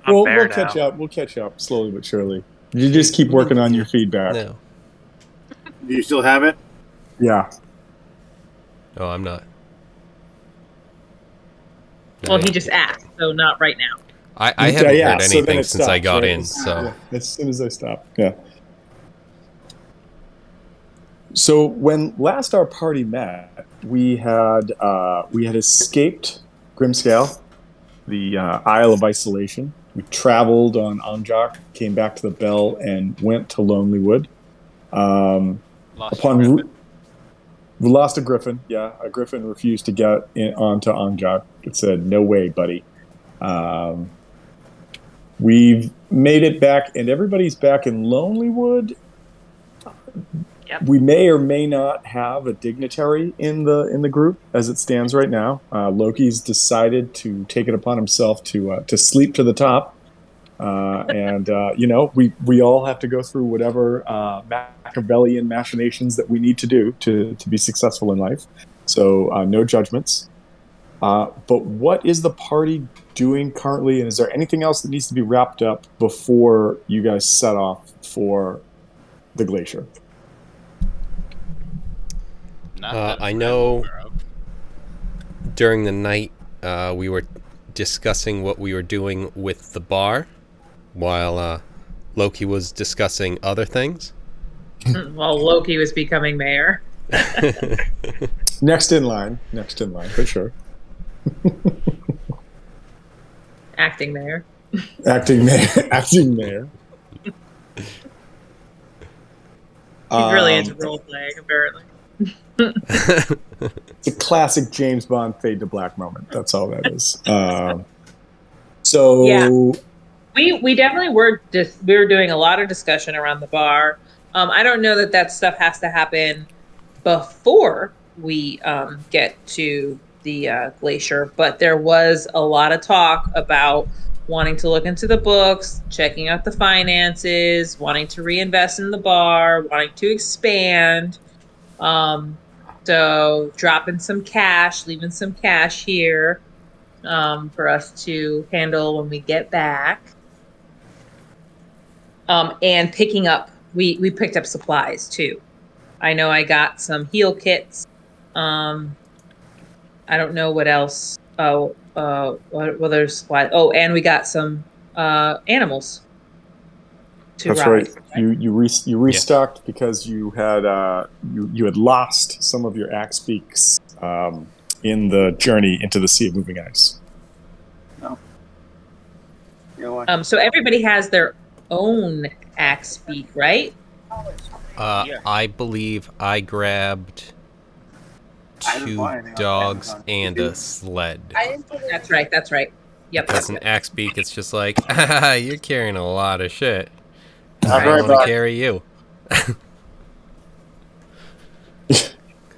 I'm bare We'll now. catch up. We'll catch up slowly but surely. You just keep working on your feedback. No. Do you still have it? Yeah. Oh, I'm not. Well, he just asked, so not right now. I haven't heard So then anything it since I stops, got right? in, so... As soon as I stop. Yeah. So when last our party met, we had escaped Grimscale, the Isle of Isolation. We traveled on Anjak, came back to the Bell, and went to Lonelywood. Lost your Upon griffin. we lost a griffin. Yeah, a griffin refused to get onto Anjak. It said, "No way, buddy." Um, we've made it back, and everybody's back in Lonelywood. Yep. We may or may not have a dignitary in the group as it stands right now. Loki's decided to take it upon himself to sleep to the top, and we all have to go through whatever Machiavellian machinations that we need to do to be successful in life. So no judgments. But what is the party doing currently, and is there anything else that needs to be wrapped up before you guys set off for the glacier? Not that I I'm know aware of. during the night we were discussing what we were doing with the bar while Loki was discussing other things. Well, Loki was becoming mayor. Next in line, for sure. Acting mayor. Acting mayor. He's really into role playing, apparently. It's a classic James Bond fade to black moment. That's all that is. So Yeah. We definitely were we were doing a lot of discussion around the bar. I don't know that stuff has to happen before we get to the glacier, but there was a lot of talk about wanting to look into the books, checking out the finances, wanting to reinvest in the bar, wanting to expand. So dropping some cash, leaving some cash here for us to handle when we get back. And picking up, we picked up supplies too. I know I got some heal kits. I don't know what else. What other supplies? Oh, and we got some animals to that's ride. right. You restocked because you had you had lost some of your axe beaks in the journey into the Sea of Moving Ice. No. You know what? So everybody has their own axe beak, right? Yeah. I believe I grabbed I didn't two buy anything on dogs Amazon. and a sled. That's right. That's right. Yep. Because an axe beak, it's just like, you're carrying a lot of shit. I'll be I right want to back. carry you.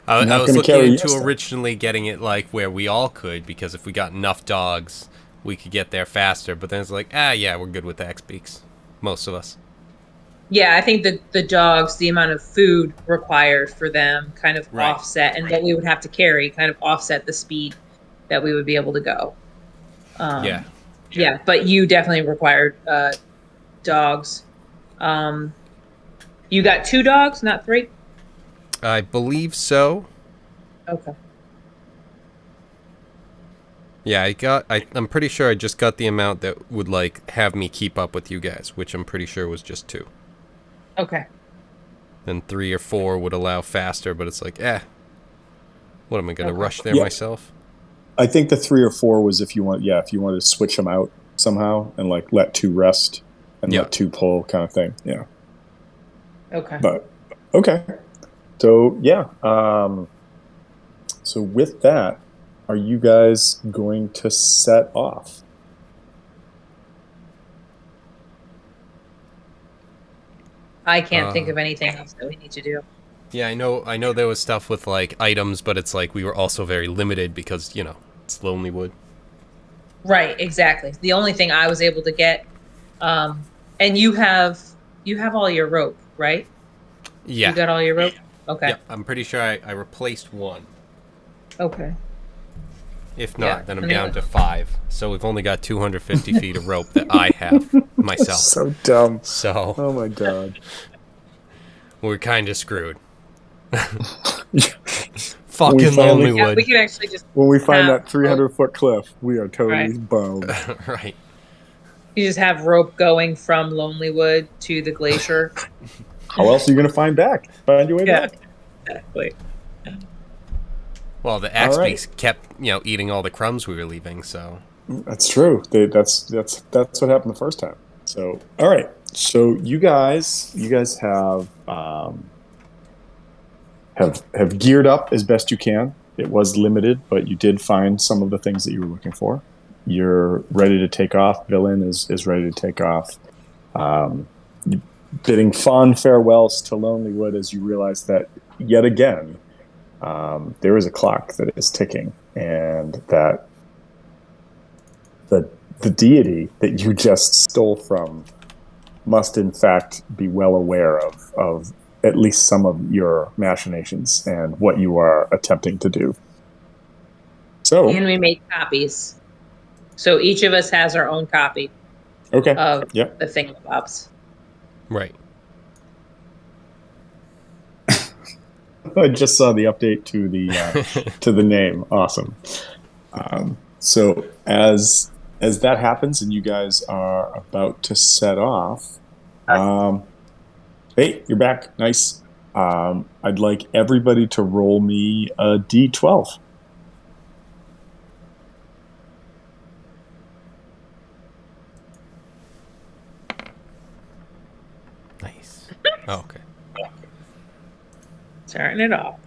I Not was gonna looking carry into your stuff. originally getting it like where we all could, because if we got enough dogs, we could get there faster. But then it's like, yeah, we're good with axe beaks. Most of us. Yeah, I think the dogs, the amount of food required for them kind of Right. offset, and what we would have to carry kind of offset the speed that we would be able to go. Yeah. Yeah, but you definitely required dogs. You got 2 dogs, not 3? I believe so. Okay. Yeah, I'm pretty sure I just got the amount that would like have me keep up with you guys, which I'm pretty sure was just 2. Okay. Then 3 or 4 would allow faster, but it's like, what am I gonna Okay. rush there Yeah. myself? I think the 3 or 4 was if you wanted to switch them out somehow and like let 2 rest and Yeah. let 2 pull kind of thing. Yeah. Okay. But okay. So yeah. So with that, are you guys going to set off? I can't think of anything else that we need to do. Yeah, I know there was stuff with like items, but it's like we were also very limited because, it's Lonelywood. Right, exactly. The only thing I was able to get, and you have all your rope, right? Yeah. You got all your rope? Okay. Yeah, I'm pretty sure I replaced one. Okay. If not, Yeah. then I'm down to 5. So we've only got 250 feet of rope that I have myself. So dumb. So Oh my god. we're kind of screwed. We Fucking finally- Yeah, we Lonelywood. can actually just When we find have that 300-foot cliff, we are totally Right. boned. Right. you just have rope going from Lonelywood to the glacier. How else are you going to find your way Yeah. back? Exactly. Well, the All axe right. beaks kept, eating all the crumbs we were leaving, so. That's true. That's what happened the first time. So, all right. So you guys have geared up as best you can. It was limited, but you did find some of the things that you were looking for. You're ready to take off. Villain is ready to take off. Bidding fond farewells to Lonelywood as you realize that yet again there is a clock that is ticking, and that the deity that you just stole from must in fact be well aware of at least some of your machinations and what you are attempting to do. So, And we made copies. So each of us has our own copy okay. of Yep. the thingamabobs. Right. I just saw the update to the to the name. Awesome. So as that happens and you guys are about to set off, hey, you're back. Nice. I'd like everybody to roll me a D12. Nice. Oh, okay. Starting it off.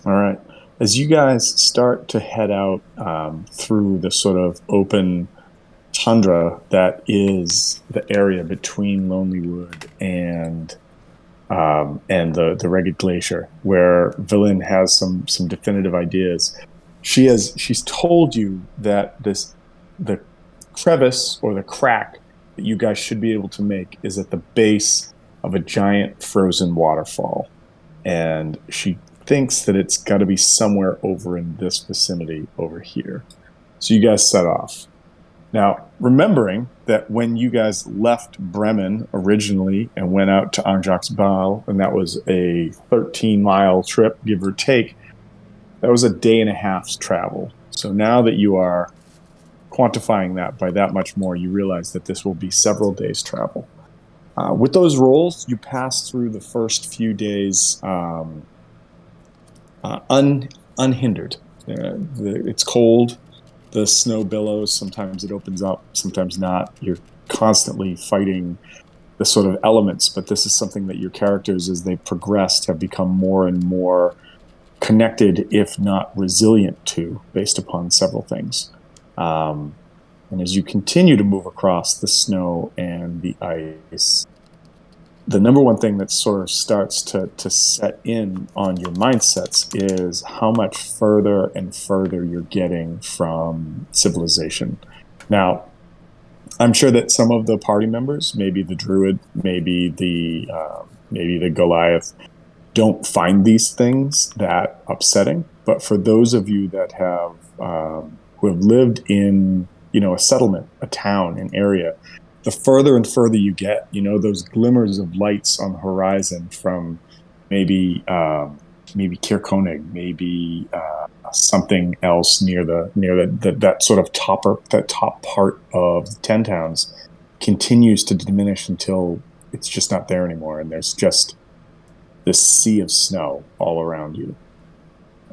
All right. As you guys start to head out through the sort of open tundra that is the area between Lonelywood and the Ragged Glacier, where Villain has some definitive ideas. She's told you that the crevice or the crack that you guys should be able to make is at the base of a giant frozen waterfall, and she thinks that it's got to be somewhere over in this vicinity over here. So you guys set off. Now, remembering that when you guys left Bremen originally and went out to Anjaksbal, and that was a 13-mile trip, give or take, that was a day and a half's travel. So now that you are quantifying that by that much more, you realize that this will be several days' travel. With those rolls, you pass through the first few days unhindered. It's cold. The snow billows. Sometimes it opens up, sometimes not. You're constantly fighting the sort of elements, but this is something that your characters, as they progressed, have become more and more connected, if not resilient to, based upon several things. And as you continue to move across the snow and the ice, the number one thing that sort of starts to set in on your mindsets is how much further and further you're getting from civilization. Now, I'm sure that some of the party members, maybe the druid, maybe the Goliath, don't find these things that upsetting. But for those of you that have who have lived in a settlement, a town, an area, the further and further you get, those glimmers of lights on the horizon from maybe Kirkonig, maybe something else near that sort of top part of the 10 towns continues to diminish until it's just not there anymore, and there's just this sea of snow all around you,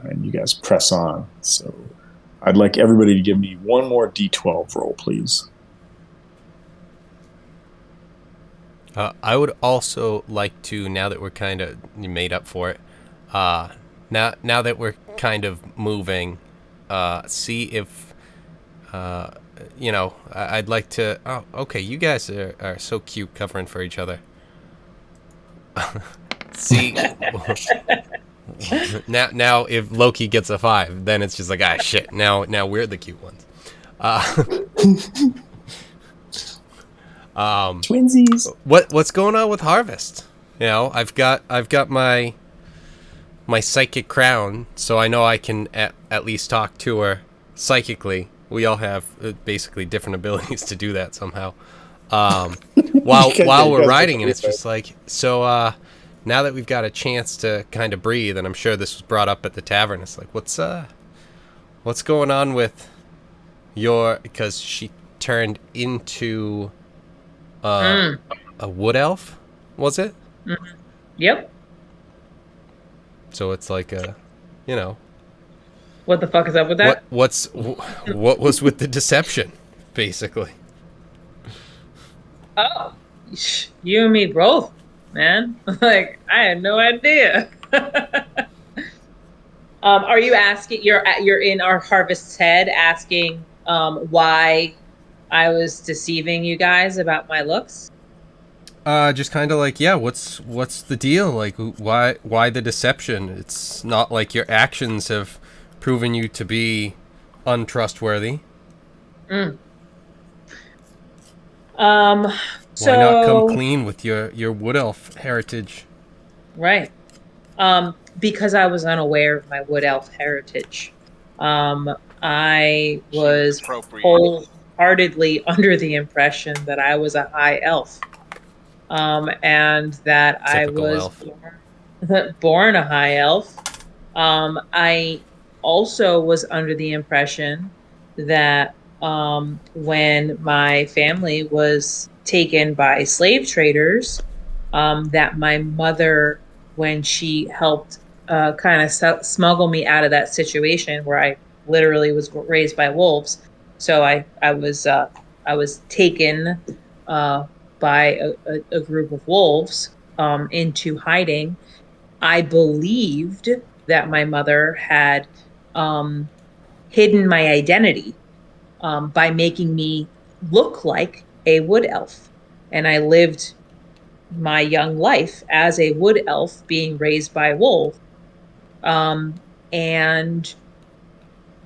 and you guys press on. So I'd like everybody to give me one more D12 roll, please. I would also like to, now that we're kind of made up for it, now that we're kind of moving, see if, I'd like to. Oh, okay, you guys are so cute covering for each other. See, now if Loki gets a 5, then it's just like, shit. Now we're the cute ones. Twinsies. What's going on with Harvest? You know, I've got my psychic crown, so I know I can at least talk to her psychically. We all have basically different abilities to do that somehow. While we're riding, and it's just like, so now that we've got a chance to kind of breathe, and I'm sure this was brought up at the tavern, it's like, what's going on with because she turned into a wood elf, was it? Mm-hmm. Yep. So it's like what the fuck is up with that? What was with the deception, basically? Oh, you and me both, man. Like, I had no idea. Are you asking? You're in our Harvest's head, asking why I was deceiving you guys about my looks? Just kind of like, yeah, what's the deal? Like, why the deception? It's not like your actions have proven you to be untrustworthy. So why not come clean with your wood elf heritage? Right. Because I was unaware of my wood elf heritage. I was wholeheartedly under the impression that I was a high elf. And that Typical I was elf. born a high elf. I also was under the impression that when my family was taken by slave traders, that my mother, when she helped kind of smuggle me out of that situation where I literally was raised by wolves, so I was taken by a group of wolves into hiding. I believed that my mother had hidden my identity by making me look like a wood elf. And I lived my young life as a wood elf being raised by wolves. And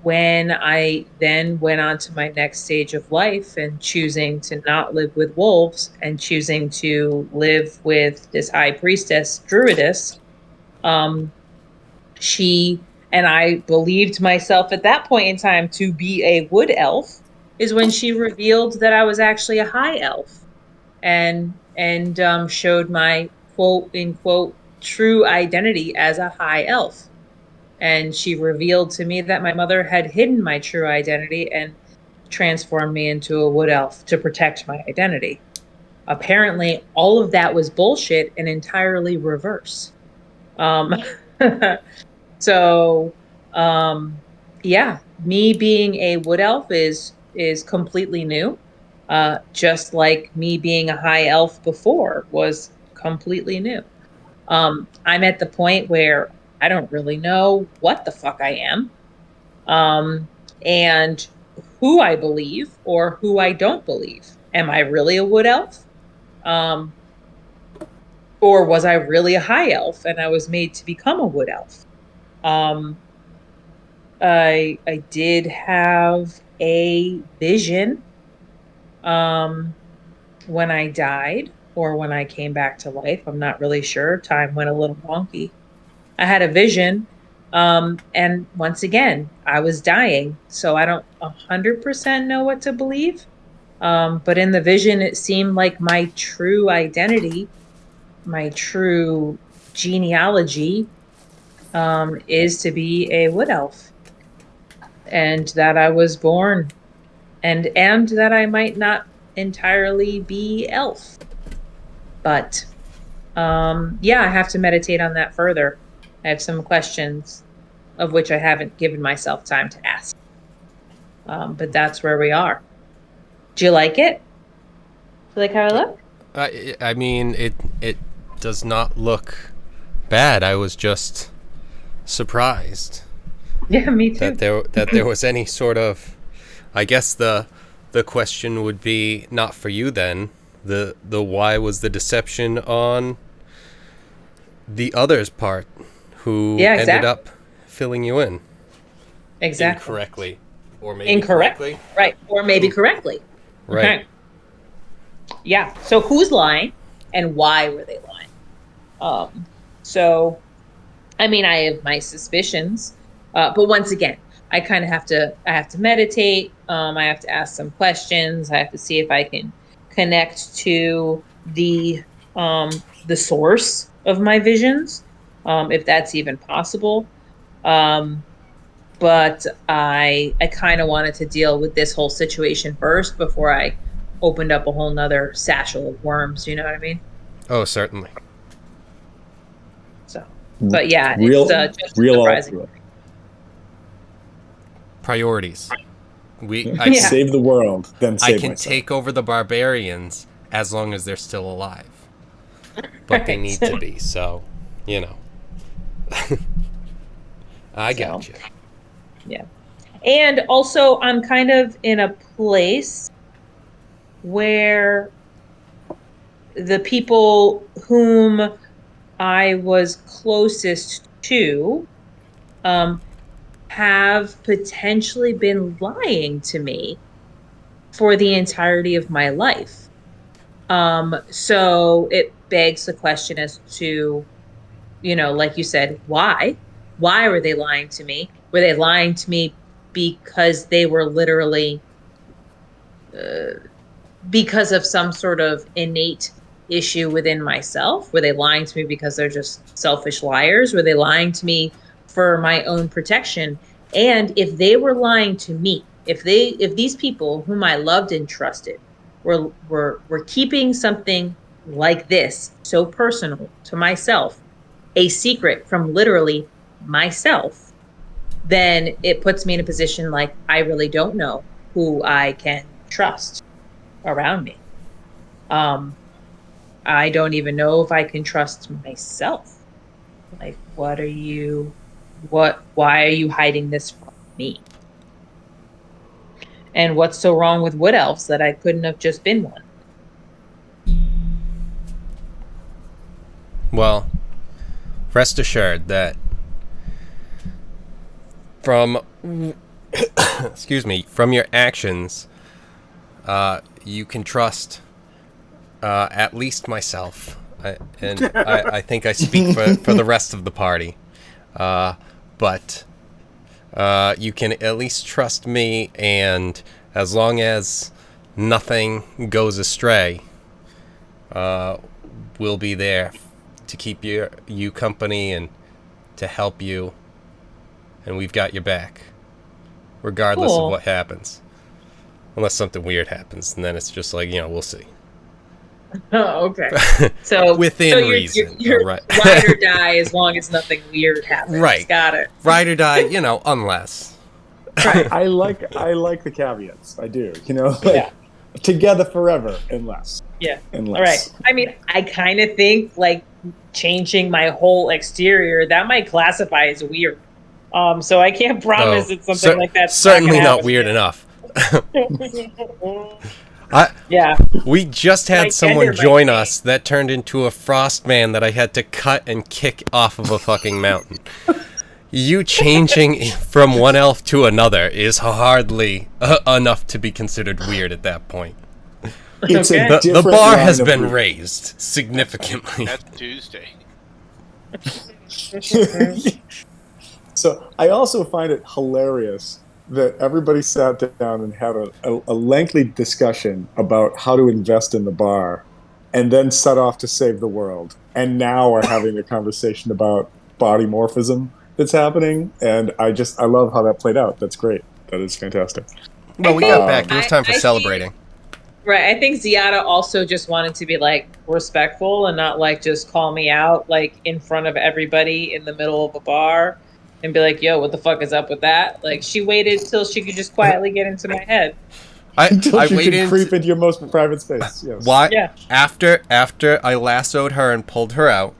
when I then went on to my next stage of life and choosing to not live with wolves and choosing to live with this high priestess, druidess, she and I believed myself at that point in time to be a wood elf, is when she revealed that I was actually a high elf and showed my quote unquote true identity as a high elf. And she revealed to me that my mother had hidden my true identity and transformed me into a wood elf to protect my identity. Apparently, all of that was bullshit and entirely reverse. Um, so, yeah, me being a wood elf is completely new. Just like me being a high elf before was completely new. I'm at the point where I don't really know what the fuck I am, and who I believe or who I don't believe. Am I really a wood elf? Or was I really a high elf and I was made to become a wood elf? I did have a vision when I died or when I came back to life. I'm not really sure. Time went a little wonky. I had a vision. And once again, I was dying. So I don't 100% know what to believe. But in the vision, it seemed like my true identity, my true genealogy, is to be a wood elf. And that I was born and that I might not entirely be elf. But yeah, I have to meditate on that further. I have some questions of which I haven't given myself time to ask. But that's where we are. Do you like it? Do you like how I look? I mean, it does not look bad. I was just surprised. Yeah, me too. That there was any sort of, I guess the question would be not for you then. The why was the deception on the other's part, who ended up filling you in incorrectly, or maybe correctly, right? Or maybe correctly, right? Okay. yeah. So who's lying and why were they lying? So, I mean, I have my suspicions, but once again, I kind of I have to meditate. I have to ask some questions. I have to see if I can connect to the source of my visions, if that's even possible. Um, but I kind of wanted to deal with this whole situation first before I opened up a whole nother satchel of worms. You know what I mean? Oh, certainly. So, but yeah, Real, it's just real surprising. Priorities. Yeah. Save the world, then save I can myself. take over the barbarians as long as they're still alive. But they need to be, so, you know. I got you. Yeah. And also, I'm kind of in a place where the people whom I was closest to have potentially been lying to me for the entirety of my life. So it begs the question as to, like you said, why? Why were they lying to me? Were they lying to me because they were literally because of some sort of innate issue within myself? Were they lying to me because they're just selfish liars? Were they lying to me for my own protection? And if they were lying to me, if these people whom I loved and trusted were keeping something like this so personal to myself, a secret from literally myself, then it puts me in a position like I really don't know who I can trust around me. I don't even know if I can trust myself. Like, why are you hiding this from me? And what's so wrong with wood elves that I couldn't have just been one? Well, rest assured that from from your actions, you can trust at least myself, I think I speak for the rest of the party, but you can at least trust me, and as long as nothing goes astray, we'll be there to keep you company and to help you, and we've got your back regardless Cool. of what happens, unless something weird happens, and then it's just like, we'll see. Oh, okay. So within reason, you're right? ride or die as long as nothing weird happens. Right. Got it. Ride or die, unless. Right. I like the caveats. I do. Together forever, unless. Yeah. Unless. All right. I mean, I kind of think like changing my whole exterior, that might classify as weird. So I can't promise it's something like that. Certainly not weird enough. Yeah. We just had My someone gender join might us that turned into a Frostman that I had to cut and kick off of a fucking mountain. You changing from one elf to another is hardly enough to be considered weird at that point. It's Okay. a The bar line has of been route. raised significantly. That's Tuesday. So I also find it hilarious that everybody sat down and had a lengthy discussion about how to invest in the bar and then set off to save the world. And now we're having a conversation about body morphism that's happening. And I love how that played out. That's great. That is fantastic. Well, we got back. It was time for I celebrating. Right. I think Ziada also just wanted to be like respectful and not like just call me out like in front of everybody in the middle of a bar and be like, yo, what the fuck is up with that? Like she waited till she could just quietly get into my head. Until I you waited can creep into your most private space. Yes. Why? Yeah. After I lassoed her and pulled her out,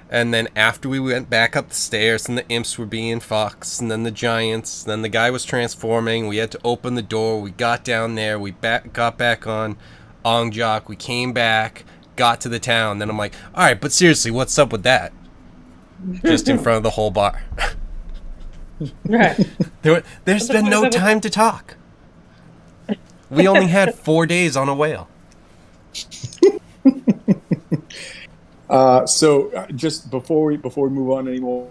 and then after we went back up the stairs and the imps were being fucks, and then the giants, then the guy was transforming, we had to open the door, we got down there, we got back on Ongjok, we came back, got to the town, then I'm like, alright, but seriously, what's up with that? Just in front of the whole bar. Right. There's been no time to talk. We only had 4 days on a whale. Just before we move on anymore,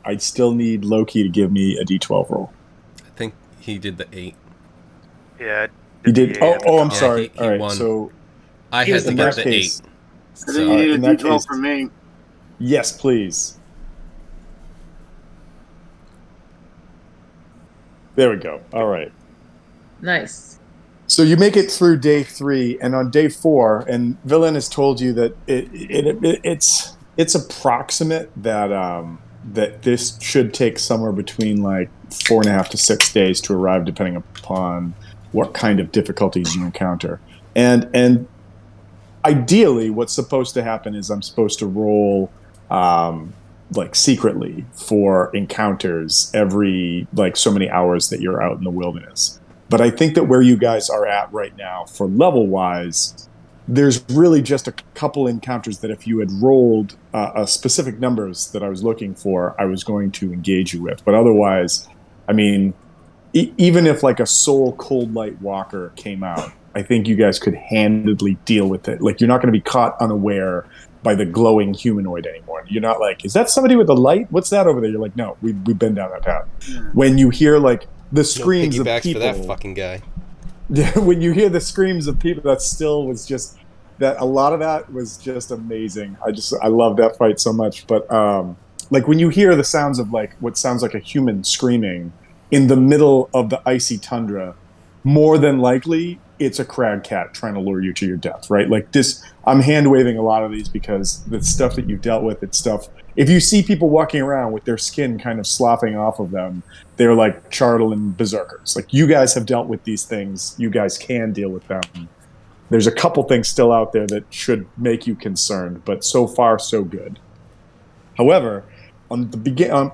I still need Loki to give me a D12 roll. I think he did the 8. Yeah. He did. I'm Yeah, sorry. he All right, won. so I He was had to the get first. the 8. case, I think So, you in need a that D12 case- from me. yes, please. There we go. All right. Nice. So you make it through day 3, and on day 4, and Villain has told you that it's approximate that this should take somewhere between like 4.5 to 6 days to arrive, depending upon what kind of difficulties you encounter. And ideally, what's supposed to happen is I'm supposed to roll like secretly for encounters every like so many hours that you're out in the wilderness. But I think that where you guys are at right now for level wise, there's really just a couple encounters that if you had rolled specific numbers that I was looking for, I was going to engage you with. But otherwise, I mean, even if like a soul cold light walker came out, I think you guys could handedly deal with it. Like you're not going to be caught unaware by the glowing humanoid anymore. You're not like, is that somebody with a light? What's that over there? You're like, no, we've been down that path. When you hear like the screams no of piggybacks people, for that fucking guy. yeah, when you hear the screams of people, that still was just that. A lot of that was just amazing. I love that fight so much. But like when you hear the sounds of like what sounds like a human screaming in the middle of the icy tundra, more than likely it's a crag cat trying to lure you to your death, right? Like this, I'm hand waving a lot of these because the stuff that you've dealt with, it's stuff. If you see people walking around with their skin kind of sloughing off of them, they're like Chartling berserkers. Like you guys have dealt with these things, you guys can deal with them. There's a couple things still out there that should make you concerned, but so far so good. However, on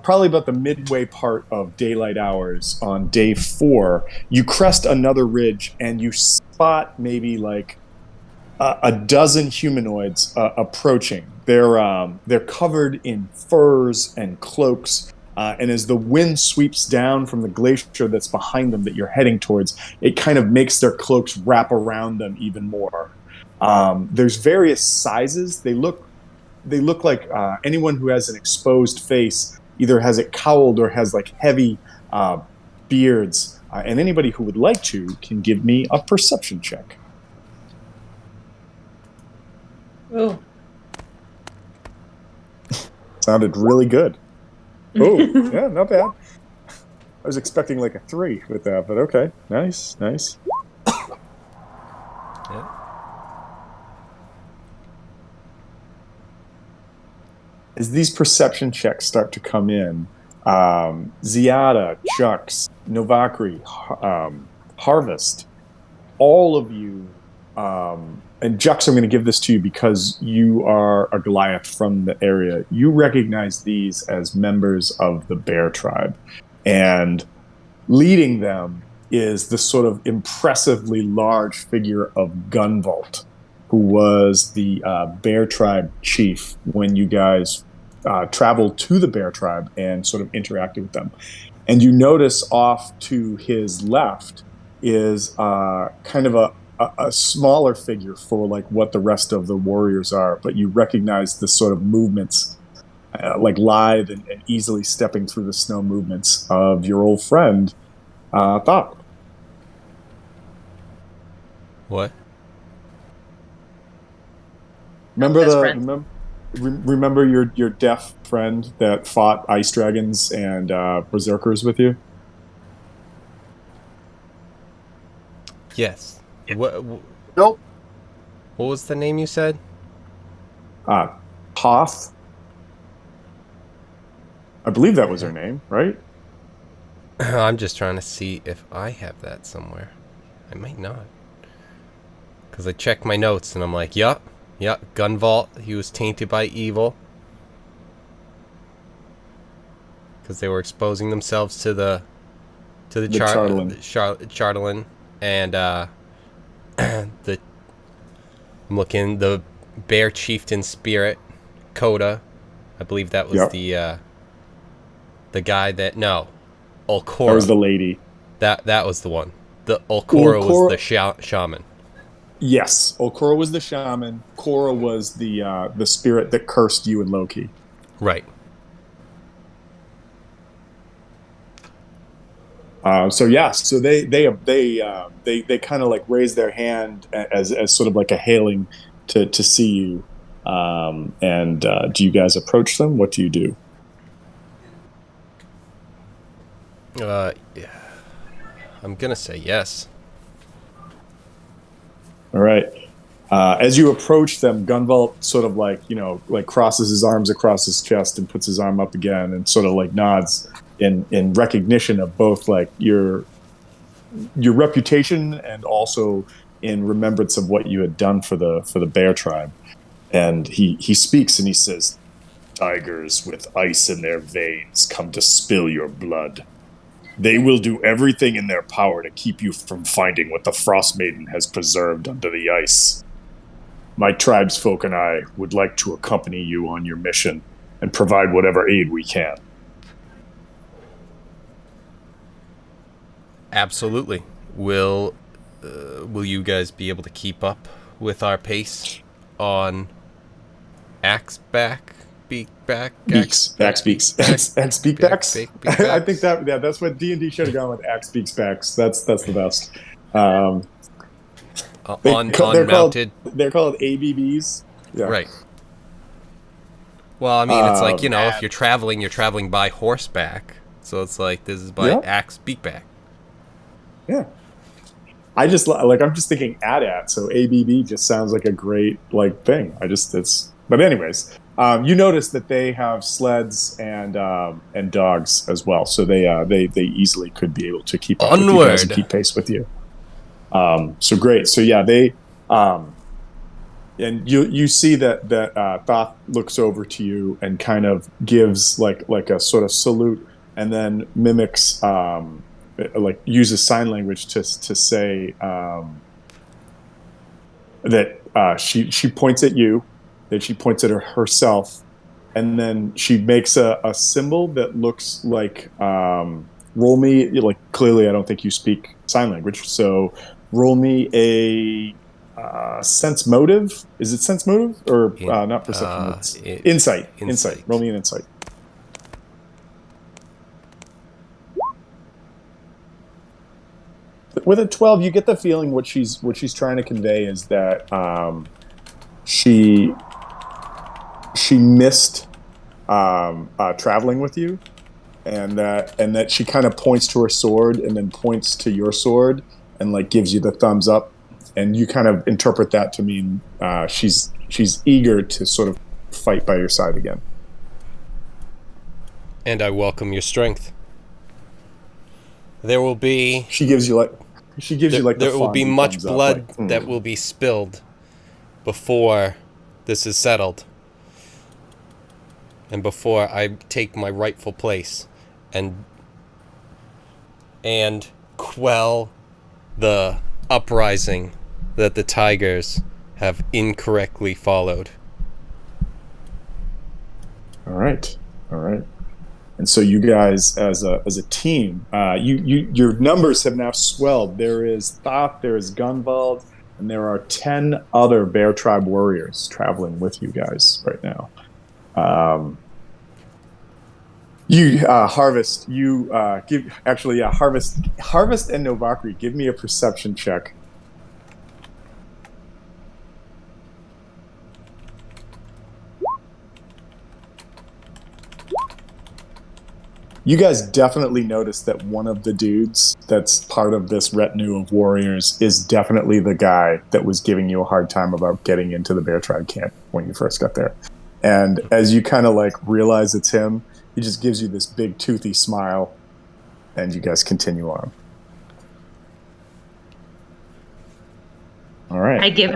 probably about the midway part of daylight hours on day 4, you crest another ridge and you spot maybe like a dozen humanoids approaching. They're covered in furs and cloaks, and as the wind sweeps down from the glacier that's behind them that you're heading towards, it kind of makes their cloaks wrap around them even more. There's various sizes. They look like anyone who has an exposed face either has it cowled or has like heavy beards. And anybody who would like to can give me a perception check. Oh. Sounded really good. Oh, yeah, not bad. I was expecting like a 3 with that, but okay. Nice. Yeah. As these perception checks start to come in, Ziada, Jux, Novakri, Harvest, all of you, and Jux, I'm going to give this to you because you are a Goliath from the area. You recognize these as members of the Bear Tribe. And leading them is this sort of impressively large figure of Gunvolt, who was the Bear Tribe chief when you guys traveled to the Bear Tribe and sort of interacted with them. And you notice off to his left is kind of a smaller figure for like what the rest of the warriors are, but you recognize the sort of movements, like lithe and easily stepping through the snow movements of your old friend, Thought. What? Remember your deaf friend that fought ice dragons and berserkers with you? Yes. What? Nope. What was the name you said? Hoth. I believe that was her name, right? I'm just trying to see if I have that somewhere. I might not. Because I checked my notes and I'm like, yup, Gunvolt, he was tainted by evil. Because they were exposing themselves to the Chartling. And the bear chieftain spirit, Coda. I believe that was the guy that Ulcora. That was the lady. That was the one. The Ulcora was the shaman. Yes, Okora was the shaman. Korra was the spirit that cursed you and Loki. Right. So they kind of like raise their hand as sort of like a hailing to see you. And do you guys approach them? What do you do? Yeah. I'm gonna say yes. All right. As you approach them, Gunvald sort of like crosses his arms across his chest and puts his arm up again and sort of like nods in recognition of both like your reputation and also in remembrance of what you had done for the bear tribe. And he speaks and he says, "Tigers with ice in their veins come to spill your blood. They will do everything in their power to keep you from finding what the Frostmaiden has preserved under the ice. My tribesfolk and I would like to accompany you on your mission and provide whatever aid we can." Absolutely. Will you guys be able to keep up with our pace on axe back? Beak back? Axe beaks. Axe beak backs? I think that's what D&D should have gone with. Axe beaks backs. That's the best. Unmounted. They're called ABBs. Yeah. Right. Well, I mean, it's like, if you're traveling by horseback. So it's like, this is by axe beakback. Yeah. I'm just thinking AT-AT, so ABB just sounds like a great thing. But anyways, you notice that they have sleds and dogs as well, so they easily could be able to keep up with you guys and keep pace with you. So great. So yeah, they and you see that Thoth looks over to you and kind of gives like a sort of salute, and then mimics uses sign language to say that she points at you, that she points at herself, and then she makes a symbol that looks like roll me, clearly I don't think you speak sign language, so roll me a sense motive. Is it sense motive or not perception? It's insight. Roll me an insight. With a 12, you get the feeling what she's trying to convey is that she missed traveling with you, and that she kind of points to her sword and then points to your sword and gives you the thumbs up, and you kind of interpret that to mean she's eager to sort of fight by your side again. And I welcome your strength. There will be. She gives you there will be much blood that will be spilled before this is settled, and before I take my rightful place and quell the uprising that the Tigers have incorrectly followed. All right. And so you guys, as a team, your numbers have now swelled. There is Thoth, there is Gunvald, and there are 10 other Bear Tribe warriors traveling with you guys right now. Harvest. Harvest and Novakri, give me a perception check. You guys definitely notice that one of the dudes that's part of this retinue of warriors is definitely the guy that was giving you a hard time about getting into the Bear Tribe camp when you first got there. And as you kind of realize it's him, he just gives you this big toothy smile, and you guys continue on. All right. I give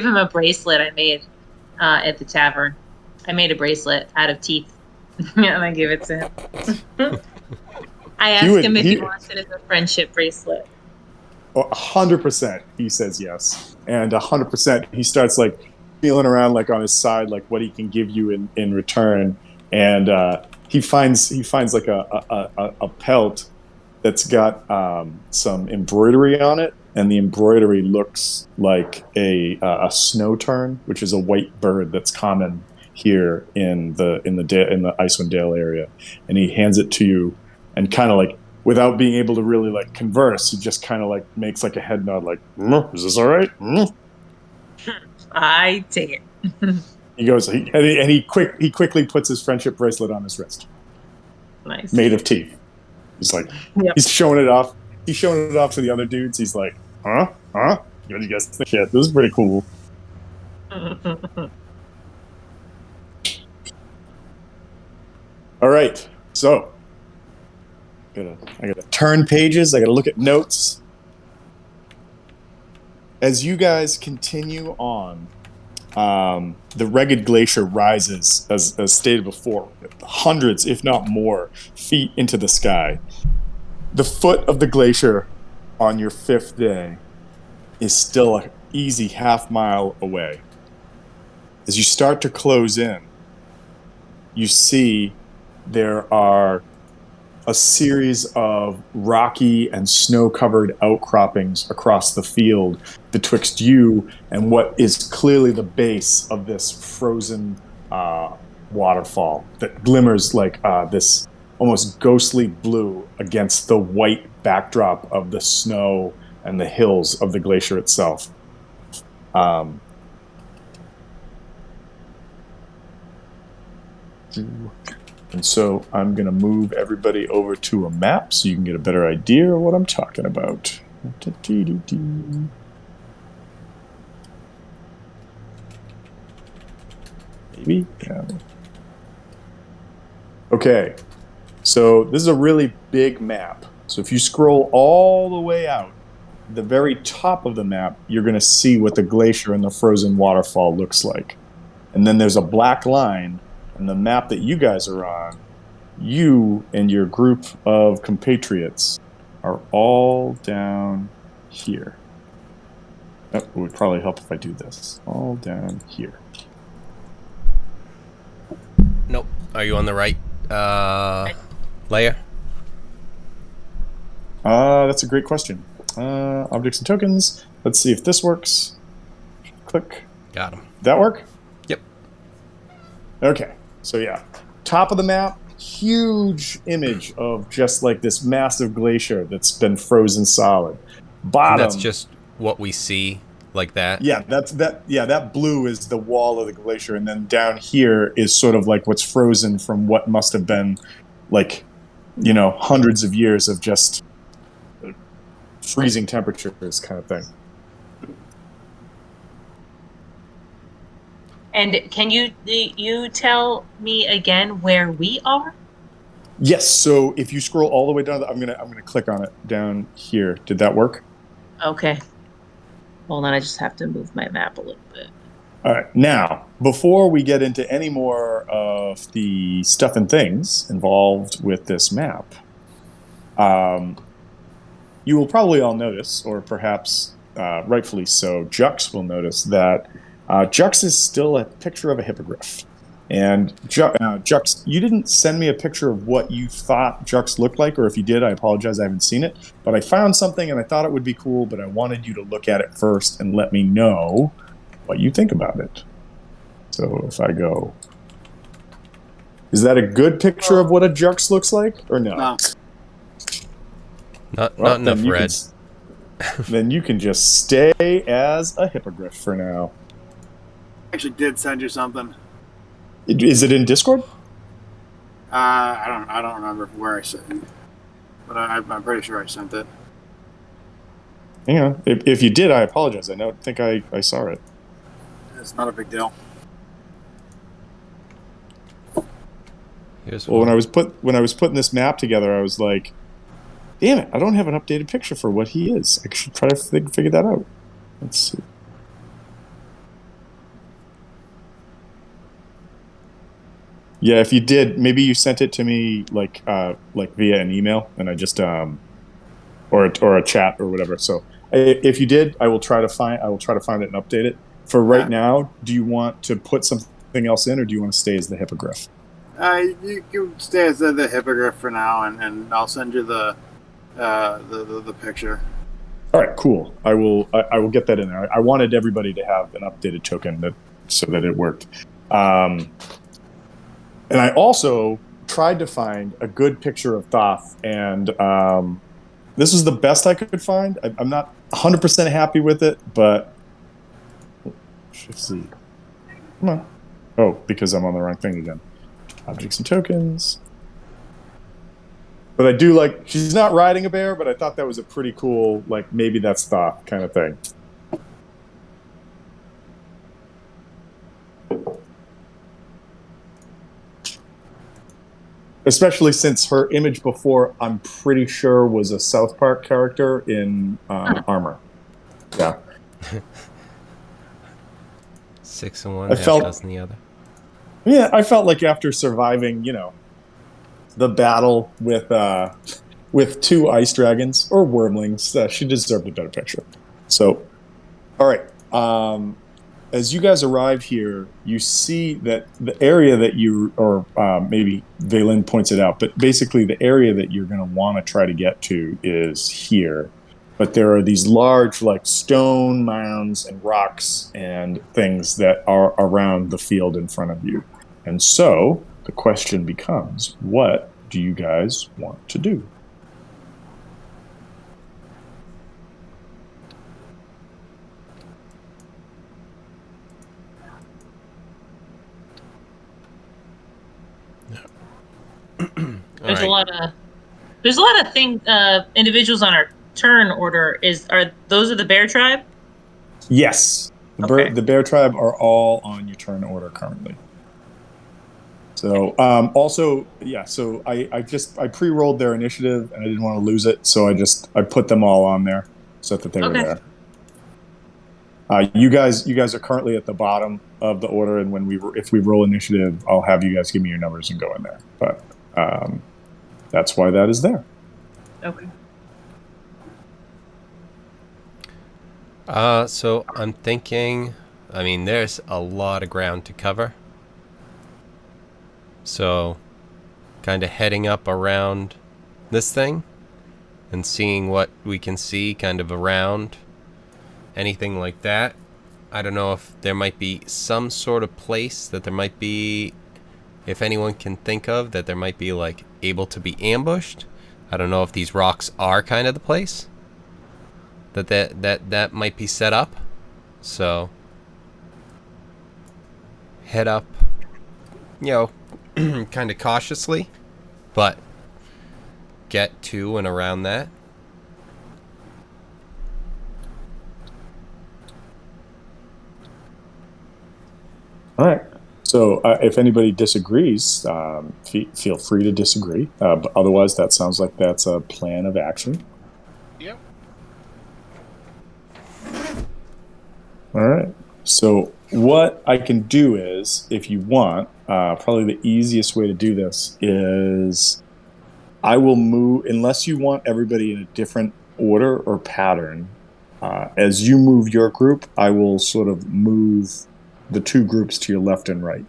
him a bracelet I made at the tavern. I made a bracelet out of teeth. And I give it to him. I asked him if he wants it as a friendship bracelet. 100%, he says yes, and 100% he starts feeling around on his side, what he can give you in return, and he finds a pelt that's got some embroidery on it, and the embroidery looks like a snow tern, which is a white bird that's common here in the Icewind Dale area. And he hands it to you, and kind of like, without being able to really like converse, he just kind of like makes like a head nod, like, "Is this all right?" I take it. He goes, he quickly puts his friendship bracelet on his wrist, Nice. made of teeth. He's like, he's showing it off. He's showing it off to the other dudes. He's like, huh? What do you guys think? Yeah, this is pretty cool. All right, so I gotta turn pages. I gotta look at notes. As you guys continue on, the Ragged Glacier rises, as stated before, hundreds, if not more, feet into the sky. The foot of the glacier on your 5th day is still an easy half-mile away. As you start to close in, you see there are a series of rocky and snow-covered outcroppings across the field betwixt you and what is clearly the base of this frozen waterfall that glimmers like this almost ghostly blue against the white backdrop of the snow and the hills of the glacier itself. And so I'm going to move everybody over to a map so you can get a better idea of what I'm talking about. Maybe. Yeah. Okay. So this is a really big map. So if you scroll all the way out, the very top of the map, you're going to see what the glacier and the frozen waterfall looks like. And then there's a black line. And the map that you guys are on, you and your group of compatriots are all down here. That would probably help if I do this. All down here. Nope. Are you on the right layer? That's a great question. Objects and tokens. Let's see if this works. Click. Got him. Did that work? Yep. Okay. So yeah, top of the map, huge image of just like this massive glacier that's been frozen solid. Bottom. And that's just what we see, like that. Yeah, that blue is the wall of the glacier, and then down here is sort of like what's frozen from what must have been, like, hundreds of years of just freezing temperatures, kind of thing. And can you tell me again where we are? Yes. So if you scroll all the way down, I'm gonna click on it down here. Did that work? Okay. Hold on, I just have to move my map a little bit. All right. Now, before we get into any more of the stuff and things involved with this map, you will probably all notice, or perhaps rightfully so, Jux will notice that Jux is still a picture of a hippogriff. And Jux, you didn't send me a picture of what you thought Jux looked like, or if you did, I apologize, I haven't seen it. But I found something and I thought it would be cool, but I wanted you to look at it first and let me know what you think about it. So if I go... Is that a good picture of what a Jux looks like, or no? No. Not enough red. Then you can just stay as a hippogriff for now. I actually did send you something. Is it in Discord? I don't remember where I sent it, but I'm pretty sure I sent it. Hang on. If you did, I apologize. I don't think I saw it. It's not a big deal. Here's Well, when I was putting this map together, I was like, damn it, I don't have an updated picture for what he is. I should try to figure that out. Let's see. Yeah, if you did, maybe you sent it to me like via an email, and I just or a chat or whatever. So if you did, I will try to find it and update it. For right now, do you want to put something else in, or do you want to stay as the hippogriff? You can stay as the hippogriff for now, and I'll send you the picture. All right, cool. I will get that in there. I wanted everybody to have an updated token so that it worked. And I also tried to find a good picture of Thoth, and this was the best I could find. I'm not 100% happy with it, but Shift Z. Come on. Oh, because I'm on the wrong thing again. Objects and tokens. But I do like, she's not riding a bear, but I thought that was a pretty cool, like, maybe that's Thoth kind of thing. Especially since her image before, I'm pretty sure, was a South Park character in armor. Yeah. 6 in one, half dozen the other. Yeah, I felt like after surviving, the battle with 2 ice dragons or wormlings, she deserved a better picture. So, all right. As you guys arrive here, you see that the area that maybe Vaylin points it out, but basically the area that you're going to want to try to get to is here. But there are these large, like, stone mounds and rocks and things that are around the field in front of you. And so the question becomes, what do you guys want to do? There's a lot of individuals on our turn order. Are those the bear tribe? Yes. The bear tribe are all on your turn order currently. So also, yeah, so I pre-rolled their initiative and I didn't want to lose it, so I put them all on there so that they were there. You guys are currently at the bottom of the order, and if we roll initiative, I'll have you guys give me your numbers and go in there. But that's why that is there. Okay. So I'm thinking, there's a lot of ground to cover. So kind of heading up around this thing and seeing what we can see kind of around anything like that. I don't know if there might be some sort of place that there might be, if anyone can think of, that there might be, like, able to be ambushed. I don't know if these rocks are kind of the place that might be set up. So head up, kind of cautiously, but get to and around that. All right. So if anybody disagrees, feel free to disagree. But otherwise, that sounds like that's a plan of action. Yep. All right. So what I can do is, if you want, probably the easiest way to do this is I will move, unless you want everybody in a different order or pattern. As you move your group, I will sort of move the 2 groups to your left and right.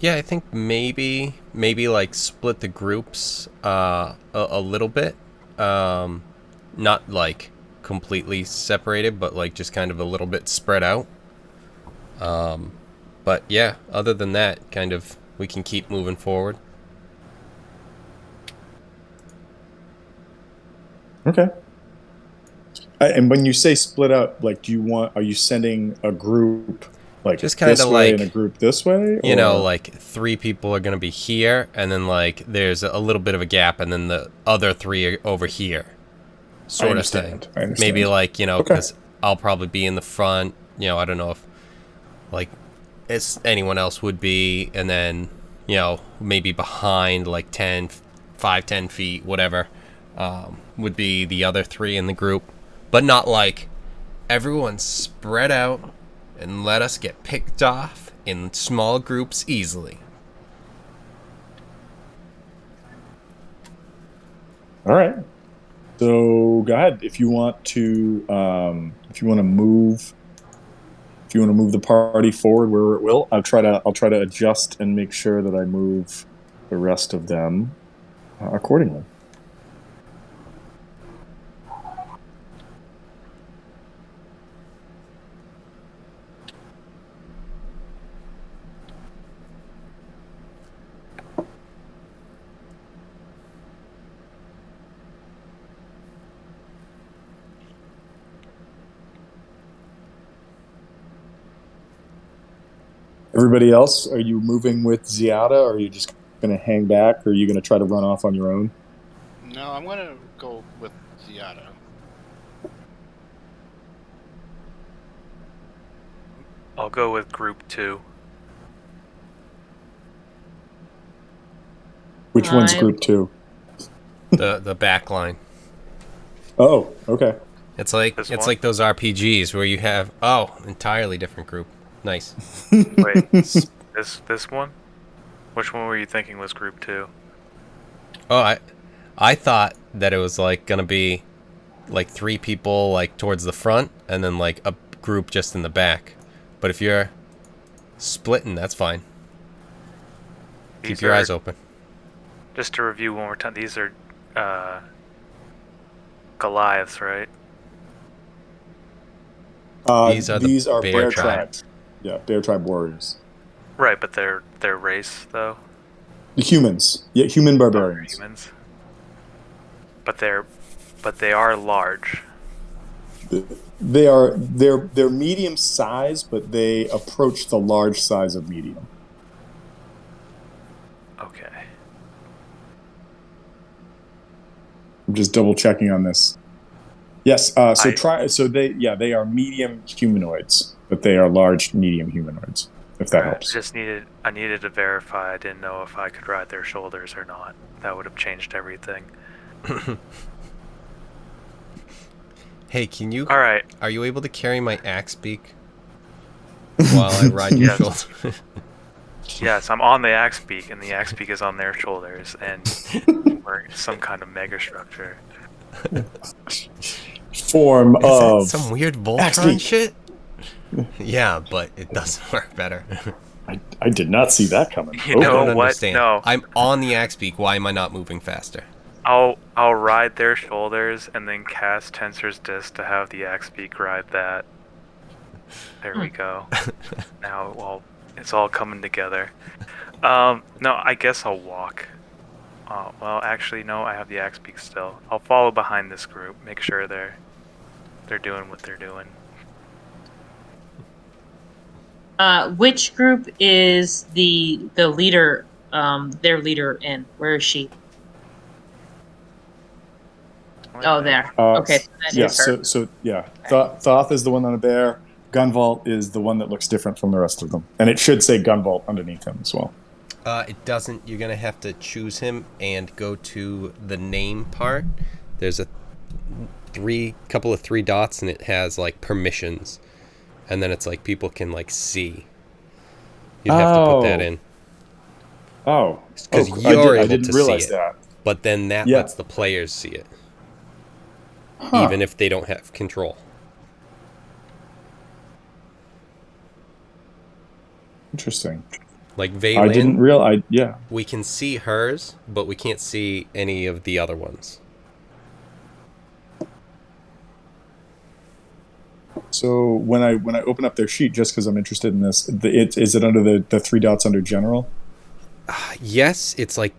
Yeah, I think maybe like split the groups a little bit. Not like completely separated, but like just kind of a little bit spread out. But yeah, other than that, kind of we can keep moving forward. Okay. And when you say split up, like, are you sending a group like just kind this of way like and a group this way? Like 3 people are going to be here, and then like there's a little bit of a gap, and then the other 3 are over here, sort of thing. I understand. Maybe like, because I'll probably be in the front, I don't know if like anyone else would be, and then, maybe behind like 10 feet, whatever, would be the other 3 in the group. But not like everyone spread out and let us get picked off in small groups easily. All right. So go ahead if you want to move the party forward where it will. I'll try to adjust and make sure that I move the rest of them accordingly. Everybody else, are you moving with Ziada, or are you just going to hang back, or are you going to try to run off on your own? No, I'm gonna go with Ziada. I'll go with group 2. Which one's group 2? The back line. Oh, okay. It's like those RPGs where you have entirely different group. Nice. Wait, this one? Which one were you thinking was group 2? Oh, I thought that it was like gonna be like 3 people like towards the front and then like a group just in the back. But if you're splitting, that's fine. Keep your eyes open. Just to review one more time, these are Goliaths, right? These are bear tribes. Yeah, bear tribe warriors. Right, but their race though. The humans, yeah, human barbarians. Humans. But they are large. They're medium size, but they approach the large size of medium. Okay. I'm just double checking on this. Yes. They are medium humanoids, but they are large medium humanoids. If that helps. I needed to verify. I didn't know if I could ride their shoulders or not. That would have changed everything. Hey, can you? All right. Are you able to carry my axe beak while I ride your shoulders? Yes, I'm on the axe beak, and the axe beak is on their shoulders, and we're some kind of mega structure. Form is of that some weird Voltron shit? Yeah, but it doesn't work better. I did not see that coming. You know don't what? understand. No. I'm on the axe beak. Why am I not moving faster? I'll ride their shoulders and then cast Tensor's Disc to have the axe beak ride that. There we go. Now, well, it's all coming together. No, I guess I'll walk. Well, actually, no, I have the axe beak still. I'll follow behind this group, make sure they're doing what they're doing. Which group is the leader? Their leader in? Where is she? Oh, there. Okay, so that is her. So yeah, Thoth is the one on the bear. Gunvault is the one that looks different from the rest of them, and it should say Gunvault underneath him as well. It doesn't. You're gonna have to choose him and go to the name part. There's a couple of 3 dots, and it has like permissions, and then it's like people can like see. You'd have to put that in. Oh, because you're I able didn't to realize see it, that. but then that lets the players see it, even if they don't have control. Interesting. Like Vaylin, I didn't realize. Yeah, we can see hers, but we can't see any of the other ones. So when I open up their sheet, just because I'm interested in this, is it under the 3 dots under general? Yes, it's like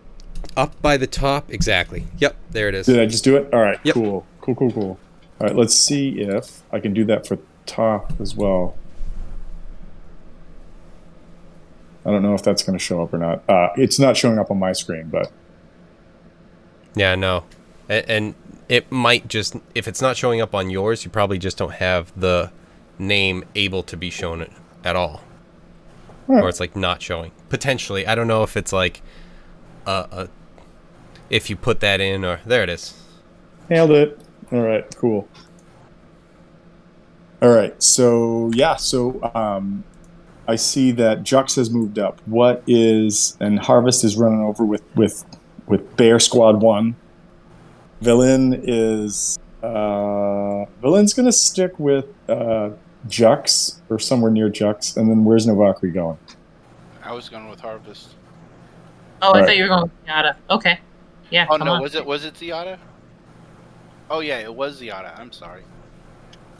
up by the top. Exactly. Yep, there it is. Did I just do it? All right. Yep. Cool. All right. Let's see if I can do that for top as well. I don't know if that's going to show up or not. It's not showing up on my screen, but yeah, no, and it might just, if it's not showing up on yours, you probably just don't have the name able to be shown at all. Or it's like not showing. Potentially. I don't know if it's like if you put that in, or there it is. Nailed it. All right, cool. All right, so yeah, I see that Jux has moved up. What is, and Harvest is running over with Bear Squad 1. Villain is Villain's gonna stick with Jux, or somewhere near Jux, and then where's Novakri going? I was going with Harvest. Oh, I thought you were going with Yada. Okay. Yeah, Oh come no, on. was it Ziada? Oh yeah, it was Ziada. I'm sorry.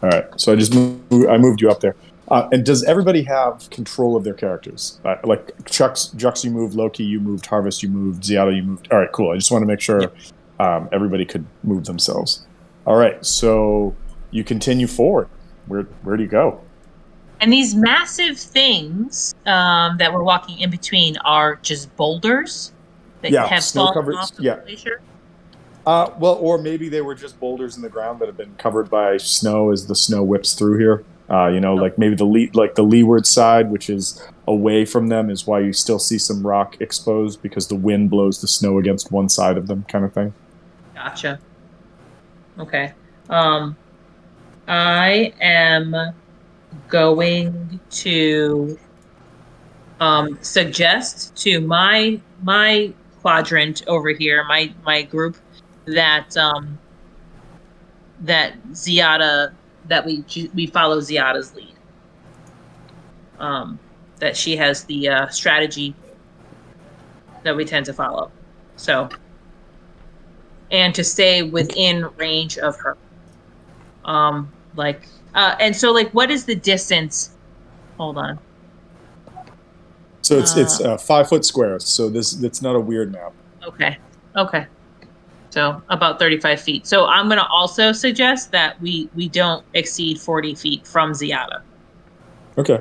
All right, so I moved you up there. And does everybody have control of their characters? Like Jux, you moved. Loki, you moved. Harvest, you moved. Ziada, you moved. All right, cool. I just want to make Yep. sure everybody could move themselves. All right, so you continue forward. Where do you go? And these massive things that we're walking in between are just boulders that Yeah, have snow fallen covered. off the Yeah. glacier. Well, or maybe they were just boulders in the ground that have been covered by snow as the snow whips through here. Oh, Like maybe the leeward side, which is away from them, is why you still see some rock exposed because the wind blows the snow against one side of them, kind of thing. gotcha. Okay. Um, I am going to suggest to my quadrant over here, my group, that that Ziada that we follow Ziada's lead. That she has the strategy that we tend to follow. So, and to stay within range of her. And so like, what is the distance? Hold on. So it's Uh, 5 foot squares. So it's not a weird map. okay. Okay. So about 35 feet. So I'm going to also suggest that we don't exceed 40 feet from Ziada. Okay.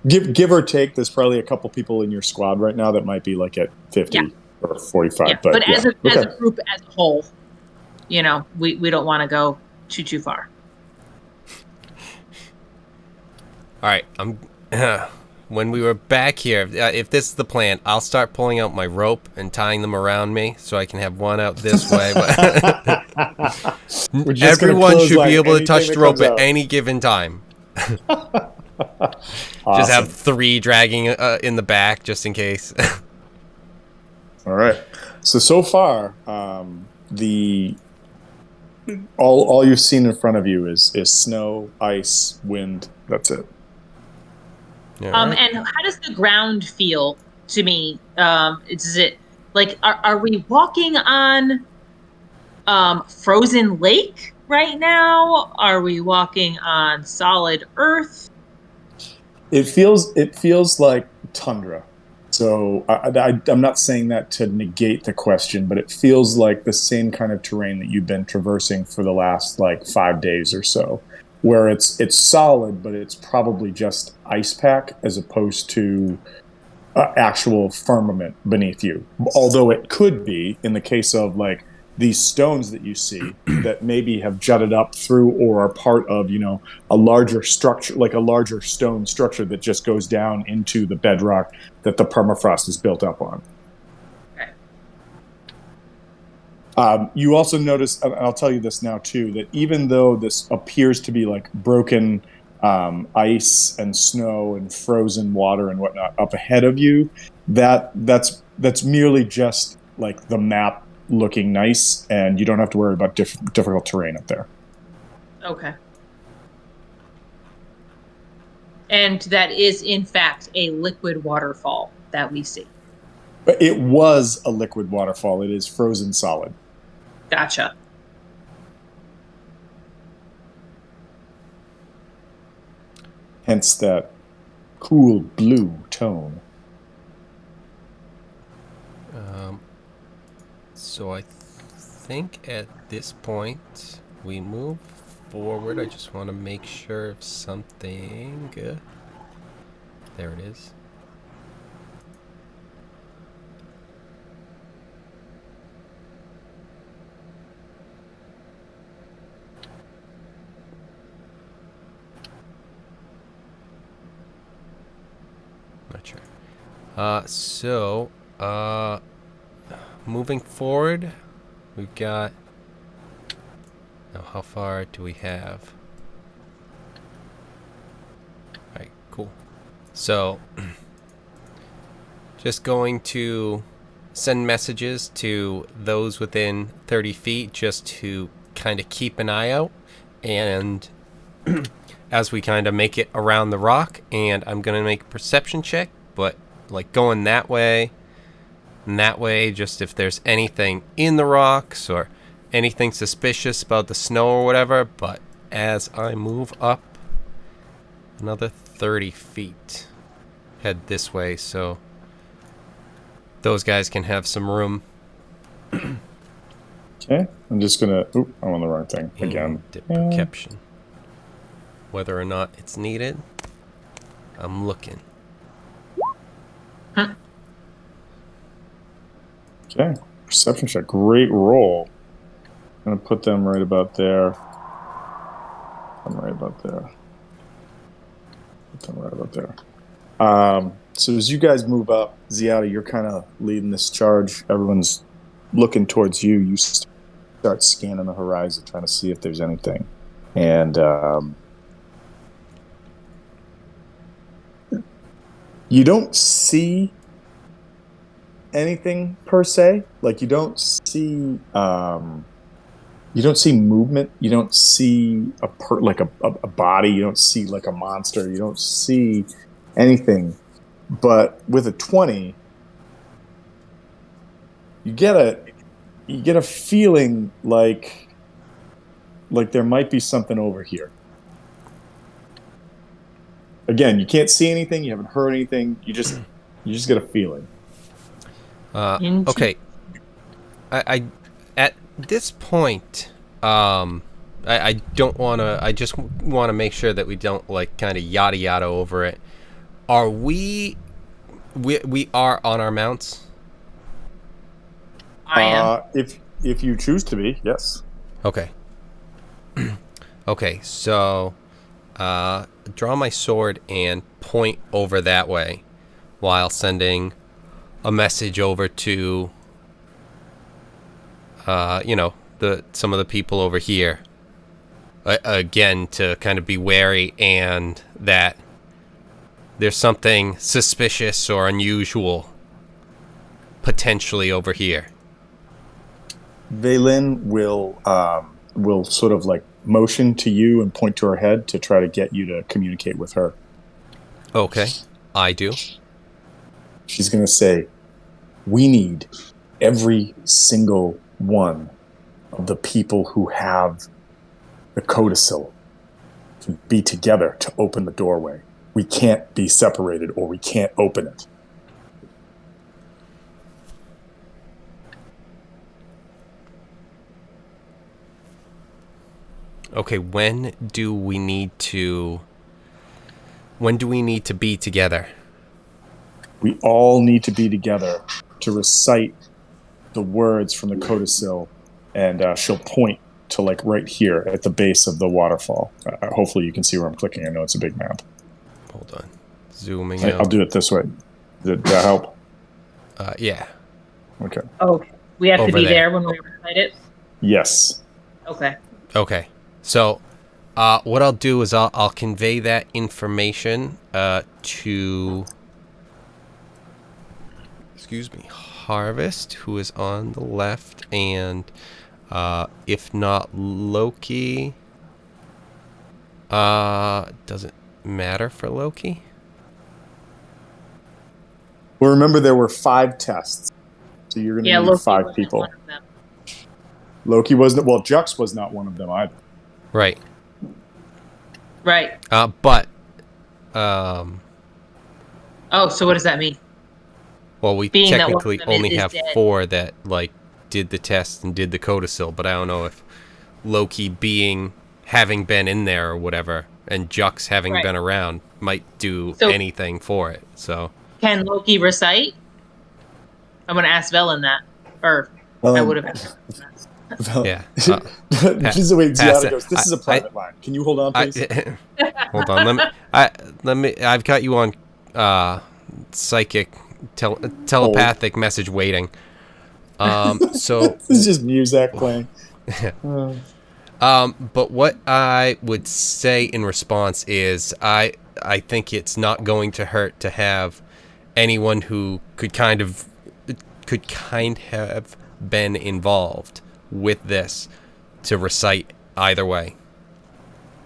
Give or take, there's probably a couple people in your squad right now that might be like at Yeah. 50 or Yeah. 45. But But yeah. as Okay. a group as a whole, we don't want to go too far. All right, I'm. When we were back here, if this is the plan, I'll start pulling out my rope and tying them around me so I can have one out this way. We're just gonna Everyone should be clothesline able to touch anything the that rope comes at out. any given time. Awesome. Just have 3 dragging in the back just in case. All right. So far, the all you've seen in front of you is snow, ice, wind. That's it. All right. And how does the ground feel to me? Is it like are we walking on frozen lake right now? Are we walking on solid earth? It feels like tundra. So I'm not saying that to negate the question, but it feels like the same kind of terrain that you've been traversing for the last like 5 days or so, where it's solid, but it's probably just ice pack as opposed to actual firmament beneath you. Although it could be in the case of like these stones that you see that maybe have jutted up through or are part of, a larger structure, like a larger stone structure that just goes down into the bedrock that the permafrost is built up on. You also notice, and I'll tell you this now too, that even though this appears to be like broken ice and snow and frozen water and whatnot up ahead of you, that's merely just like the map looking nice, and you don't have to worry about difficult terrain up there. Okay. And that is in fact a liquid waterfall that we see. But it was a liquid waterfall. It is frozen solid. Gotcha. Hence that cool blue tone. So I think at this point we move forward. I just want to make sure of something. There it is. Not sure. Moving forward, we've got. Now, how far do we have? Alright, cool. So, just going to send messages to those within 30 feet just to kind of keep an eye out. And as we kind of make it around the rock, and I'm going to make a perception check, but like going that way And that way, just if there's anything in the rocks or anything suspicious about the snow or whatever, but as I move up another 30 feet, head this way so those guys can have some room. Okay, I'm just gonna. Oop, I'm on the wrong thing again. Perception. Whether or not it's needed, I'm looking. Okay, perception check. Great roll. I'm gonna put them right about there. I'm right about there. Put them right about there. So as you guys move up, Ziada, you're kind of leading this charge. Everyone's looking towards you. You start scanning the horizon, trying to see if there's anything. And you don't see anything per se. Like you don't see movement. You don't see a body. You don't see like a monster. You don't see anything. But with a 20, you get a feeling like there might be something over here. Again, you can't see anything. You haven't heard anything. You just get a feeling. Okay. I at this point, I don't want to. I just want to make sure that we don't like kind of yada yada over it. Are we are on our mounts? I am. If you choose to be, yes. Okay. Okay, so draw my sword and point over that way while sending a message over to some of the people over here again to kind of be wary and that there's something suspicious or unusual potentially over here. Vaylin will sort of like motion to you and point to her head to try to get you to communicate with her. Okay, I do. She's going to say, we need every single one of the people who have the codicil to be together to open the doorway. We can't be separated or we can't open it. Okay, when do we need to be together? We all need to be together to recite the words from the codicil, and she'll point to like right here at the base of the waterfall. Hopefully you can see where I'm clicking. I know it's a big map. Hold on. Zooming out. I'll do it this way. Did that help? Yeah. Okay. Oh, we have Over to be there. there when we recite it? Yes. Okay. Okay. So, what I'll do is I'll convey that information to, Harvest, who is on the left, and if not Loki, doesn't matter for Loki. Well, remember there were 5 tests, so you're going to need Loki 5 wasn't people. one of them. Loki wasn't. Well, Jux was not one of them either. Right. Right. But. Oh, so what does that mean? Well, we Being that one of technically them only is have dead. 4 that like did the test and did the codicil, but I don't know if Loki having been in there or whatever, and Jux having Right. been around might do So- anything for it. So Can Loki recite? I'm going to ask Velen that. Or I would have asked Well, yeah. this is the way pass Ziada it. goes. This is a private line. Can you hold on, please? Hold on. Let me. I've got you on psychic telepathic message waiting. So This is just music playing. but what I would say in response is I think it's not going to hurt to have anyone who could kind of have been involved with this to recite either way.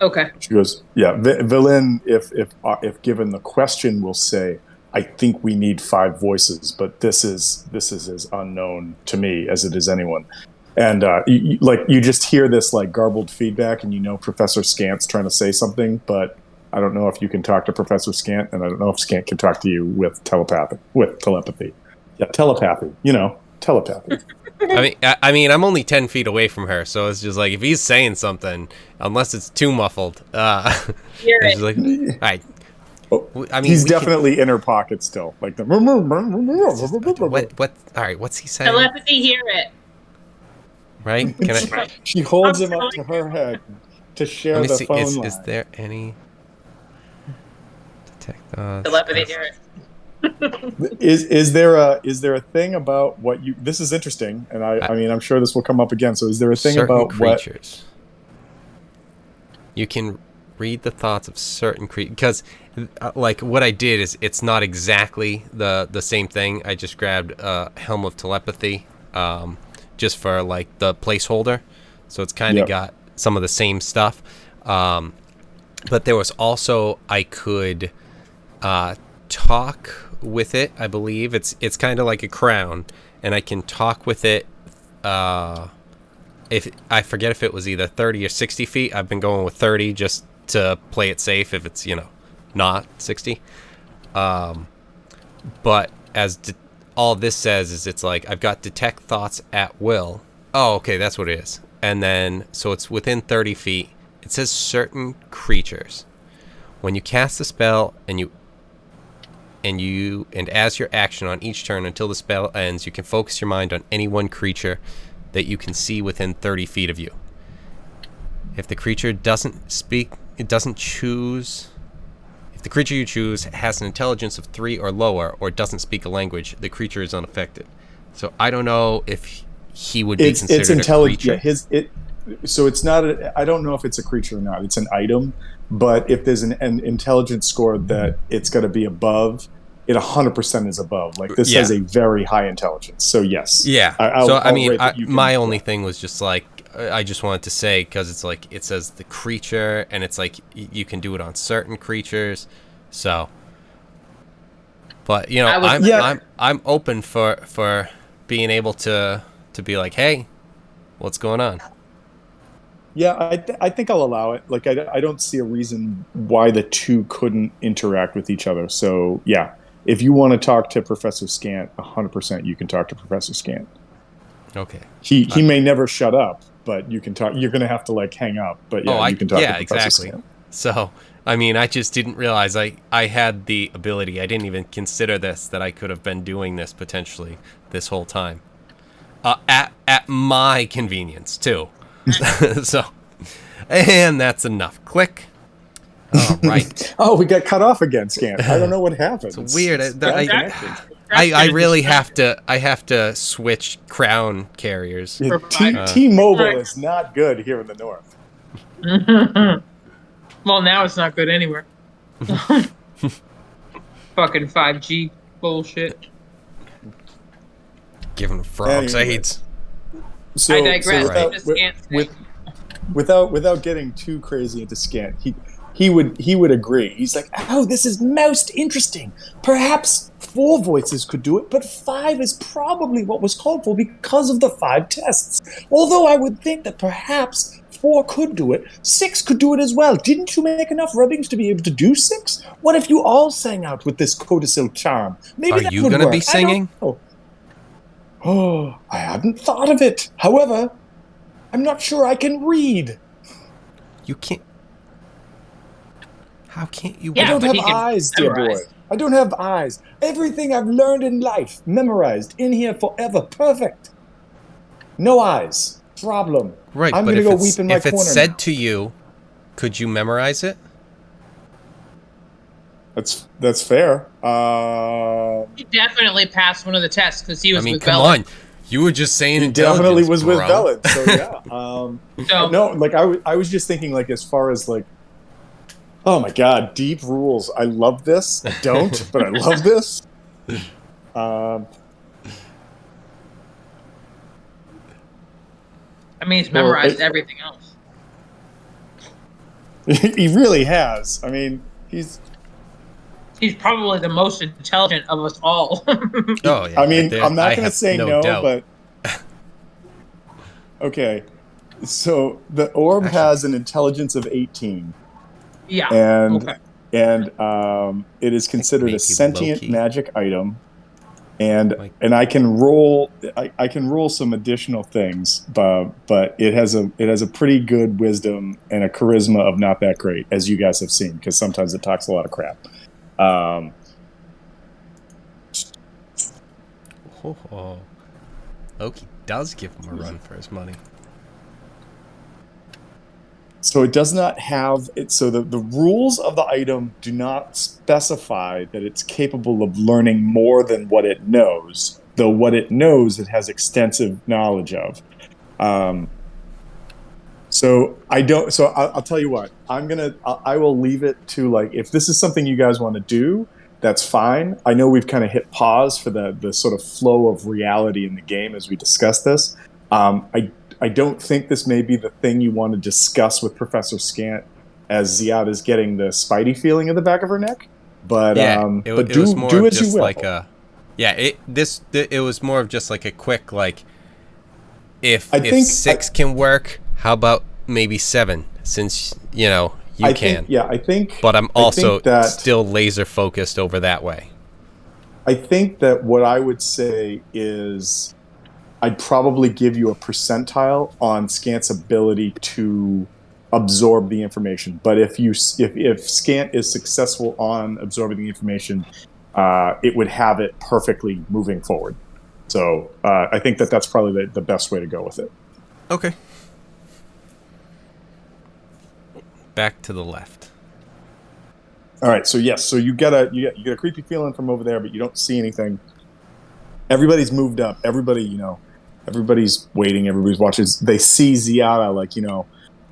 Okay. She goes, yeah. Villain, if given the question, will say, I think we need 5 voices, but this is as unknown to me as it is anyone. And you just hear this like garbled feedback, and Professor Scant's trying to say something, but I don't know if you can talk to Professor Scant, and I don't know if Scant can talk to you with telepathy. Yeah, telepathy. Telepathy. I mean, I'm only 10 feet away from her, so it's just like if he's saying something, unless it's too muffled, Hear it's it. just like, all right. I mean, He's we can- definitely in her pocket still, like the. what? All right, what's he saying? Telepathy, hear it. Right? Can I? She holds I'm him up telling to her head to share Let me the see. phone Is line. there any detect? Telepathy, hear it. Is there a thing about what you? This is interesting, and I mean I'm sure this will come up again. So is there a thing certain about creatures? You can read the thoughts of certain creatures because, like, what I did is it's not exactly the same thing. I just grabbed Helm of Telepathy, just for like the placeholder, so it's kind of Yep. got some of the same stuff. But there was also I could talk with it. I believe it's kind of like a crown, and I can talk with it. If I forget if it was either 30 or 60 feet. I've been going with 30 just to play it safe. If it's not 60, but as all this says is it's like I've got detect thoughts at will. Oh, okay, that's what it is. And then so it's within 30 feet. It says certain creatures. When you cast the spell and as your action on each turn until the spell ends, you can focus your mind on any one creature that you can see within 30 feet of you. If the creature doesn't speak, it doesn't choose. If the creature you choose has an intelligence of 3 or lower or doesn't speak a language, the creature is unaffected. So I don't know if he would be considered it's a intelligent. creature. Yeah, so it's not. I don't know if it's a creature or not. It's an item, but if there's an intelligence score that it's going to be above, it 100% is above. Like this has a very high intelligence. So yes. Yeah. I'll rate that you can- my only thing was just like I just wanted to say because it's like it says the creature and it's like you can do it on certain creatures. So, but I'm open for being able to be like, hey, what's going on? Yeah, I think I'll allow it. Like I don't see a reason why the two couldn't interact with each other. So yeah, if you want to talk to Professor Scant, 100% you can talk to Professor Scant. Okay. He may never shut up, but you can talk. You're going to have to like hang up, but yeah, you can talk to Professor Scant. So I mean, I just didn't realize I had the ability. I didn't even consider this that I could have been doing this potentially this whole time, at my convenience too. So, and that's enough. Click. All right. Oh, we got cut off again, Scant. I don't know what happened. It's weird. Bad connection. I really have to switch crown carriers. Yeah, T-Mobile is not good here in the north. Well, now it's not good anywhere. Fucking 5G bullshit. Giving frogs AIDS. So, I digress. So without getting too crazy into Scant, he would agree. He's like, oh, this is most interesting. Perhaps 4 voices could do it, but 5 is probably what was called for because of the 5 tests. Although I would think that perhaps 4 could do it, 6 could do it as well. Didn't you make enough rubbings to be able to do 6? What if you all sang out with this codicil charm? Maybe that would work. Are you going to be singing? Oh, I hadn't thought of it. However, I'm not sure I can read. You can't. How can't you? I don't have eyes, dear boy. I don't have eyes. Everything I've learned in life, memorized, in here forever, perfect. No eyes. Problem. Right, I'm but gonna if go it's, weep in my if corner it's said now. to you, could you memorize it? That's fair. He definitely passed one of the tests because he was with come Bella. on. You were just saying He intelligence, definitely was bro. with Bella, so yeah. So, No, like I was just thinking, like as far as like, oh my god, deep rules. I love this. I don't, but I love this. I mean, he's memorized everything else. He really has. I mean, he's He's probably the most intelligent of us all. Oh yeah. I mean, there, I'm not I going to have say no no, doubt. but okay. So the orb Actually, has an intelligence of 18, Yeah. and Okay. it is I think considered a maybe low sentient key. magic item, and Like, I can roll I can roll some additional things, but it has a pretty good wisdom and a charisma of not that great, as you guys have seen, because sometimes it talks a lot of crap. Um, oh, Loki does give him a run for his money. So it does not have it. So the rules of the item do not specify that it's capable of learning more than what it knows, though what it knows it has extensive knowledge of. Um, so I don't. So I'll tell you what. I will leave it to, like, if this is something you guys want to do, that's fine. I know we've kind of hit pause for the sort of flow of reality in the game as we discuss this. I don't think this may be the thing you want to discuss with Professor Scant as Ziad is getting the Spidey feeling in the back of her neck. Yeah, But it was more do of as you just like will. a, yeah. It was more of just like a quick like, I if think I, 6 can work, how about maybe 7? Since you I can. think yeah But I'm I also think that still laser focused over that way. I think that what I would say is I'd probably give you a percentile on Scant's ability to absorb the information. But if Scant is successful on absorbing the information, it would have it perfectly moving forward. So I think that that's probably the best way to go with it. Okay. Back to the left. All right. So yes. So you get a creepy feeling from over there, but you don't see anything. Everybody's moved up. Everybody's waiting. Everybody's watching. They see Ziada, like,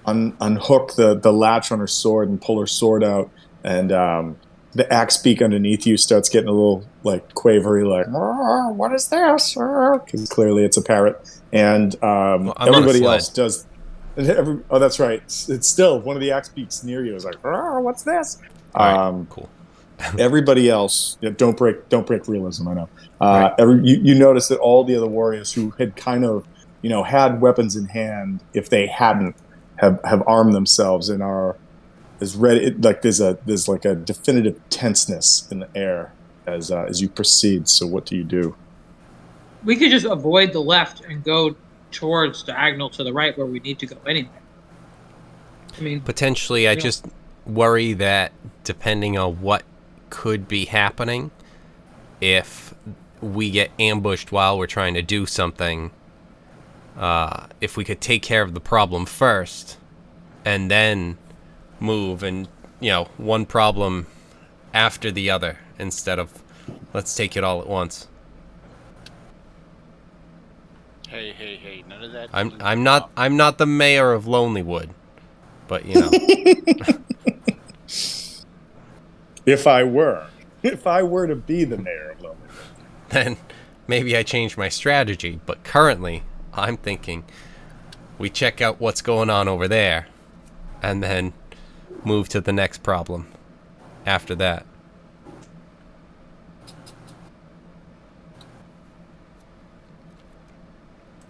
unhook the latch on her sword and pull her sword out, and the axe beak underneath you starts getting a little, like, quavery, like, "Oh, what is this?" Because clearly it's a parrot, and Well, I'm on a everybody sled. else does. Oh, that's right. It's still one of the axe beaks near you is like, "Oh, what's this?" All right. Um, Cool. Everybody else, yeah, don't break realism. I know. Right. You notice that all the other warriors who had kind of, had weapons in hand, if they hadn't, have armed themselves and are as ready. Like, there's like a definitive tenseness in the air as you proceed. So what do you do? We could just avoid the left and go towards diagonal to the right where we need to go anyway. I mean, Potentially, I we don't. just worry that depending on what could be happening, if we get ambushed while we're trying to do something, if we could take care of the problem first and then move and, one problem after the other instead of let's take it all at once. Hey, none of that. I'm not the mayor of Lonelywood, but If I were, if I were to be the mayor of Lonelywood. then maybe I change my strategy. But currently, I'm thinking we check out what's going on over there and then move to the next problem after that.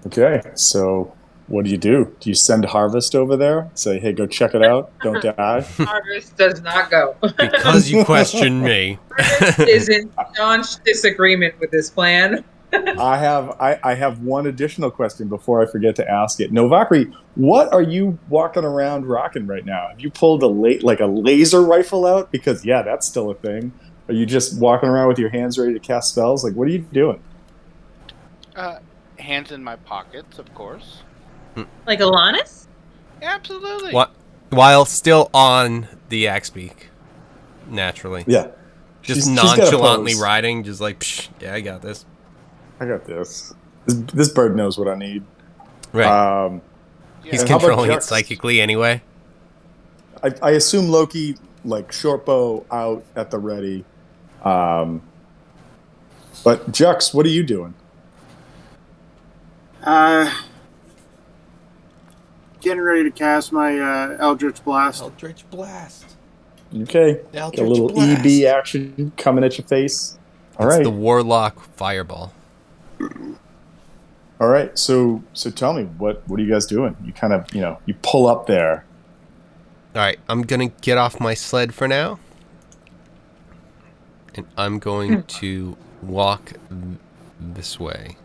Okay, so what do you do? Do you send Harvest over there? Say, hey, go check it out. Don't die. Harvest does not go. Because you question me. Harvest is in staunch disagreement with this plan. I have one additional question before I forget to ask it. Novakri, what are you walking around rocking right now? Have you pulled like a laser rifle out? Because yeah, that's still a thing. Are you just walking around with your hands ready to cast spells? Like, what are you doing? Hands in my pockets, of course. Like Alanis? Absolutely. What? While still on the axe beak, naturally. Yeah, Just she's got a nonchalantly pose. riding, just like, psh, yeah, I got this. I got this. This bird knows what I need. Right. He's And how about controlling it Jux? psychically anyway. I assume Loki, like, short bow out at the ready. But Jux, what are you doing? Getting ready to cast my Eldritch Blast. Eldritch Blast. Okay. Got a Eldritch little Blast. EB action coming at your face. All It's right. the Warlock Fireball. All right. So tell me, what are you guys doing? You kind of, you pull up there. All right, I'm gonna get off my sled for now, and I'm going to walk this way.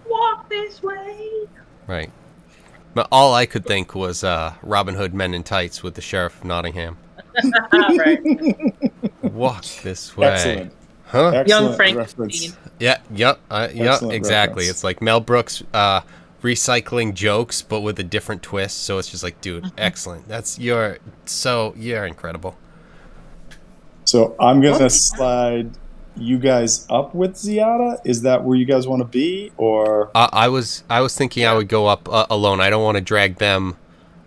Walk this way. Right. But all I could think was Robin Hood Men in Tights with the Sheriff of Nottingham. Right. Walk this way. Excellent. Huh? Young Excellent reference. Frankenstein. Yeah, yep, Excellent exactly. reference. It's like Mel Brooks recycling jokes, but with a different twist. So it's just like, dude, excellent. You're incredible. So I'm gonna slide you guys up with Ziada. Is that where you guys want to be, or? I was thinking I would go up alone. I don't want to drag them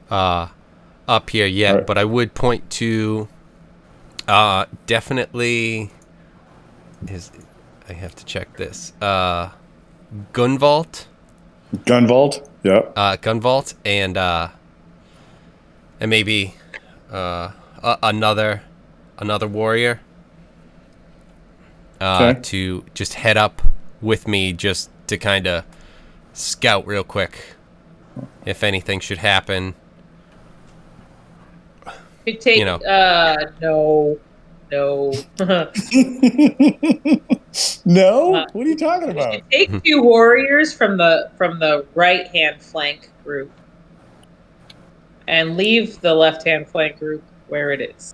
up here yet, Right. but I would point to definitely I have to check this. Gunvault. Gunvault. Yep. Gunvault and maybe another warrior Okay. to just head up with me, just to kind of scout real quick if anything should happen. You take no. No. What are you talking You about? should take 2 warriors from the right hand flank group and leave the left hand flank group where it is.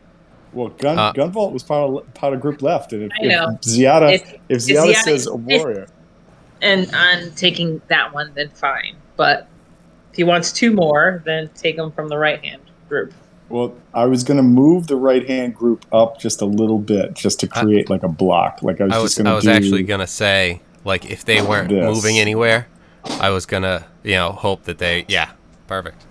Well, Gunvault was part of group left, and I know. if Ziada Ziada says a warrior, and on taking that one, then fine. But if he wants 2 more, then take them from the right hand group. well, I was going to move the right hand group up just a little bit, just to create like a block. Like I was actually gonna say, like, if they weren't moving anywhere, I was gonna hope that perfect.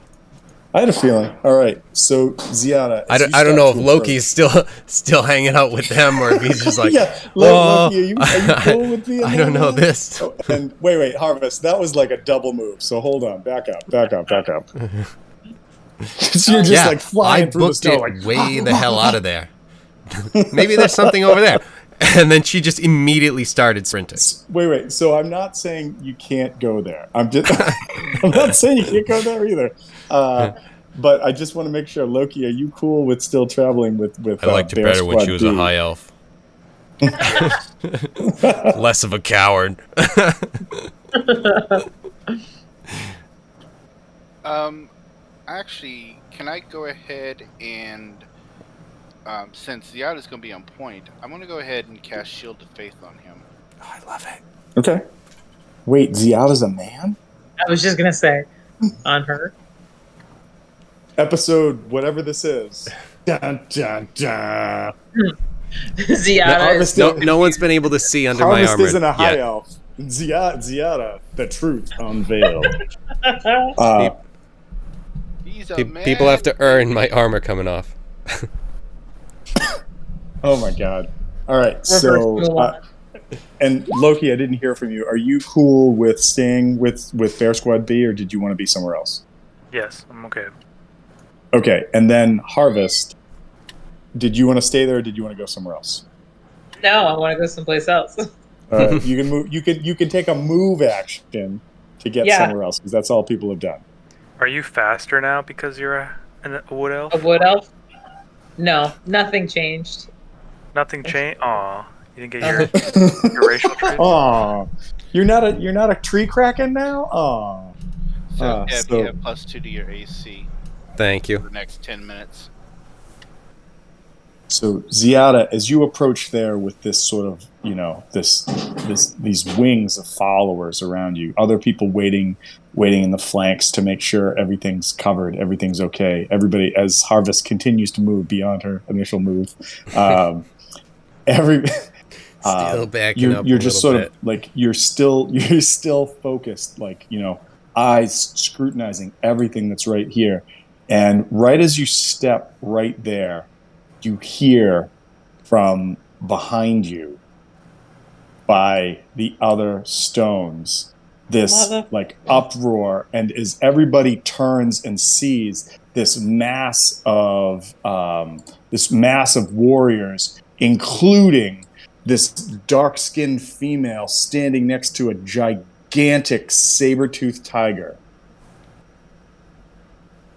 I had a feeling. All right, so Ziada, I don't know if Loki's still hanging out with them, or if he's just like, yeah. Loki, are you cool with being I don't know this. Oh, and wait, Harvest, that was like a double move. So hold on, back up. You're just like flying through the snow, like way the hell out of there. Maybe there's something over there. And then she just immediately started sprinting. Wait. So I'm not saying you can't go there. I'm not saying you can't go there either. But I just want to make sure, Loki, are you cool with still traveling with I liked it better when she was a high elf. Less of a coward. Actually, can I go ahead and, since Ziada's going to be on point, I'm going to go ahead and cast Shield of Faith on him. Oh, I love it. Okay. Wait, Ziada's a man? I was just gonna say, on her. Episode whatever this is. Dun, dun, dun. Ziada. No one's been able to see under my Harvest armor isn't a high yet. elf. Ziada, the truth unveiled. He's a man. People have to earn my armor coming off. Oh my god. All right, so and Loki, I didn't hear from you. Are you cool with staying with Bear Squad B, or did you want to be somewhere else? Yes, I'm okay. Okay, and then Harvest, did you want to stay there, or did you want to go somewhere else? No, I want to go someplace else. You can move. You can take a move action to get somewhere else, because that's all people have done. Are you faster now because you're a wood elf? A wood elf? No, nothing changed. Nothing changed. Aw, you didn't get your racial trait. Aw, you're not a tree kraken now. Aw. So, you have +2 to your AC Thank for you. the next 10 minutes. So Ziada, as you approach there with this sort of, these wings of followers around you, other people waiting in the flanks to make sure everything's covered, everything's okay. Everybody, as Harvest continues to move beyond her initial move, still backing up. You're just sort of like you're still focused, like eyes scrutinizing everything that's right here, and right as you step right there, you hear from behind you by the other stones this like uproar, and as everybody turns and sees, this mass of warriors, including this dark-skinned female standing next to a gigantic saber-toothed tiger.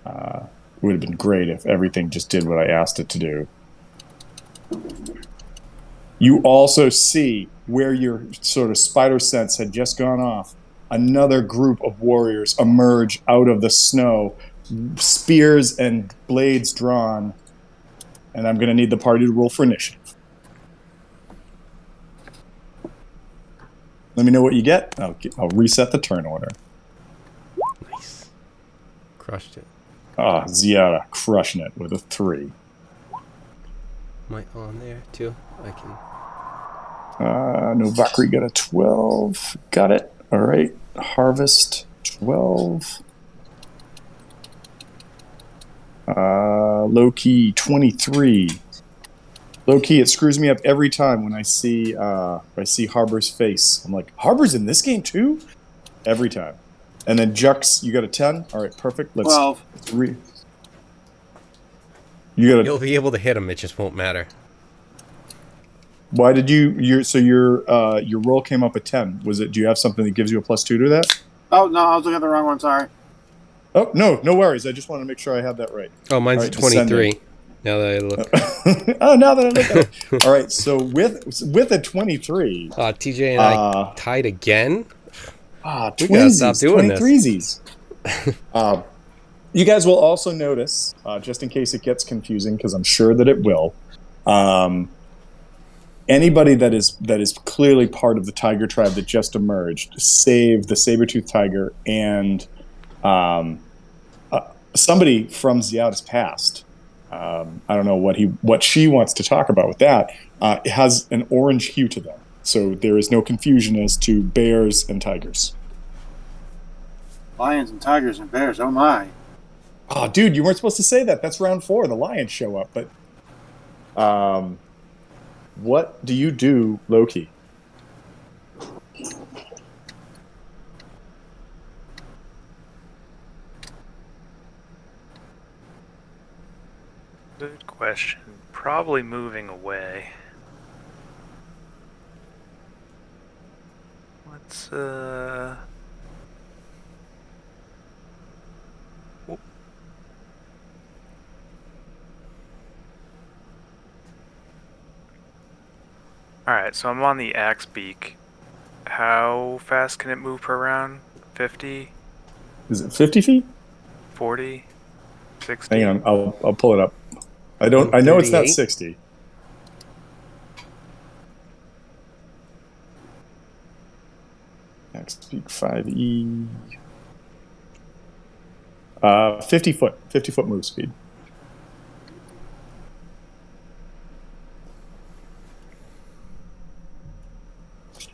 It would have been great if everything just did what I asked it to do. You also see where your sort of spider sense had just gone off, another group of warriors emerge out of the snow, spears and blades drawn, and I'm going to need the party to roll for initiative. Let me know what you get. I'll reset the turn order. Nice. Crushed it. Ziara crushing it with a 3. Am I on there too? I can. Novakri got a 12. Got it. All right. Harvest 12. Low key 23. Low key, it screws me up every time when I see Harbor's face. I'm like, Harbor's in this game too? Every time. And then Jux, you got a 10. All right, perfect. Let's 12. You'll be able to hit him. It just won't matter. Why did your roll came up at 10? Was it? Do you have something that gives you a +2 to that? Oh, no, I was looking at the wrong one. Sorry. Oh, no worries. I just want to make sure I have that right. Oh, mine's All right, 23. Now that I look. Oh, now that I look at it. All right, so with a 23. TJ and I tied again? We gotta stop doing this. 23sies. You guys will also notice, just in case it gets confusing, because I'm sure that it will, anybody that is clearly part of the tiger tribe that just emerged, save the saber-toothed tiger and somebody from Ziada's past, I don't know what she wants to talk about with that, has an orange hue to them. So there is no confusion as to bears and tigers. Lions and tigers and bears. Oh, my. Oh, dude, you weren't supposed to say that. That's round 4. The lions show up. But what do you do, Loki? Good question. Probably moving away. Let's whoop. Alright, so I'm on the axe beak. How fast can it move per round? 50? Is it 50 feet? 40? 60? Hang on, I'll pull it up. I know it's not 60. Axe beak 5e. 50 foot move speed.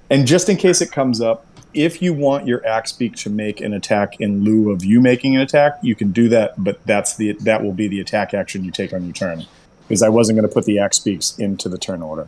And just in case it comes up, if you want your axe beak to make an attack in lieu of you making an attack, you can do that, but that will be the attack action you take on your turn. Because I wasn't going to put the axe beaks into the turn order.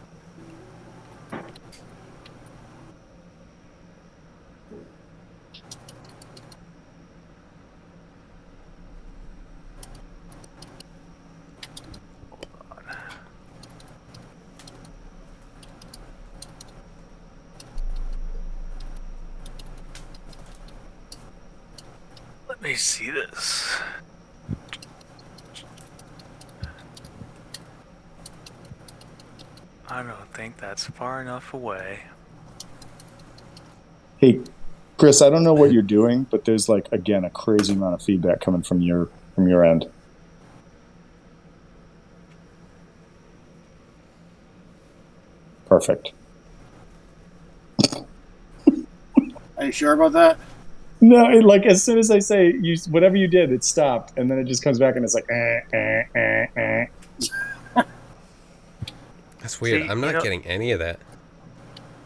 Let me see this. I don't think that's far enough away. Hey, Chris, I don't know what you're doing, but there's again a crazy amount of feedback coming from your end. Perfect. Are you sure about that? No, as soon as I say whatever you did, it stopped, and then it just comes back and it's like. That's weird. See, I'm not getting any of that.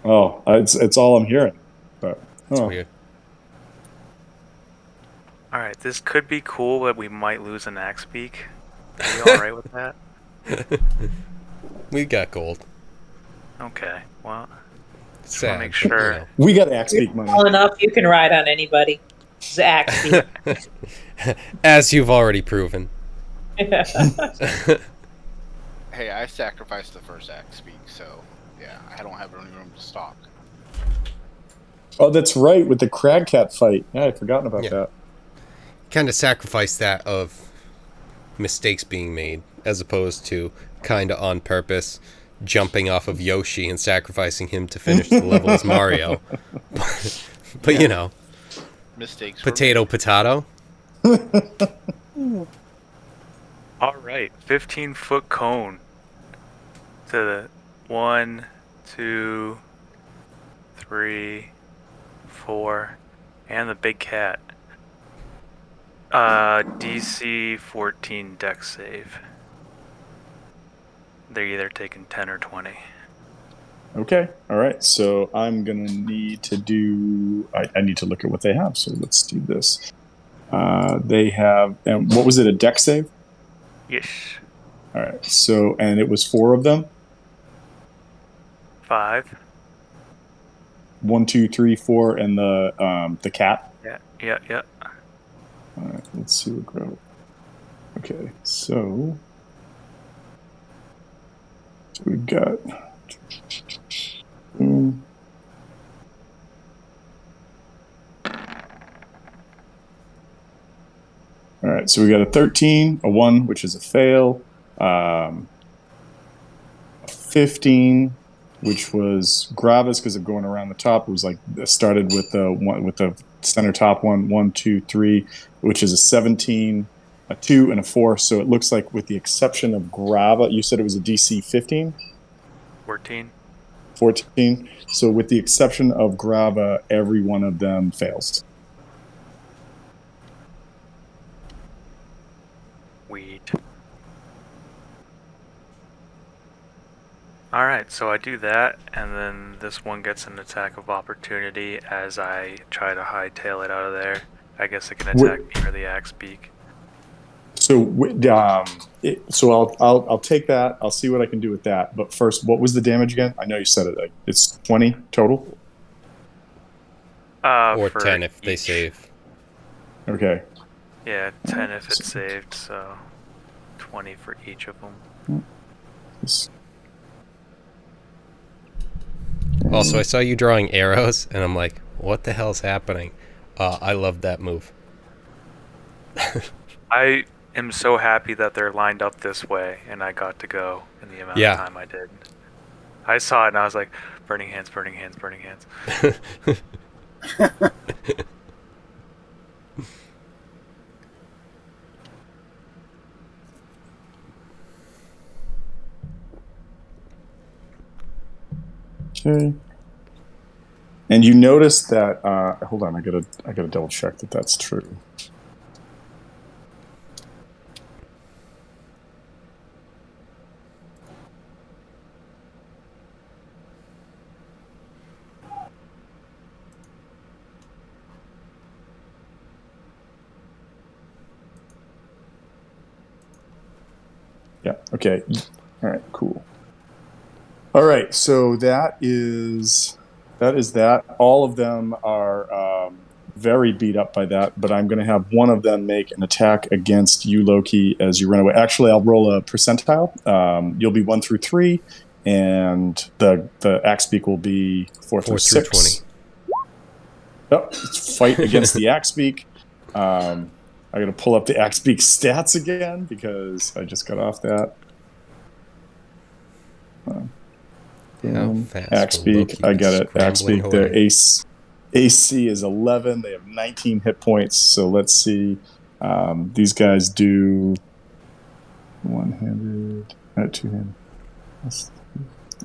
Oh, it's all I'm hearing. But That's weird. Alright, this could be cool, but we might lose an axe beak. Are you alright with that? We got gold. Okay, well, just Sad. want to make sure. You know. we got axe beak money. Well enough, you can ride on anybody. It's actually As you've already proven. Hey, I sacrificed the first axe speak, so yeah, I don't have any room to stalk. Oh, that's right, with the crag cat fight. Yeah, I'd forgotten about Yeah. that. Kind of sacrifice that of mistakes being made, as opposed to kind of on purpose jumping off of Yoshi and sacrificing him to finish the level as Mario. But Yeah. you know, Mistakes were potato, made. potato. All right, 15-foot cone to the 1, 2, 3, 4, and the big cat. DC 14 dex save. They're either taking 10 or 20. Okay. All right. So I'm going to need to do, I need to look at what they have. So let's do this. They have, and what was it, a deck save? Yes. All right. So, and it was 4 of them. 5. 1, 2, 3, 4, and the cat. Yeah. All right. Let's see what grow. Okay. So we've got. All right, so we got a 13, a 1, which is a fail, a 15, which was gravis because of going around the top. It was like started with the one with the center top one, 1, 2, 3, which is a 17, a 2, and a 4. So it looks like, with the exception of grava, you said it was a DC 15, 14. 14. So with the exception of grava, every one of them fails. Weed. Alright, so I do that, and then this one gets an attack of opportunity as I try to hightail it out of there. I guess it can attack me or the axe beak. So, so I'll take that. I'll see what I can do with that. But first, what was the damage again? I know you said it. It's 20 total. Or For 10 if they each. save. Yeah, 10 if it's saved, so 20 for each of them. Also, I saw you drawing arrows, and I'm like, what the hell's happening? I love that move. I am so happy that they're lined up this way, and I got to go in the amount of time I did. I saw it, and I was like, burning hands, burning hands, burning hands. Okay. And you notice that. Hold on, I gotta double check that that's true. Yeah. Okay. All right. Cool. All right. So that is that. All of them are very beat up by that, but I'm going to have one of them make an attack against you, Loki, as you run away. Actually, I'll roll a percentile. You'll be 1 through 3, and the axe beak will be 4 through 6. 20. Oh, fight against the axe beak. I got to pull up the axe beak stats again because I just got off that. Axe beak, I got it. Axe beak. Their AC is 11. They have 19 hit points. So let's see. These guys do one-handed, two-handed.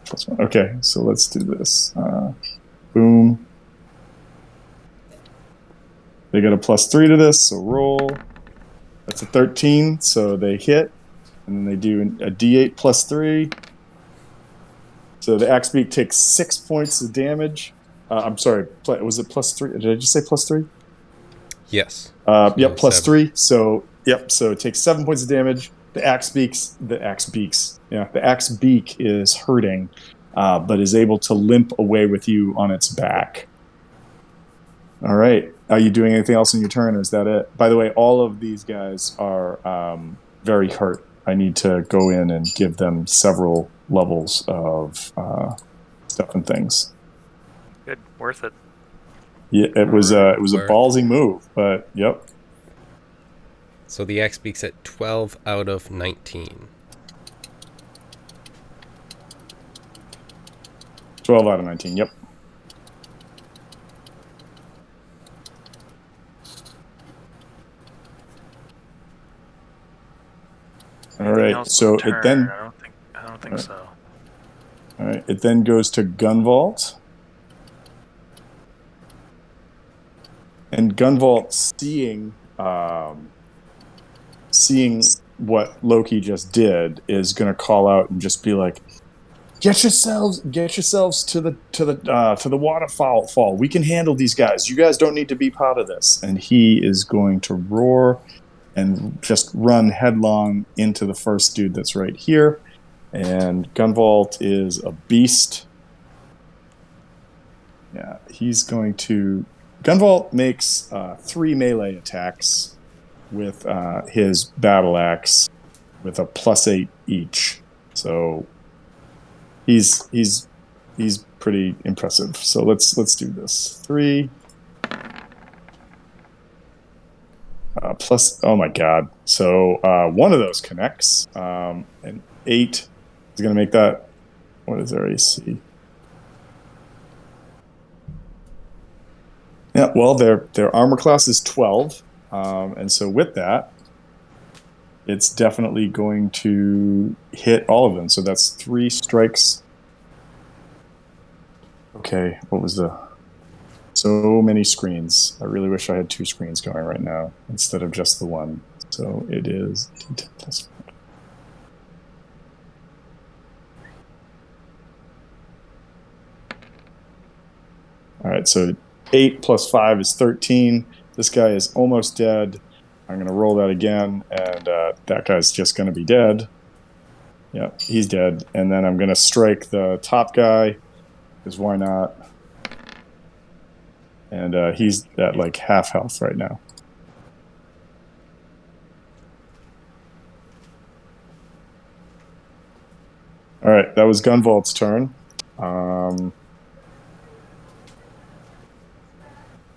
Plus 1. Okay, so let's do this. Boom. They got a +3 to this, so roll. That's a 13, so they hit. And then they do a D8 +3. So the axe beak takes 6 points of damage. I'm sorry, was it +3? Did I just say +3? Yes. Yep, +3. So so it takes 7 points of damage. The axe beak is hurting, but is able to limp away with you on its back. All right. Are you doing anything else in your turn, or is that it? By the way, all of these guys are very hurt. I need to go in and give them several levels of stuff and things. Good, worth it. Yeah, it was Alright, it was a worth. ballsy move, but yep. So the X peaks at 12 out of 19. 12 out of 19. Yep. All Anything right. else So on it turn? then I don't think so. all right. It then goes to Gunvault. And Gunvault seeing what Loki just did is going to call out and just be like, get yourselves to the waterfall fall. We can handle these guys. You guys don't need to be part of this. And he is going to roar and just run headlong into the first dude that's right here. And Gunvault is a beast. Yeah, he's going to. Gunvault makes 3 melee attacks with his battle axe with a +8 each. So he's pretty impressive. So let's do this. 3 plus. Oh my god! So one of those connects. And 8 is going to make that. What is their AC? Yeah, well, their armor class is 12, and so with that, it's definitely going to hit all of them. So that's 3 strikes. Okay, what was the? So many screens. I really wish I had 2 screens going right now instead of just the one. So it is D10 plus 5. All right, so 8 plus 5 is 13. This guy is almost dead. I'm going to roll that again, and that guy's just going to be dead. Yeah, he's dead. And then I'm going to strike the top guy, because why not? And he's at like half health right now. All right, that was Gunvault's turn.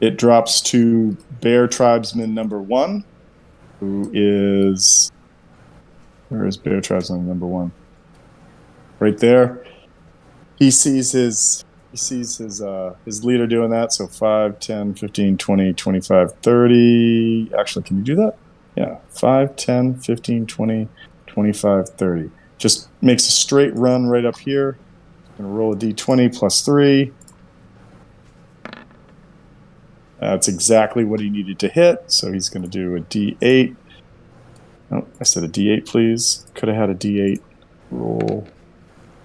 It drops to Bear Tribesman number 1, who is. Where is Bear Tribesman number 1? Right there. He sees his leader doing that. So 5, 10, 15, 20, 25, 30. Actually, can you do that? Yeah. 5, 10, 15, 20, 25, 30. Just makes a straight run right up here. I'm going to roll a d20 plus 3. That's exactly what he needed to hit. So he's going to do a d8. Oh, I said a d8, please. Could have had a d8 roll.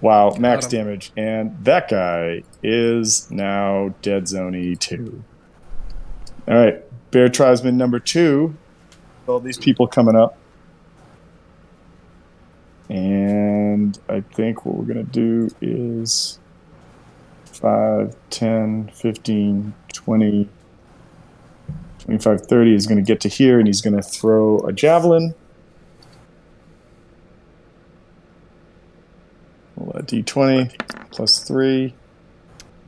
Wow, max damage. And that guy is now dead zone 2. All right, Bear Tribesman number 2. All these people coming up. And I think what we're going to do is 5, 10, 15, 20, 25, 30 is going to get to here, and he's going to throw a javelin. D20 plus 3.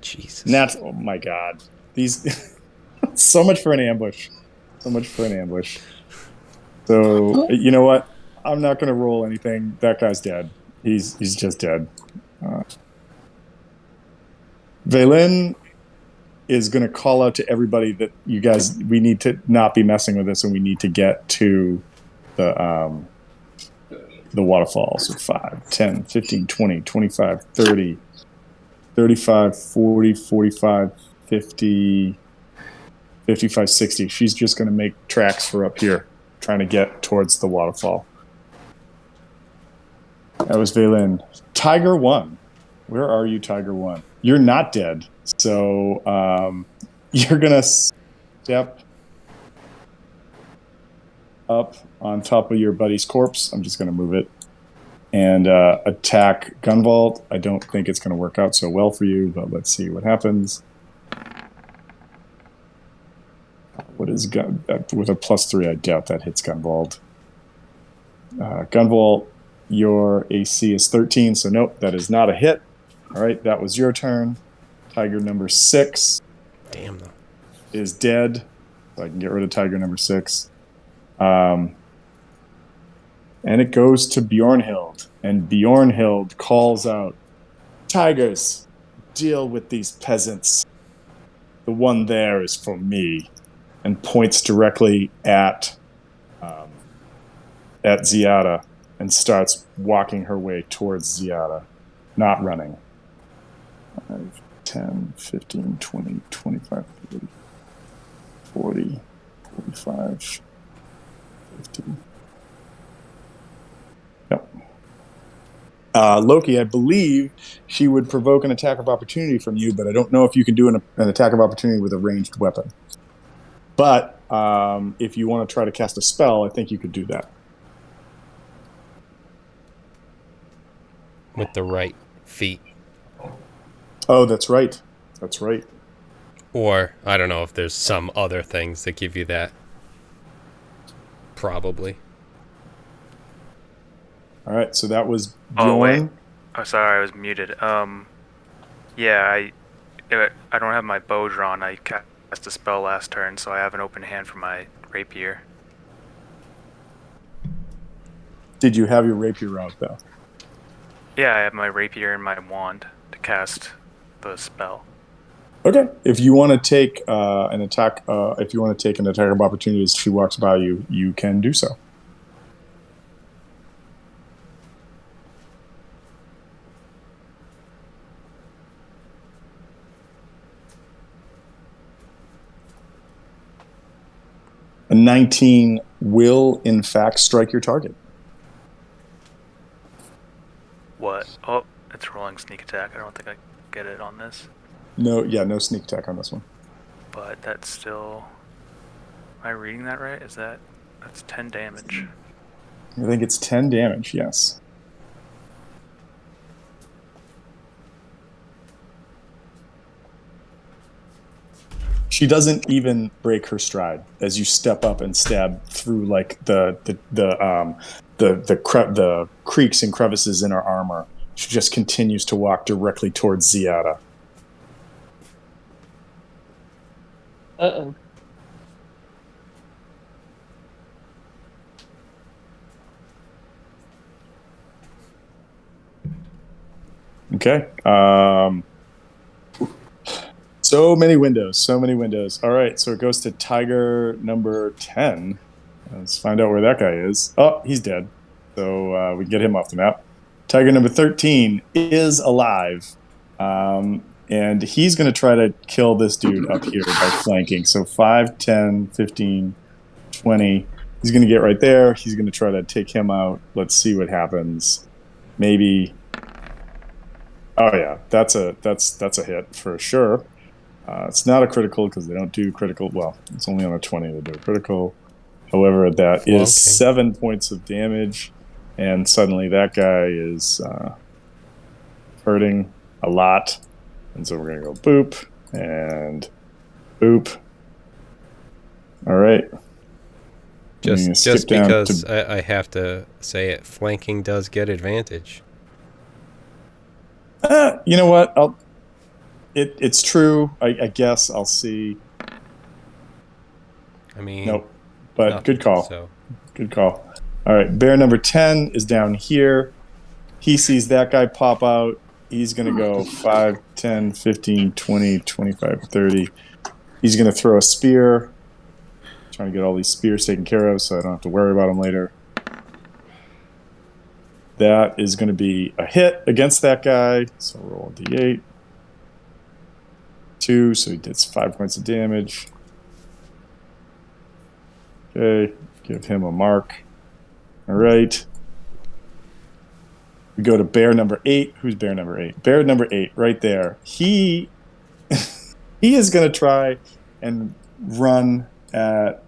Jesus. Oh my god. These so much for an ambush. So much for an ambush. So you know what? I'm not going to roll anything. That guy's dead. He's just dead. Valen is going to call out to everybody that you guys, we need to not be messing with this, and we need to get to the waterfall. So 5, 10, 15, 20, 25, 30, 35, 40, 45, 50, 55, 60. She's just going to make tracks for up here, trying to get towards the waterfall. That was Valen. Tiger 1. Where are you, Tiger 1? You're not dead. So you're going to step up on top of your buddy's corpse. I'm just going to move it. And attack Gunvault. I don't think it's going to work out so well for you, but let's see what happens. What is gun with a plus 3? I doubt that hits Gunvault. Gunvolt, your AC is 13, so nope, that is not a hit. All right, that was your turn. Tiger number 6 Damn though. is dead, so I can get rid of tiger number 6. And it goes to Bjornhild, and Bjornhild calls out, "Tigers, deal with these peasants. The one there is for me," and points directly at Ziada and starts walking her way towards Ziada, not running. 5, 10, 15, 20, 25, 30, 40, 45, 50. Yep. Loki, I believe she would provoke an attack of opportunity from you, but I don't know if you can do an attack of opportunity with a ranged weapon. But if you want to try to cast a spell, I think you could do that. With the right feet. Oh, that's right. That's right. Or, I don't know if there's some other things that give you that. Probably. All right, so that was Oh, wait. Bjorn. Oh, sorry, I was muted. Yeah, I don't have my bow drawn. I cast a spell last turn, so I have an open hand for my rapier. Did you have your rapier out, though? Yeah, I have my rapier and my wand to cast the spell. Okay. If you want to take an attack, if you want to take an attack of opportunity as she walks by you, you can do so. A 19 will, in fact, strike your target. What? Oh, it's rolling sneak attack. I don't think I get it on this. No sneak attack on this one. But that's still... Am I reading that right? That's 10 damage. I think it's 10 damage, yes. She doesn't even break her stride as you step up and stab through like the creaks and crevices in her armor. She just continues to walk directly towards Ziada. Uh-oh. Okay. So many windows. All right, so it goes to tiger number 10. Let's find out where that guy is. Oh, he's dead. So we can get him off the map. Tiger number 13 is alive. And he's going to try to kill this dude up here by flanking. So 5, 10, 15, 20. He's going to get right there. He's going to try to take him out. Let's see what happens. Maybe. Oh yeah, that's a hit for sure. It's not a critical because they don't do critical. Well, it's only on a 20 they do a critical. However, that is 7 points of damage, and suddenly that guy is hurting a lot. And so we're going to go boop and boop. All right. Just because I have to say it, flanking does get advantage. You know what? It's true. I guess I'll see. I mean, nope. But nothing, good call. So. Good call. All right. Bear number 10 is down here. He sees that guy pop out. He's going to go 5, 10, 15, 20, 25, 30. He's going to throw a spear. Trying to get all these spears taken care of so I don't have to worry about them later. That is going to be a hit against that guy. So roll a d8. 2, so he gets 5 points of damage. Okay, give him a mark. All right. We go to bear number 8. Who's bear number 8? Bear number 8, right there. He is going to try and run at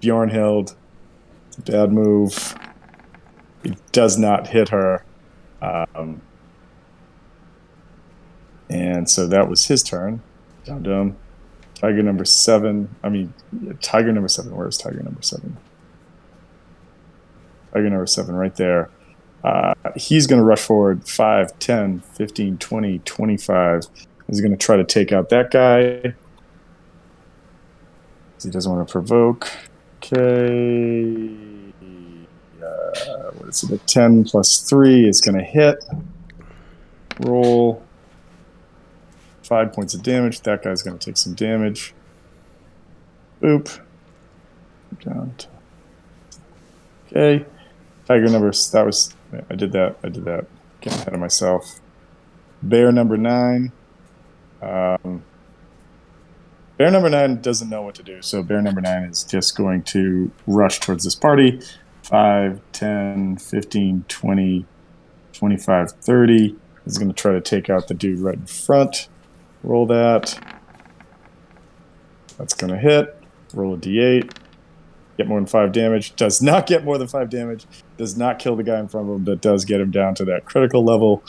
Bjornhild. Bad move. He does not hit her. And so that was his turn. Dum-dum. Tiger number 7. Tiger number 7. Where's tiger number 7? Tiger number 7 right there. He's going to rush forward 5, 10, 15, 20, 25. He's going to try to take out that guy. He doesn't want to provoke. Okay. What is it? A 10 plus 3 is going to hit. Roll. 5 points of damage. That guy's going to take some damage. Boop. Down. Okay. Tiger numbers. I did that. Getting ahead of myself. Bear number 9. Bear number 9 doesn't know what to do. So bear number 9 is just going to rush towards this party. 5, 10, 15, 20, 25, 30. He's going to try to take out the dude right in front. Roll that. That's going to hit. Roll a d8. Get more than 5 damage. Does not get more than 5 damage. Does not kill the guy in front of him, but does get him down to that critical level.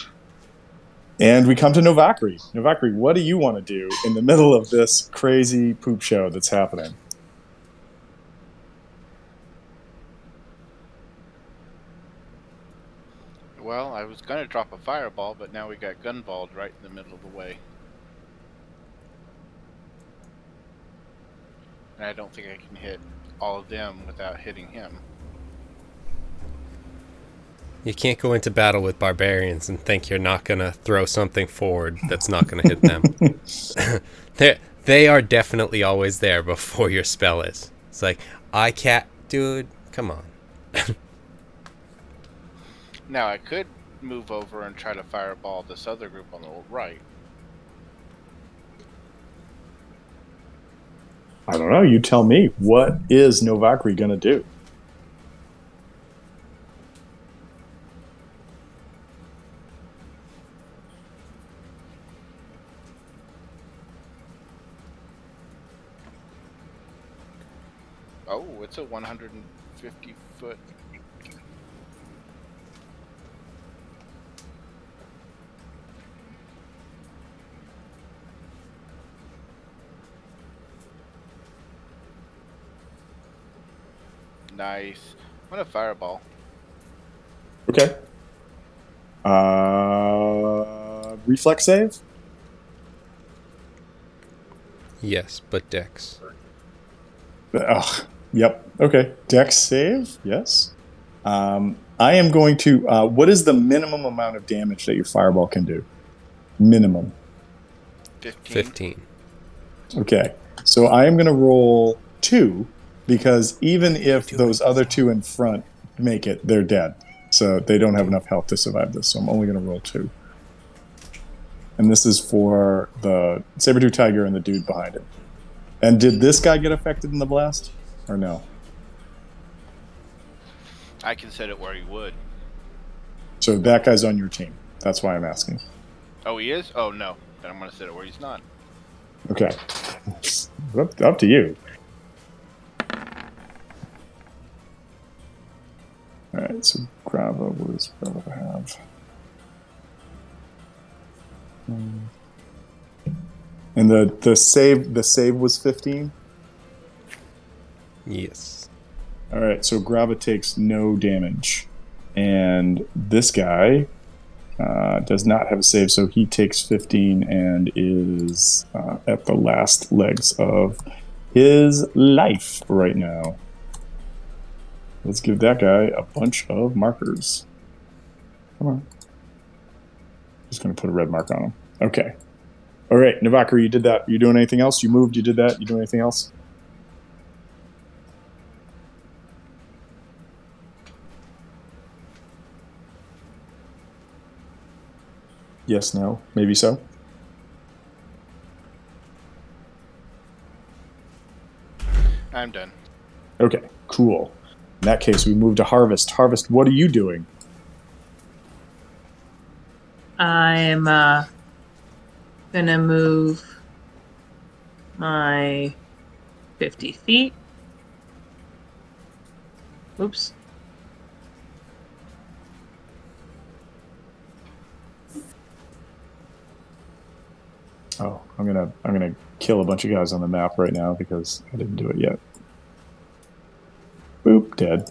And we come to Novakri. Novakri, what do you want to do in the middle of this crazy poop show that's happening? Well, I was going to drop a fireball, but now we got gunballed right in the middle of the way. And I don't think I can hit all of them without hitting him. You can't go into battle with barbarians and think you're not going to throw something forward that's not going to hit them. They are definitely always there before your spell is. It's like, dude, come on. Now, I could move over and try to fireball this other group on the right. I don't know. You tell me. What is Novakri going to do? Oh, it's a 150-foot. Nice. What a fireball. Okay. Reflex save? Yes, but Dex. Yep. Okay. Dex save? Yes. I am going to... what is the minimum amount of damage that your fireball can do? Minimum. 15. Okay. So I am going to roll 2, because even if those other 2 in front make it, they're dead. So they don't have enough health to survive this. So I'm only going to roll 2. And this is for the saber-tooth tiger and the dude behind it. And did this guy get affected in the blast? Or no? I can set it where he would. So that guy's on your team. That's why I'm asking. Oh, he is? Oh, no. Then I'm going to set it where he's not. Okay. Up to you. Alright, so Grava, what does Grava have? And the save was 15? Yes. Alright, so Grava takes no damage. And this guy does not have a save, so he takes 15 and is at the last legs of his life right now. Let's give that guy a bunch of markers. Come on. Just going to put a red mark on him. Okay. All right, Novakar, you did that. You doing anything else? You moved, you did that. You doing anything else? Yes, no, maybe so. I'm done. Okay, cool. In that case, we move to Harvest. Harvest, what are you doing? I'm gonna move my 50 feet. Oops. Oh, I'm gonna kill a bunch of guys on the map right now because I didn't do it yet. Boop, dead.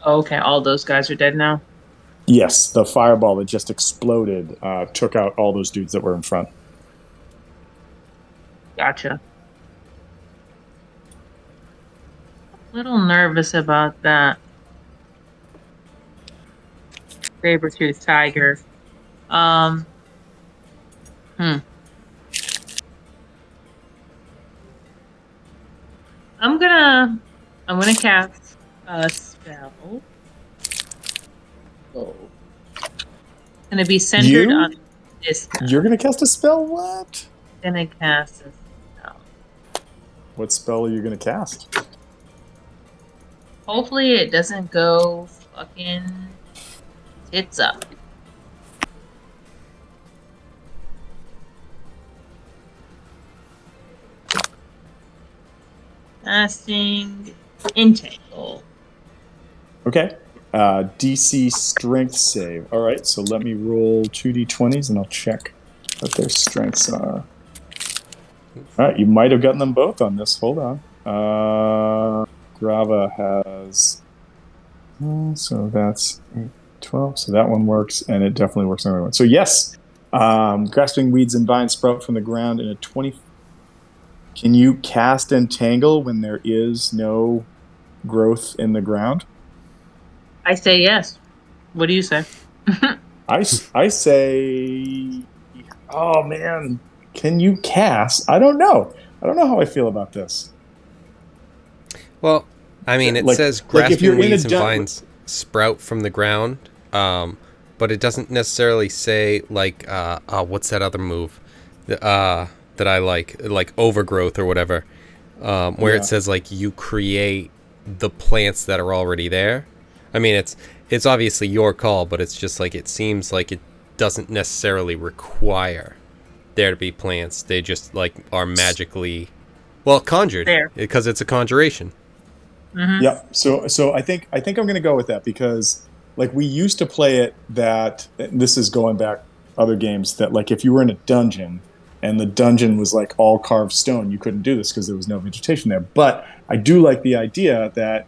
Okay, all those guys are dead now. Yes, the fireball that just exploded took out all those dudes that were in front. Gotcha. A little nervous about that. Saber-tooth tiger. Um, hmm. I'm gonna cast a spell. Oh. Gonna be centered on You? this guy. You're gonna cast a spell? What? Gonna cast a spell. What spell are you gonna cast? Hopefully it doesn't go fucking tits up. Casting entangle. Okay. DC strength save. All right, so let me roll 2d20s and I'll check what their strengths are. All right, you might have gotten them both on this. Hold on. Grava has. So that's 8, 12. So that one works, and it definitely works on the other one. So, yes, grasping weeds and vines sprout from the ground in a 20. Can you cast Entangle when there is no growth in the ground? I say yes. What do you say? I say, oh man, can you cast? I don't know. I don't know how I feel about this. Well, I mean, it says like if you're grasping in a weeds and vines sprout from the ground, but it doesn't necessarily say like what's that other move that I like overgrowth or whatever, where it says like you create the plants that are already there. I mean, it's obviously your call, but it's just like it seems like it doesn't necessarily require there to be plants. They just like are magically conjured There. because it's a conjuration. Mm-hmm. Yeah. So I think I'm going to go with that because like we used to play it that this is going back other games that like if you were in a dungeon and the dungeon was like all carved stone, you couldn't do this because there was no vegetation there. But I do like the idea that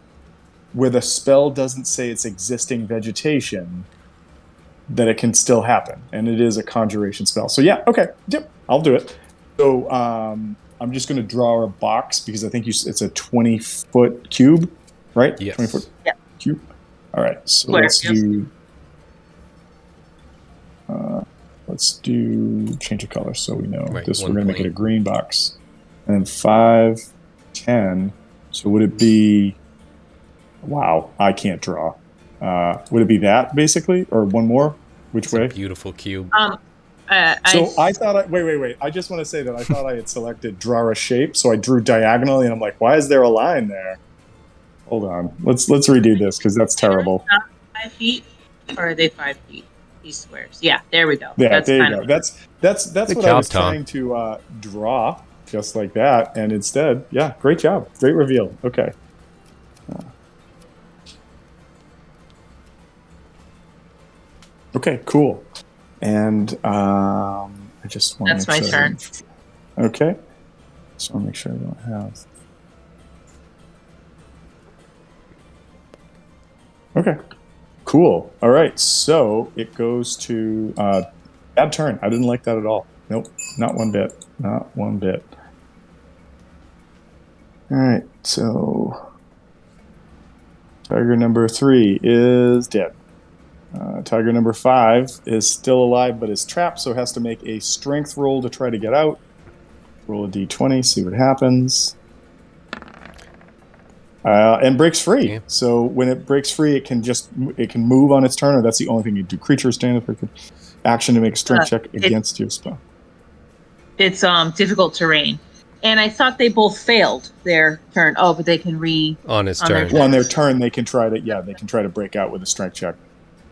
where the spell doesn't say it's existing vegetation, that it can still happen, and it is a conjuration spell. So yeah, okay, yep, I'll do it. So I'm just going to draw a box because I think it's a 20-foot cube, right? Yes. 20-foot Yeah. cube. All right, so Square, let's yes. do. Let's do change of color so we know Right, this. We're one going to make it a plane. green box, and then 5, 10. So would it be? Wow, I can't draw. Would it be that basically, or one more? Which It's way? a beautiful cube. So I thought, wait. I just want to say that I thought I had selected draw a shape, so I drew diagonally, and I'm like, why is there a line there? Hold on, let's redo this because that's terrible. 5 feet, or are they 5 feet? These squares. Yeah, there we go. Yeah, That's there you kind go. of That's Good what I job, was Tom. trying to draw, just like that, and instead, yeah, great job, great reveal. Okay. Okay, cool. And I just want to That's make my sure. turn. Okay. Just want to make sure I don't have. Okay. Cool. All right. So it goes to bad turn. I didn't like that at all. Nope. Not one bit. Not one bit. All right. So tiger number 3 is dead. Tiger number 5 is still alive but is trapped, so has to make a strength roll to try to get out. Roll a d20, see what happens. And breaks free. Yeah. So when it breaks free, it can move on its turn, or that's the only thing you do. Creature stand up action to make a strength check against your spell. It's difficult terrain, and I thought they both failed their turn. Oh, but they can On his on their turn. Well, on their turn, they can try to break out with a strength check.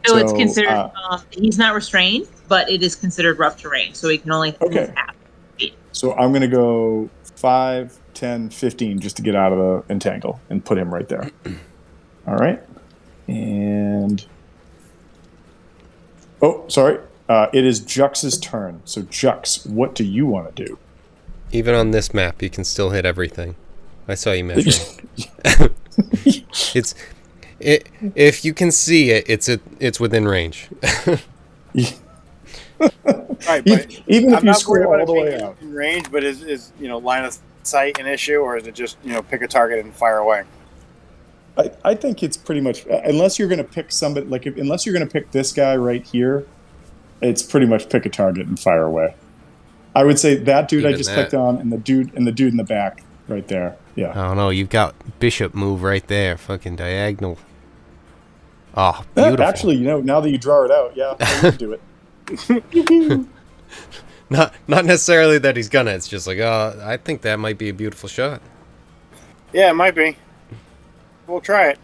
So it's considered. He's not restrained, but it is considered rough terrain, so he can only move half. So I'm going to go 5, 10, 15 just to get out of the entangle and put him right there. All right. And sorry. It is Jux's turn. So Jux, what do you want to do? Even on this map, you can still hit everything. I saw you measuring. if you can see it, it's within range. Right, but Even if I'm you not worried scroll about all it the being way out. in range. But is line of sight an issue, or is it just pick a target and fire away? I think it's pretty much unless you're going to pick somebody unless you're going to pick this guy right here, it's pretty much pick a target and fire away. I would say that dude I Even just clicked that. on, and the dude in the back right there. Yeah. I don't know. You've got bishop move right there, fucking diagonal. Oh, beautiful. Actually, now that you draw it out, yeah, you can do it. Not necessarily that he's gonna. It's just like, I think that might be a beautiful shot. Yeah, it might be. We'll try it.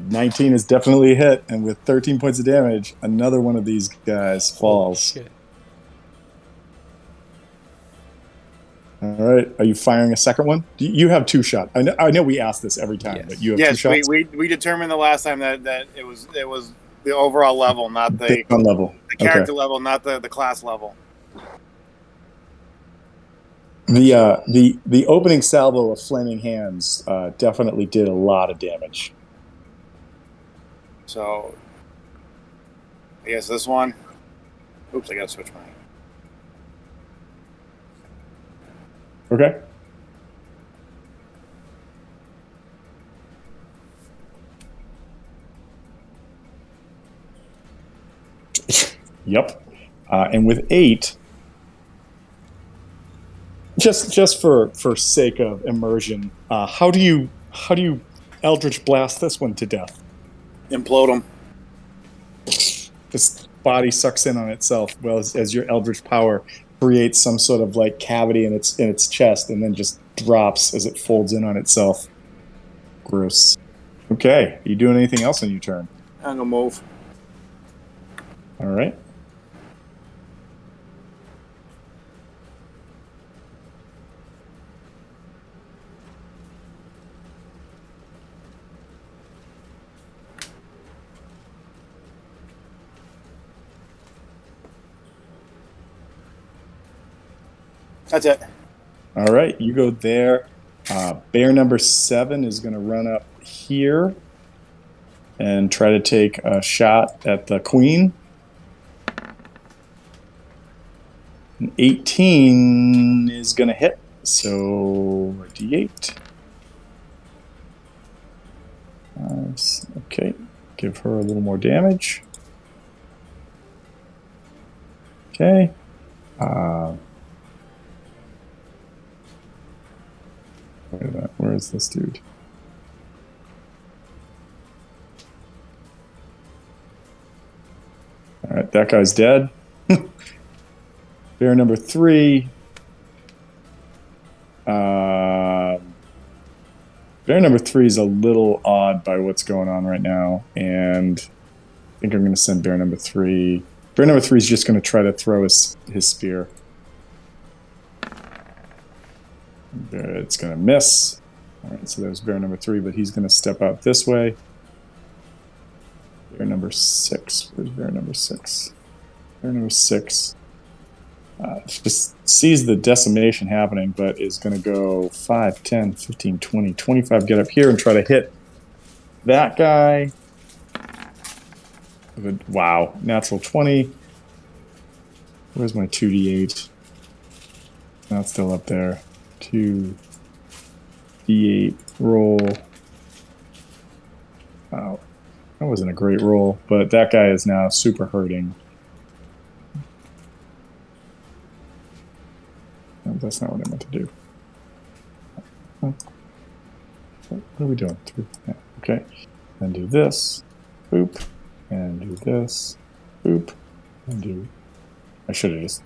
19 is definitely a hit, and with 13 points of damage, another one of these guys falls. Holy shit. All right, are you firing a second one? You have two shots. I know we ask this every time, Yes. but you have two Yes, shots. we determined the last time that it was the overall level, not the Based on level. character Okay. level, not the class level. The opening salvo of flaming hands definitely did a lot of damage. So I guess this one. Oops, I gotta switch mine. Okay. Yep. And with 8, just for sake of immersion, how do you Eldritch blast this one to death? Implode them. This body sucks in on itself, well as your Eldritch power creates some sort of like cavity in its chest, and then just drops as it folds in on itself. Gross. Okay. Are you doing anything else on your turn? I'm gonna move. All right. That's it. All right, you go there. Bear number 7 is going to run up here and try to take a shot at the queen. 18 is going to hit, so a d8. Okay, give her a little more damage. Okay. Wait a minute, where is this dude? All right, that guy's dead. Bear number 3. Bear number 3 is a little awed by what's going on right now, and I think I'm going to send bear number 3. Bear number 3 is just going to try to throw his spear. It's going to miss. All right, so there's bear number 3, but he's going to step out this way. Bear number 6. Where's bear number 6? Bear number 6 just sees the decimation happening, but is going to go 5, 10, 15, 20, 25, get up here and try to hit that guy. Wow, natural 20. Where's my 2d8? Not still up there. 2d8 roll. Wow, that wasn't a great roll, but that guy is now super hurting. No, that's not what I meant to do. What are we doing? Okay, and do this, boop, and do this, boop, and do. I should have just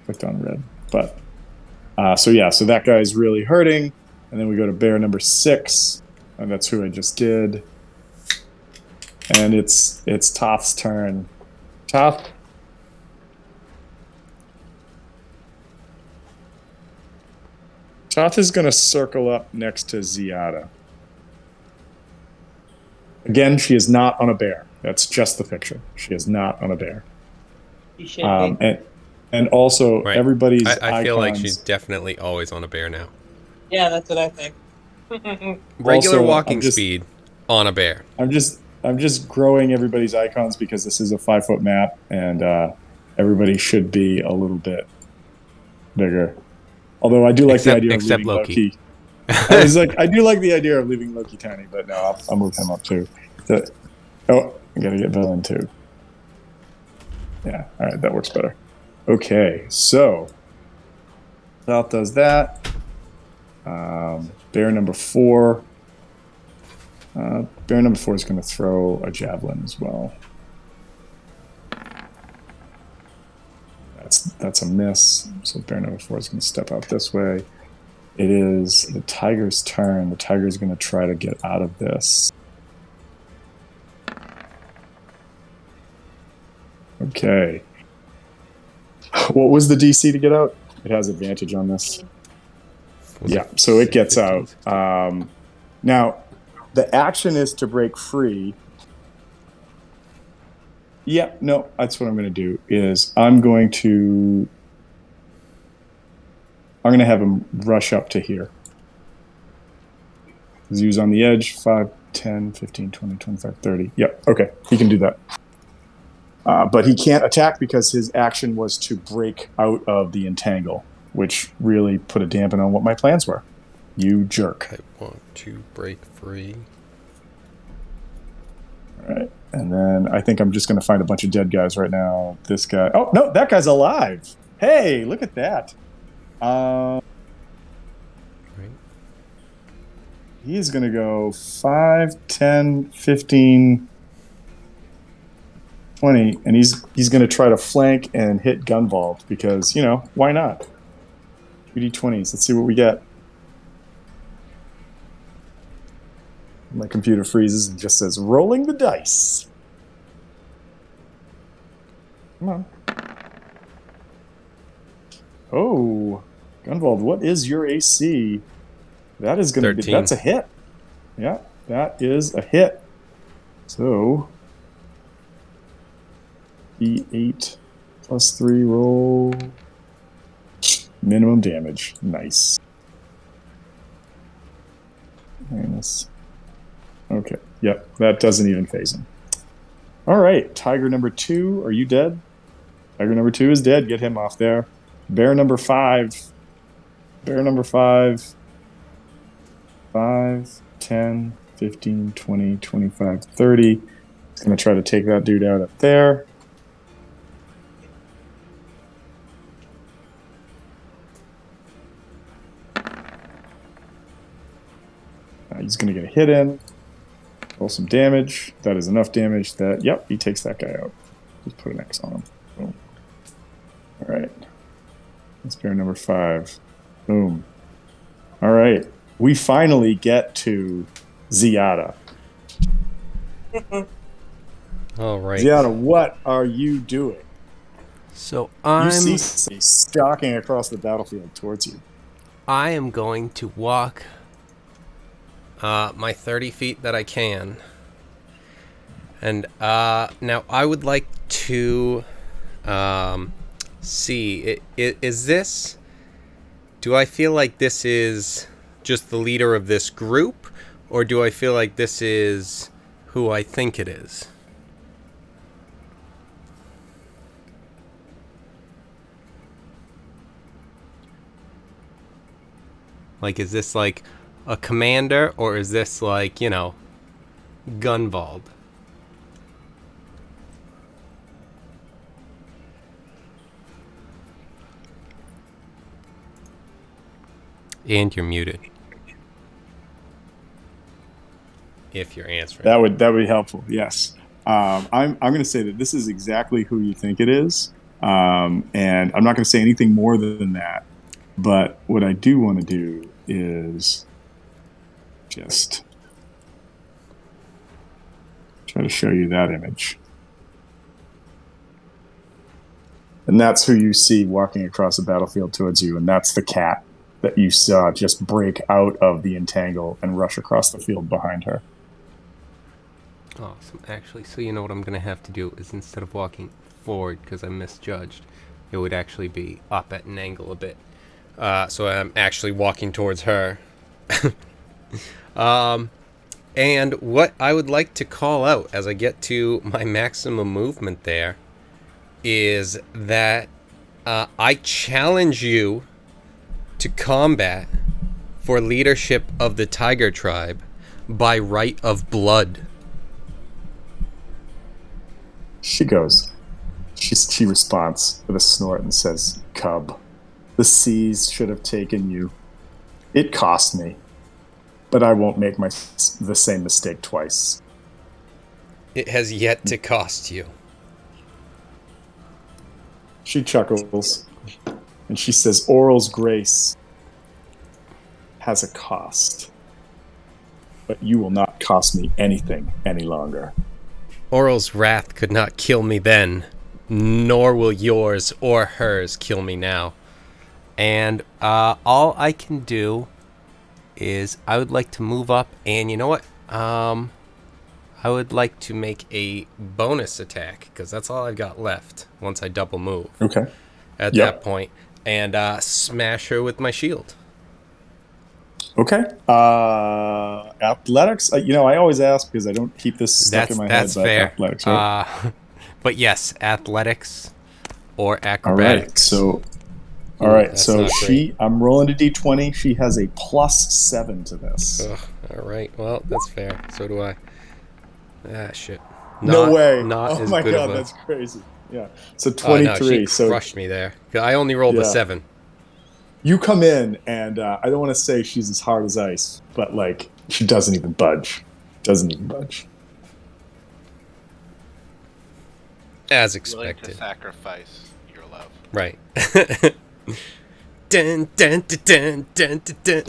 clicked on red, but so that guy's really hurting, and then we go to bear number 6, and that's who I just did, and it's Toth's turn. Toth. Toth is going to circle up next to Ziada. Again, she is not on a bear. That's just the picture. She is not on a bear. You should be. And also Right. everybody's I feel like she's icons. definitely always on a bear now. Yeah, that's what I think. Regular Also, walking speed on a bear. I'm just growing everybody's icons because this is a 5-foot map, and everybody should be a little bit bigger. Although I do like the idea of Except leaving Loki. Loki. I do like the idea of leaving Loki tiny, but no, I'll move him up too. I gotta get villain too. Yeah, all right, that works better. Okay, so South does that. Bear number 4. Bear number 4 is going to throw a javelin as well. That's a miss. So bear number 4 is going to step out this way. It is the tiger's turn. The tiger's going to try to get out of this. Okay. What was the DC to get out? It has advantage on this. Yeah, so it gets out. Now, the action is to break free. Yeah, no, that's what I'm going to do. I'm going to have him rush up to here. He was on the edge. 5, 10, 15, 20, 25, 30. Yep, okay, he can do that. But he can't attack because his action was to break out of the entangle, which really put a dampen on what my plans were. You jerk. I want to break free. All right. And then I think I'm just going to find a bunch of dead guys right now. This guy. Oh, no, that guy's alive. Hey, look at that. Right. He's going to go 5, 10, 15, 20. And he's going to try to flank and hit Gunvald because, why not? 2d20s. Let's see what we get. My computer freezes and just says, rolling the dice. Come on. Oh, Gunvald, what is your AC? That is going to be, that's a hit. Yeah, that is a hit. So, D8 plus 3 roll. Minimum damage. Nice. Minus. Okay. Yep. That doesn't even phase him. All right. Tiger number 2. Are you dead? Tiger number 2 is dead. Get him off there. Bear number 5. Bear number 5. 5, 10, 15, 20, 25, 30. He's going to try to take that dude out up there. He's going to get a hit in. Roll some damage. That is enough damage that, yep, he takes that guy out. Just put an X on him. Boom. All right. That's bear number 5. Boom. All right. We finally get to Ziada. All right. Ziada, what are you doing? So You see somebody stalking across the battlefield towards you. I am going to walk my 30 feet that I can. And now I would like to see, is this, do I feel like this is just the leader of this group, or do I feel like this is who I think it is? Like, is this like a commander, or is this like, Gunvald? And you're muted. If you're answering. That would be helpful. Yes. I'm going to say that this is exactly who you think it is. And I'm not going to say anything more than that. But what I do want to do is just try to show you that image. And that's who you see walking across the battlefield towards you. And that's the cat that you saw just break out of the entangle and rush across the field behind her. Awesome. Actually, so you know what I'm going to have to do is instead of walking forward because I misjudged, it would actually be up at an angle a bit. So I'm actually walking towards her. And what I would like to call out as I get to my maximum movement there is that I challenge you to combat for leadership of the Tiger Tribe by right of blood. She goes. She responds with a snort and says, "Cub, the seas should have taken you. It cost me, but I won't make the same mistake twice." It has yet to cost you. She chuckles and she says, "Oral's grace has a cost, but you will not cost me anything any longer." Oral's wrath could not kill me then, nor will yours or hers kill me now. And all I can do is I would like to move up, and you know what? I would like to make a bonus attack, because that's all I've got left once I double move Okay. at Yep. that point, and smash her with my shield. Okay. Athletics. I always ask because I don't keep this stuck in my head. That's But fair. athletics, right? But yes, athletics or All acrobatics. right. So, all Ooh, right. that's So not great. I'm rolling a d20. She has a +7 to this. Ugh, all right. Well, that's fair. So do I. Ah, shit. No way. Not Oh as my good god, of a. that's crazy. Yeah. So No, she 23. So crushed me there. I only rolled a yeah, 7. you come in, and I don't want to say she's as hard as ice, but like she doesn't even budge. Doesn't even budge. As Willing to expected. sacrifice your love. Right. Dun, dun, dun, dun, dun, dun, dun.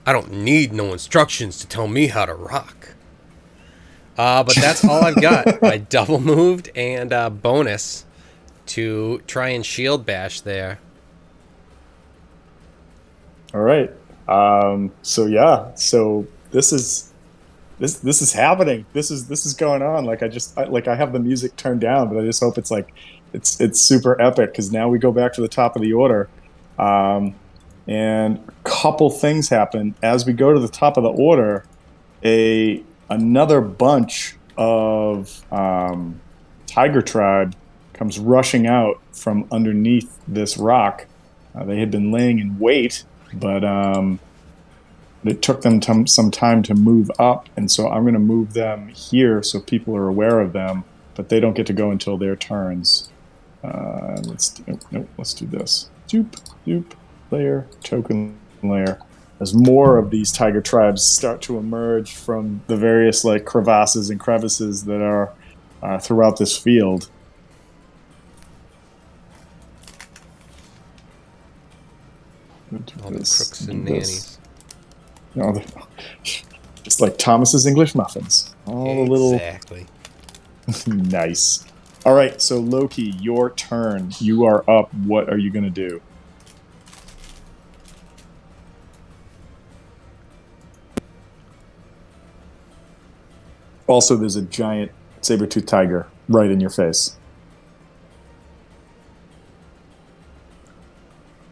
I don't need no instructions to tell me how to rock. But that's all I've got. I double moved and bonus to try and shield bash there. All right. So yeah. So this is happening. This is going on. Like I have the music turned down, but I just hope it's like it's super epic because now we go back to the top of the order, and a couple things happen as we go to the top of the order. Another bunch of Tiger Tribe comes rushing out from underneath this rock. They had been laying in wait, but it took them some time to move up, and so I'm going to move them here so people are aware of them, but they don't get to go until their turns. Let's do this. Doop, doop, layer, token layer. As more of these tiger tribes start to emerge from the various like crevasses and crevices that are throughout this field. All the crooks and nannies. Just like Thomas's English muffins. All the little. Exactly. Nice. All right, so Loki, your turn. You are up. What are you going to do? Also, there's a giant saber-toothed tiger right in your face.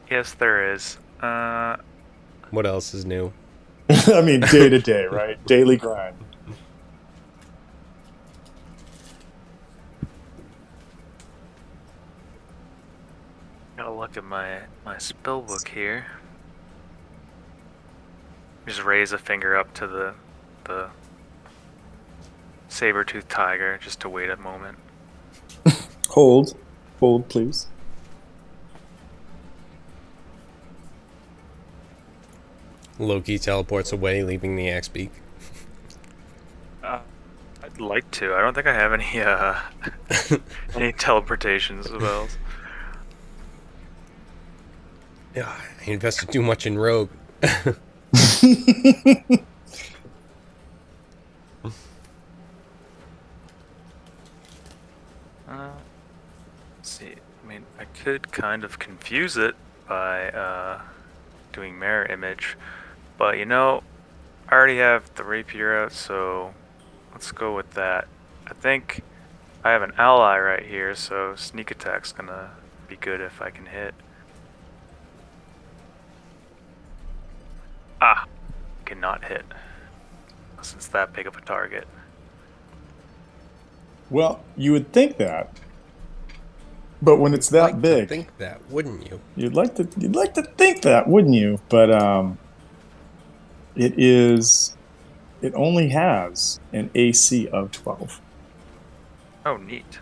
Yes, there is. What else is new? I mean, day to day, right? Daily grind. Gotta look at my spell book here. Just raise a finger up to the saber-toothed tiger just to wait a moment. Hold, please. Loki teleports away, leaving the axe beak. I'd like to. I don't think I have any any teleportation spells. Yeah, I invested too much in rogue. Let's see. I mean, I could kind of confuse it by doing mirror image, but I already have the rapier out, so Let's go with that. I think I have an ally right here, so sneak attack's gonna be good if I can hit. Ah, cannot hit. Since that big of a target. Well, you would think that, but when it's that Like big, to think that, wouldn't you? you'd like to think that, wouldn't you? But it only has an AC of 12. Oh, neat.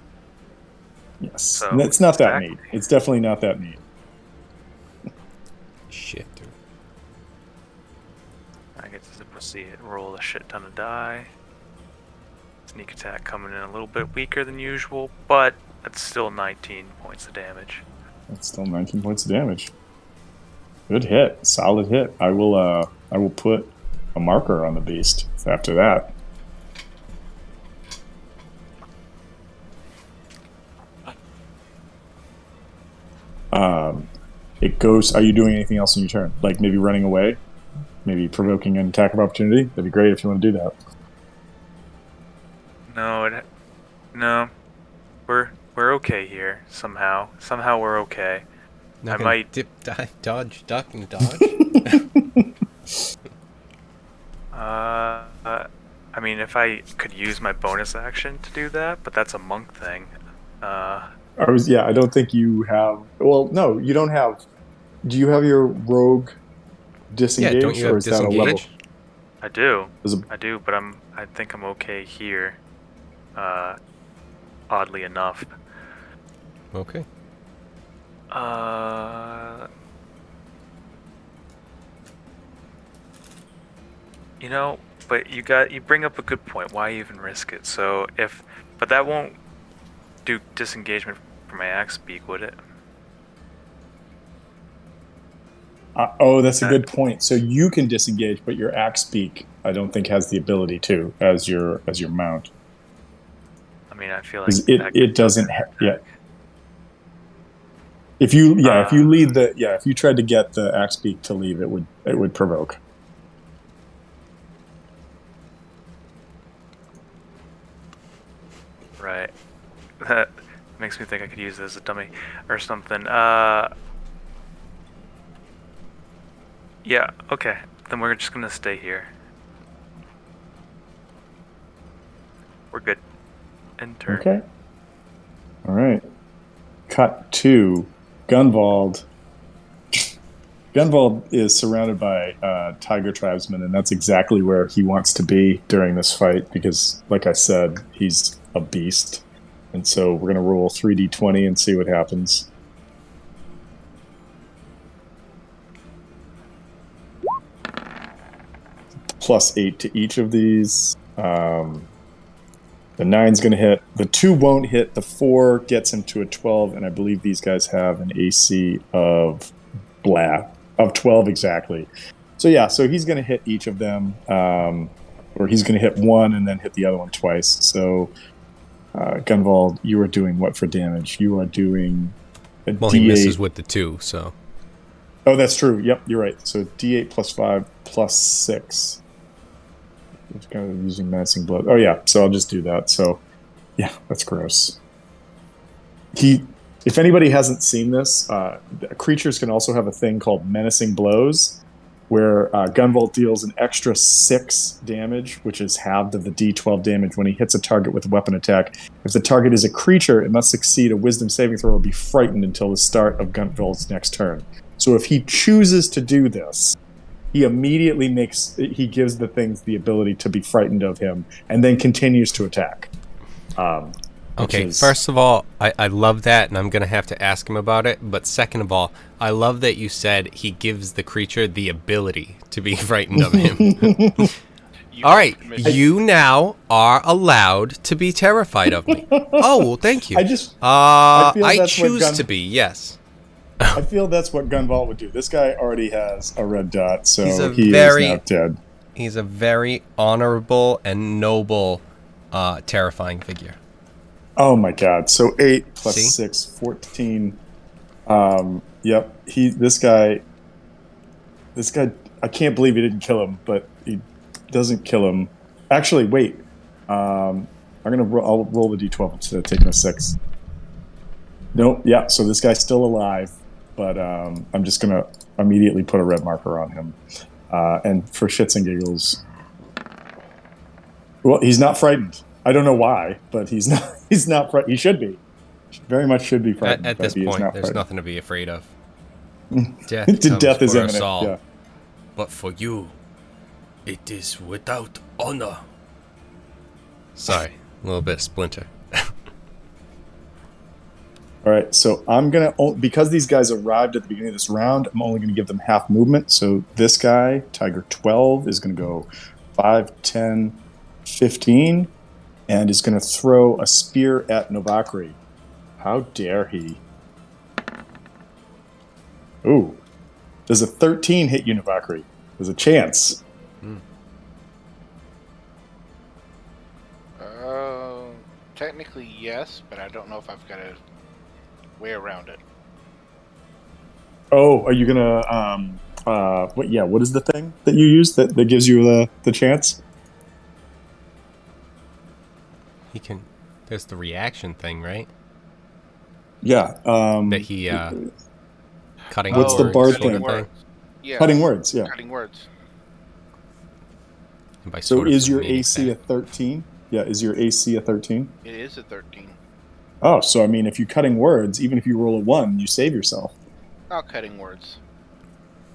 Yes, So it's not that stack. neat. It's definitely not that neat. Shit, dude. I get to proceed. Roll a shit ton of die. Sneak attack coming in a little bit weaker than usual, but that's still 19 points of damage. That's still 19 points of damage. Good hit, solid hit. I will put a marker on the beast after that. It goes. Are you doing anything else in your turn? Like maybe running away, maybe provoking an attack of opportunity? That'd be great if you want to do that. No. We're okay here somehow. Somehow we're okay. Not I gonna might- dip, dive, dodge, duck, and dodge. I mean, if I could use my bonus action to do that, but that's a monk thing. I don't think you have. Well, no, you don't have. Do you have your rogue Yeah, disengaged, don't you or have is that a level? disengage? I do. Is a- I do, but I think I'm okay here. Oddly enough. Okay. You know, but you bring up a good point. Why even risk it? But that won't do disengagement for my axe beak, would it? That's a good point. So you can disengage, but your axe beak, I don't think, has the ability to as your mount. I mean, I feel like 'Cause that it could doesn't. attack. Yeah. If you lead if you tried to get the axe beak to leave, it would provoke. Right. That makes me think I could use it as a dummy or something. Yeah, okay. Then we're just gonna stay here. We're good. End turn. Okay. All right. Cut to Gunvald. Gunvald is surrounded by tiger tribesmen, and that's exactly where he wants to be during this fight because, like I said, he's a beast. And so we're going to roll 3d20 and see what happens. +8 to each of these. The 9's going to hit. The 2 won't hit. The 4 gets him to a 12, and I believe these guys have an AC of 12 exactly. So yeah, so he's going to hit each of them, or he's going to hit one and then hit the other one twice. So Gunvald, you are doing what for damage? You are doing a Well, D8. he misses with the 2, so. Oh, that's true. Yep, you're right. So D8 +5 +6. It's kind of using menacing blood. Oh yeah, so I'll just do that. So yeah, that's gross. If anybody hasn't seen this, creatures can also have a thing called menacing blows, where Gunvolt deals an extra 6 damage, which is halved of the D12 damage when he hits a target with a weapon attack. If the target is a creature, it must succeed a wisdom saving throw or be frightened until the start of Gunvolt's next turn. So if he chooses to do this, he immediately gives the things the ability to be frightened of him and then continues to attack. Okay, first of all, I love that, and I'm going to have to ask him about it. But second of all, I love that you said he gives the creature the ability to be frightened of him. All right, you now are allowed to be terrified of me. Oh, well, thank you. I choose to be, yes. I feel that's what Gunvolt would do. This guy already has a red dot, so he is not dead. He's a very honorable and noble, terrifying figure. Oh my god. So 8 + 6, 14. Yep. This guy, I can't believe he didn't kill him, but he doesn't kill him. Actually, wait. I'll roll the d12 instead of taking a 6. Nope. Yeah. So this guy's still alive, but I'm just gonna immediately put a red marker on him. And for shits and giggles, well, he's not frightened. I don't know why, but he's not. He's not frightened. He should be. Very much should be frightened. At but this he is point, not there's frightened. nothing to be afraid of. Death comes Death is for us imminent. all, Yeah. but for you, it is without honor. Sorry, a little bit of Splinter. All right, so I'm gonna, because these guys arrived at the beginning of this round, I'm only gonna give them half movement. So this guy, Tiger 12, is gonna go 5, 10, 15, and is gonna throw a spear at Novakri. How dare he? Ooh, does a 13 hit you, Novakri? There's a chance. Technically yes, but I don't know if I've got a way around it. Oh, are you gonna what? Yeah, what is the thing that you use that gives you the chance? He can. There's the reaction thing, right? Yeah. That he cutting. What's the words bard sort thing? of Words. Yeah, Cutting words. Yeah. cutting words. And by So sort of is your meaning AC a that. 13? Yeah, is your AC a 13? It is a 13. Oh, so I mean, if you're cutting words, even if you roll a 1, you save yourself. Oh, cutting words.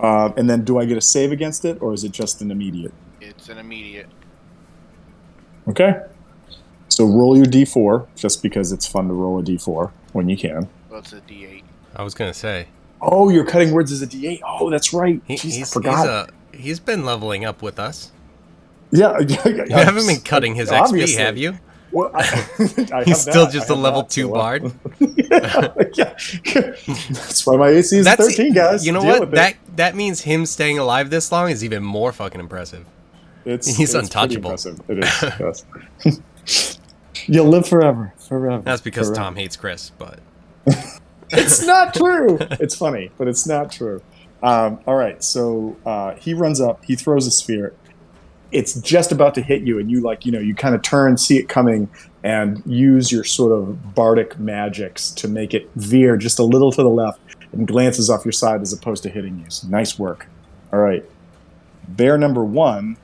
And then do I get a save against it, or is it just an immediate? It's an immediate. Okay. So roll your d4, just because it's fun to roll a d4 when you can. Well, it's a D8. I was gonna say Oh, your cutting words is a d8. Oh, that's right. Jeez, I forgot. he's been leveling up with us. Yeah, You haven't been cutting his XP, have you? Well, I have He's still that. just I a have level that, 2 so, bard. yeah. That's why my AC is 13, guys. You know Deal what? with it. That means him staying alive this long is even more fucking impressive. He's It's untouchable. pretty impressive. It is. Yes. You'll live forever. That's because forever. Tom hates Chris, but It's not true. It's funny, but it's not true. All right, so he runs up. He throws a sphere. It's just about to hit you, and you kind of turn, see it coming, and use your sort of bardic magics to make it veer just a little to the left and glances off your side as opposed to hitting you. So nice work. All right. Bear number 1.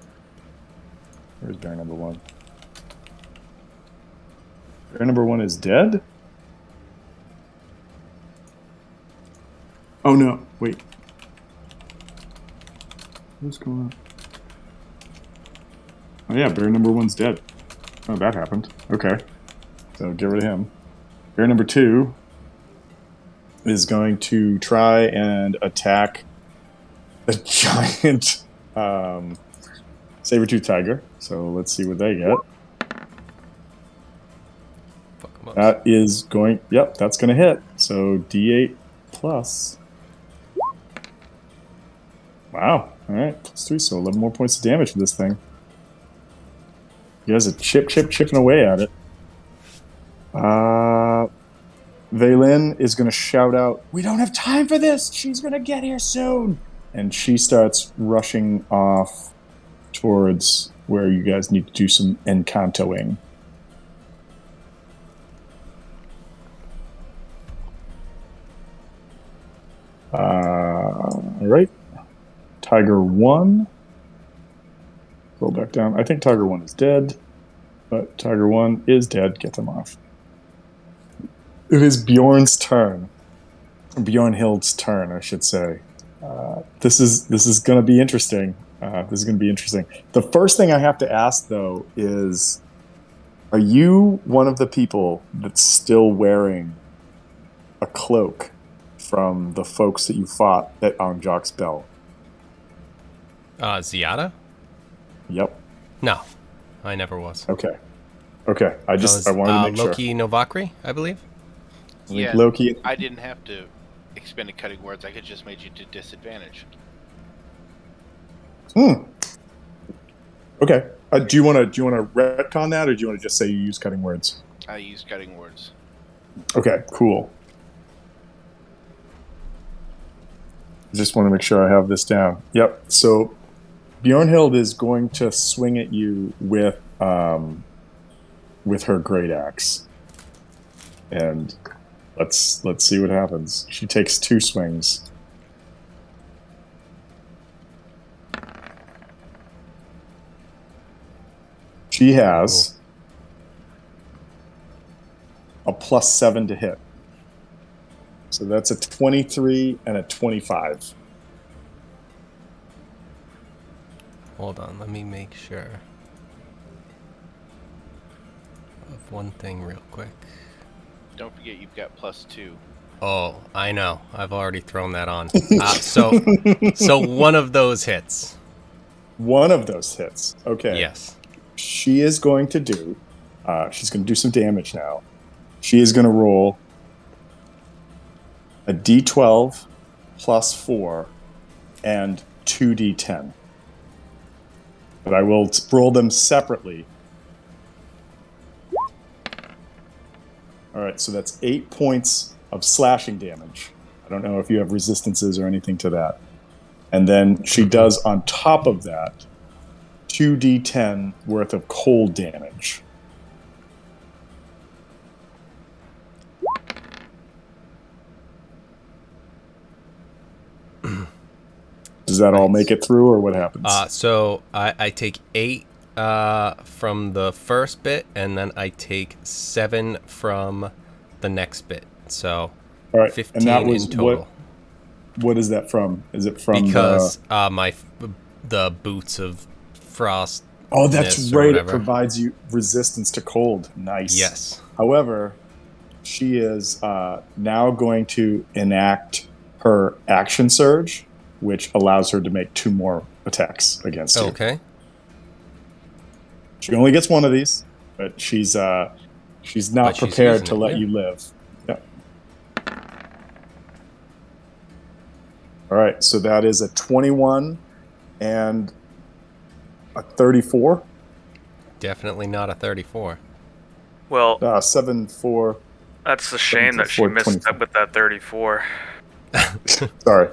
Where's bear number 1? Bear number 1 is dead? Oh, no. Wait. What's going on? Oh, yeah, bear number 1's dead. Oh, that happened. Okay. So get rid of him. Bear number 2 is going to try and attack the giant saber-tooth tiger. So let's see what they get. fuck him up. That is going... Yep, that's going to hit. So D8 plus... Wow. All right. Plus 3, so 11 more points of damage for this thing. You guys are chipping away at it. Vaylin is going to shout out, "We don't have time for this! She's going to get here soon!" And she starts rushing off towards where you guys need to do some encantoing. All right. Tiger 1. Roll back down. I think Tiger 1 is dead, but Tiger 1 is dead. Get them off. It is Bjorn's turn. Bjornhild's turn, I should say. This is going to be interesting. The first thing I have to ask, though, is, are you one of the people that's still wearing a cloak from the folks that you fought at Anjak's Bell? Ziada? Yep. No, I never was. Okay. I wanted to make sure. Loki Novakri, I believe. I think Yeah, Loki. I didn't have to expend a cutting words. I could just made you to disadvantage. Okay. Do you want to retcon that, or do you want to just say you use cutting words? I use cutting words. Okay. Cool. Just want to make sure I have this down. Yep. So Bjornhild is going to swing at you with with her great axe. And let's see what happens. She takes 2 swings. She has a +7 to hit. So that's a 23 and a 25. Hold on, let me make sure of one thing real quick. Don't forget you've got +2. Oh, I know. I've already thrown that on. So one of those hits. One of those hits. Okay. Yes. She is going to do. She's going to do some damage now. She is going to roll a D12 +4 and 2D10. But I will roll them separately. All right, so that's 8 points of slashing damage. I don't know if you have resistances or anything to that. And then she does, on top of that, 2D10 worth of cold damage. Does that all make it through, or what happens? So I take 8 from the first bit, and then I take 7 from the next bit. So all right, 15 and that was in total. What is that from? Is it from because the boots of frost? Oh, that's right. It provides you resistance to cold. Nice. Yes. However, she is now going to enact her action surge, which allows her to make 2 more attacks against you. Okay. She only gets 1 of these, but she's not prepared to let you live. Yeah. All right, so that is a 21 and a 34. Definitely not a 34. Well, 7, 4. That's a shame that she missed up with that 34. Sorry.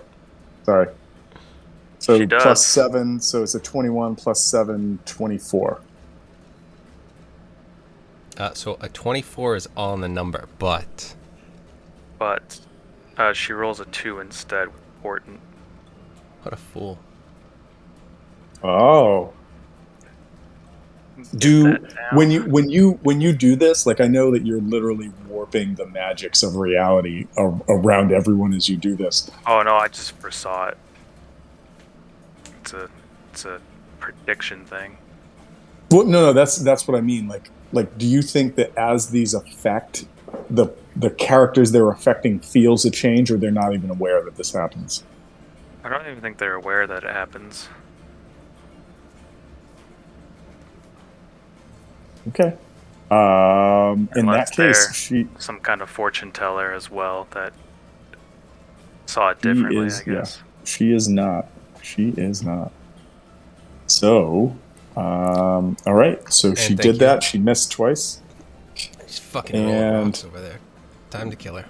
So She does. +7, so it's a 21 +7, 24. So a 24 is on the number, but she rolls a 2 instead with Important. what a fool. Oh. When you do this, like, I know that you're literally warping the magics of reality around everyone as you do this. Oh no, I just foresaw it. It's a prediction thing. Well, no, that's what I mean. Like, do you think that as these affect the characters they're affecting feels a change, or they're not even aware that this happens? I don't even think they're aware that it happens. Okay. In that case, she some kind of fortune teller as well that saw it differently. I guess. Yeah, she is not. So, all right. So she did that. She missed twice. She's fucking rolling rocks over there. Time to kill her.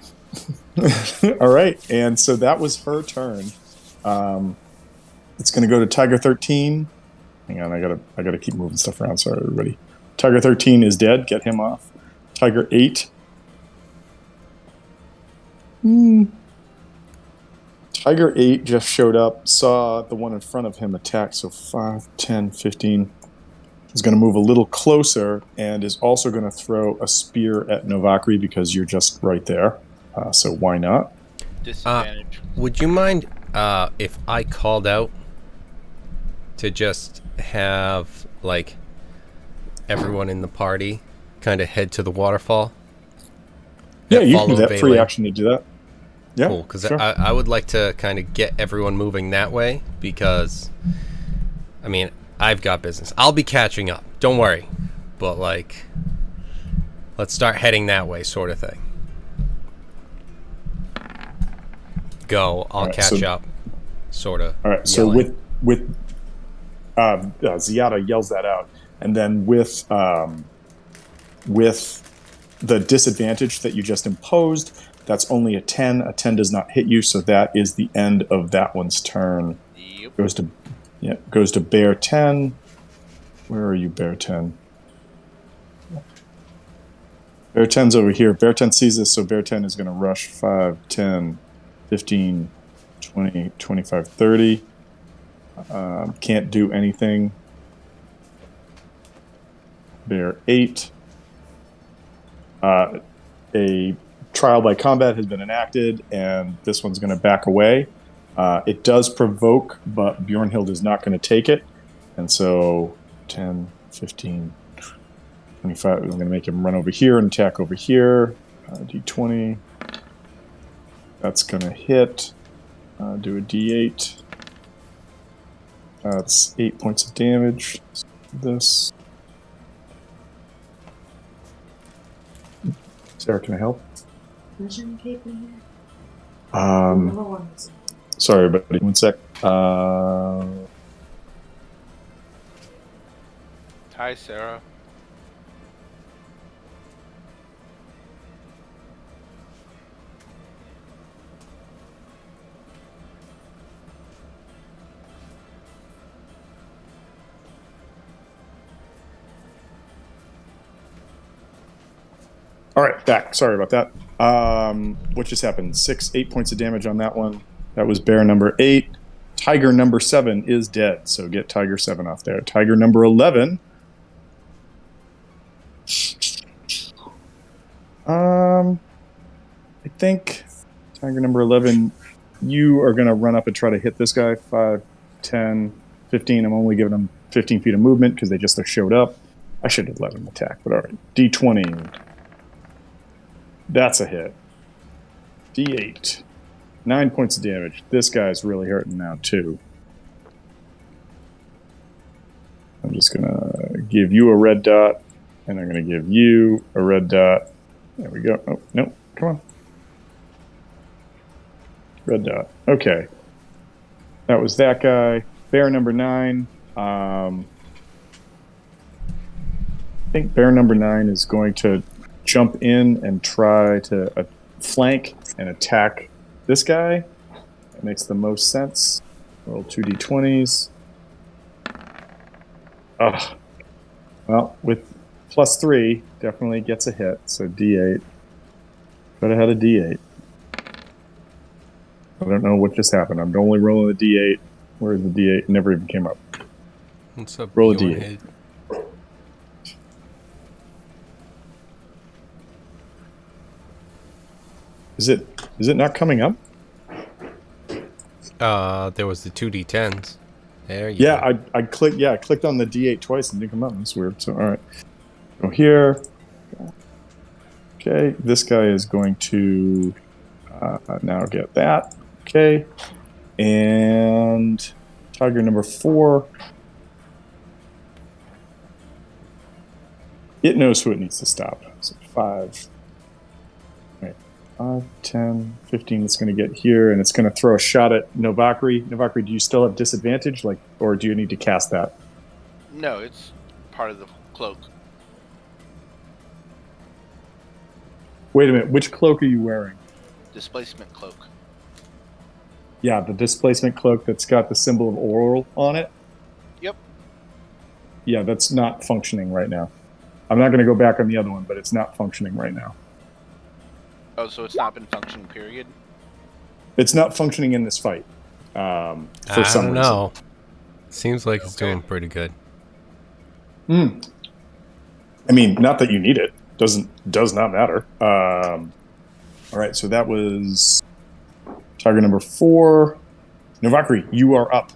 All right, and so that was her turn. It's going to go to Tiger 13. Hang on, I gotta keep moving stuff around. Sorry, everybody. Tiger 13 is dead. Get him off. Tiger 8. Tiger 8 just showed up, saw the one in front of him attack, so 5, 10, 15. He's going to move a little closer and is also going to throw a spear at Novakri because you're just right there. So why not? Disadvantage. Would you mind if I called out to just have, like, everyone in the party kind of head to the waterfall? Yeah, you can do that. Free action to do that. Yeah, cool, because sure. I would like to kind of get everyone moving that way because, I mean, I've got business. I'll be catching up. Don't worry. But, like, let's start heading that way, sort of thing. Go. I'll catch up. Sort of. All right. So with Ziada yells that out, and then with the disadvantage that you just imposed, that's only a 10. A 10 does not hit you, so that is the end of that one's turn. Yep. Goes to Bear 10. Where are you, Bear 10? Bear 10's over here. Bear 10 sees this, so Bear 10 is going to rush 5, 10, 15, 20, 25, 30. Can't do anything. Bear 8. A trial by combat has been enacted, and this one's going to back away. It does provoke, but Bjornhild is not going to take it. And so 10, 15, 25. I'm going to make him run over here and attack over here. D20. That's going to hit. Do a D8. That's 8 points of damage. This. Sarah, can I help? Sorry, buddy. 1 sec. Hi, Sarah. All right, back. Sorry about that. What just happened? 8 points of damage on that one. That was bear number 8. Tiger number 7 is dead, so get Tiger 7 off there. Tiger number 11. I think Tiger number 11, you are going to run up and try to hit this guy. 5, 10, 15. I'm only giving them 15 feet of movement because they just showed up. I should have let him attack, but all right. D20. That's a hit. D8. 9 points of damage. This guy's really hurting now, too. I'm just going to give you a red dot, and I'm going to give you a red dot. There we go. Oh, no. Come on. Red dot. Okay. That was that guy. Bear number 9. I think bear number 9 is going to jump in and try to flank and attack this guy. That makes the most sense. Roll 2d20s. Well, with +3, definitely gets a hit. So d8. Could have had a d8. I don't know what just happened. I'm only rolling a d8. Where's the d8? It never even came up. What's up, Roll a Bjorn d8. Head? Is it not coming up? There was the 2d10s. There you Yeah, go. I clicked. Yeah, I clicked on the D8 twice and didn't come up. That's weird. So all right, go here. Okay, this guy is going to now get that. Okay, and tiger number 4. It knows who it needs to stop. So 5. Right. 5, 10, 15. It's going to get here, and it's going to throw a shot at Novakri. Novakri, do you still have disadvantage, or do you need to cast that? No, it's part of the cloak. Wait a minute. Which cloak are you wearing? Displacement cloak. Yeah, the displacement cloak that's got the symbol of oral on it. Yep. Yeah, that's not functioning right now. I'm not going to go back on the other one, but it's not functioning right now. Oh, so it's not been functioning, period? It's not functioning in this fight. For I some don't reason. know. Seems like it's Okay. doing pretty good. I mean, not that you need it. Does not matter. All right, so that was target number 4. Novakri, you are up.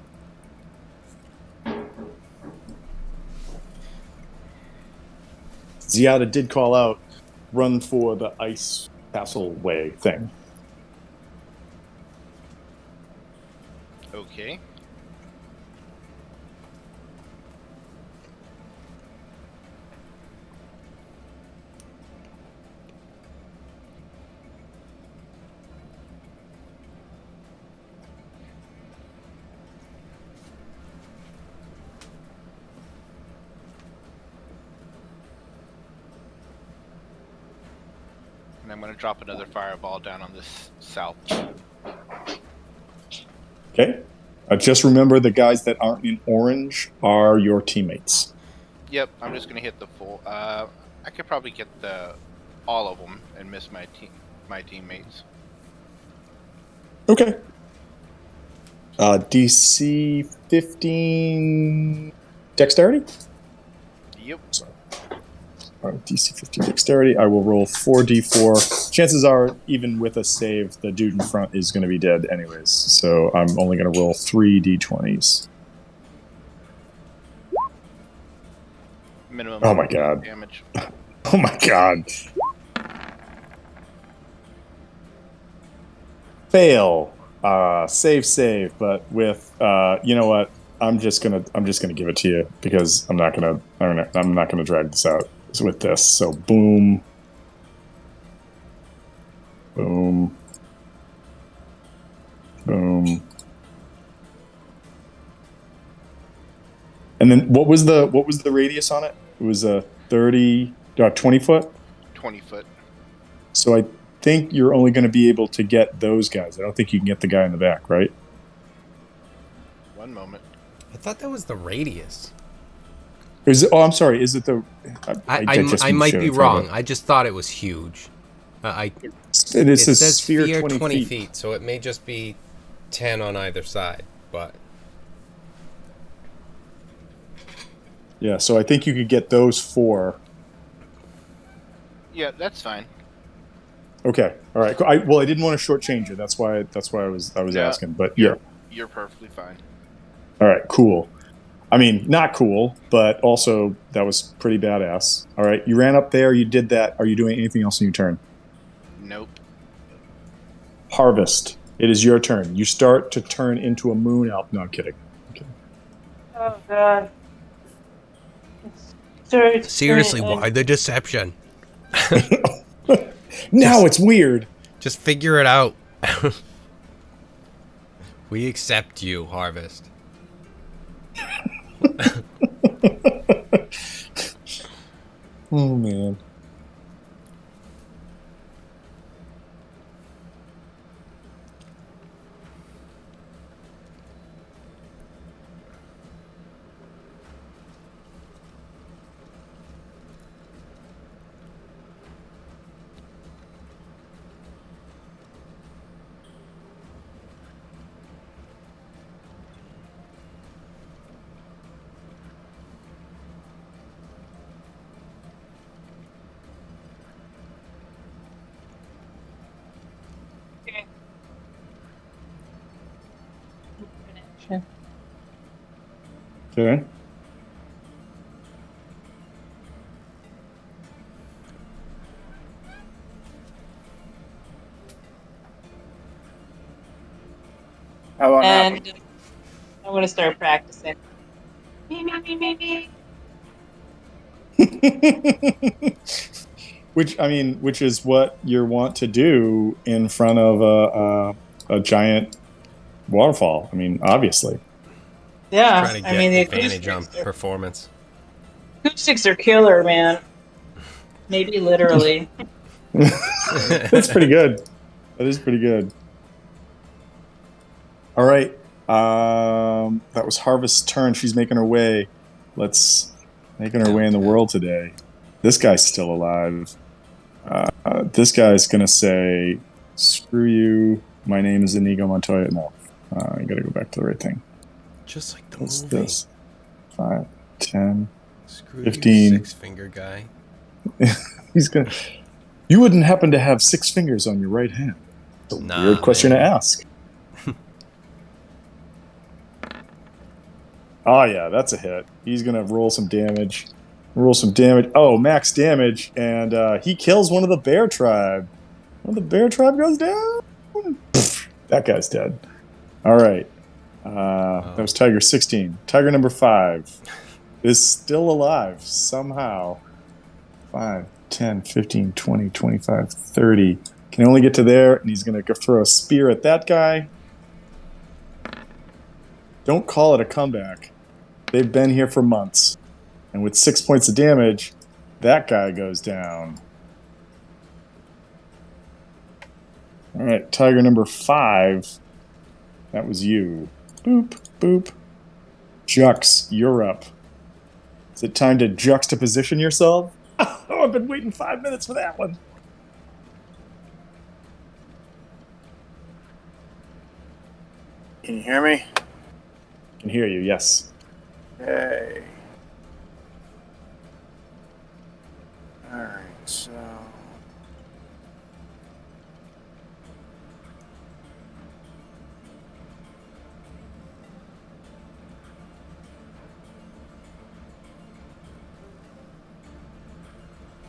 Ziada did call out, run for the ice castle way thing. Okay. And I'm going to drop another fireball down on this south. Okay. Just remember the guys that aren't in orange are your teammates. Yep, I'm just going to hit the full. I could probably get all of them and miss my teammates. Okay. DC 15 dexterity? Yep. Sorry. All right, DC 15 dexterity. I will roll 4d4. Chances are, even with a save, the dude in front is going to be dead anyways. So I'm only going to roll 3d20s. Minimum. Oh my god. Damage. Oh my god. Fail. Save, but with you know what? I'm just gonna give it to you because I'm not gonna drag this out with this. So boom, boom, boom. And then what was the radius on it? It was a 20 foot. 20 foot. So I think you're only going to be able to get those guys. I don't think you can get the guy in the back, right? One moment. I thought that was the radius. Is it? Oh, I'm sorry. Is it the? I might be wrong. I just thought it was huge. It It says says sphere 20 feet, so it may just be 10 on either side. But yeah, so I think you could get those 4. Yeah, that's fine. Okay, all right. I didn't want to shortchange you. That's why I was No, asking. But yeah, You're perfectly fine. all right, cool. I mean, not cool, but also that was pretty badass. All right, you ran up there. You did that. Are you doing anything else in your turn? Nope. Harvest. It is your turn. You start to turn into a moon elf. No, I'm kidding. Oh god. Sorry. seriously, why the deception? Now it's weird. Just figure it out. We accept you, Harvest. Oh man. Okay. How about now? And I'm gonna start practicing. Me. which is what you want to do in front of a giant waterfall. I mean, obviously. Yeah, Trying to I get mean the advantage on acoustics performance. are killer, man. Maybe literally. That's pretty good. That is pretty good. All right. That was Harvest's turn. She's making her way. Making her way in the world today. This guy's still alive. This guy's gonna say, "Screw you. My name is Inigo Montoya." No, I gotta go back to the right thing. Just like the What's movie. this? 5, 10. Screw 15. you, 6-finger guy. He's gonna. You wouldn't happen to have 6 fingers on your right hand? It's a Nah, weird question man. to ask. Oh yeah, that's a hit. He's gonna roll some damage. Oh, max damage, and he kills one of the bear tribe. One of the bear tribe goes down. That guy's dead. All right. That was Tiger 16. Tiger number 5 is still alive somehow. 5, 10, 15, 20, 25, 30. Can only get to there, and he's going to throw a spear at that guy. Don't call it a comeback. They've been here for months. And with 6 points of damage, that guy goes down. All right, Tiger number 5. That was you. Boop, boop. Jux, you're up. Is it time to juxtaposition yourself? Oh, I've been waiting 5 minutes for that one. can you hear me? Can hear you, yes. Okay. Alright, so...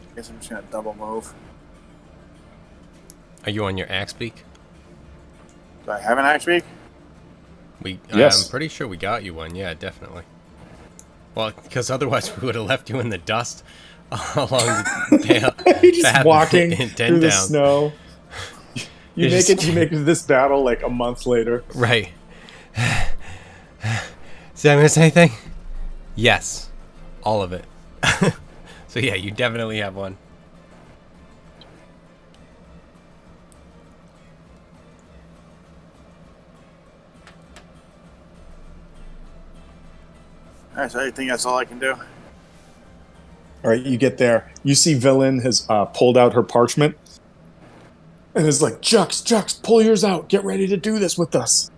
I guess I'm just gonna double move. Are you on your axe beak? Do I have an axe beak? Yes. I'm pretty sure we got you one. Yeah, definitely. Well, because otherwise we would have left you in the dust along the You're just path walking in through the Down. snow. You You're make just- it to this battle like a month later. Right. Did I miss anything? Yes. All of it. So yeah, you definitely have one. Alright, so I think that's all I can do. All right, you get there. You see Villain has pulled out her parchment and is like, Jux, pull yours out. Get ready to do this with us.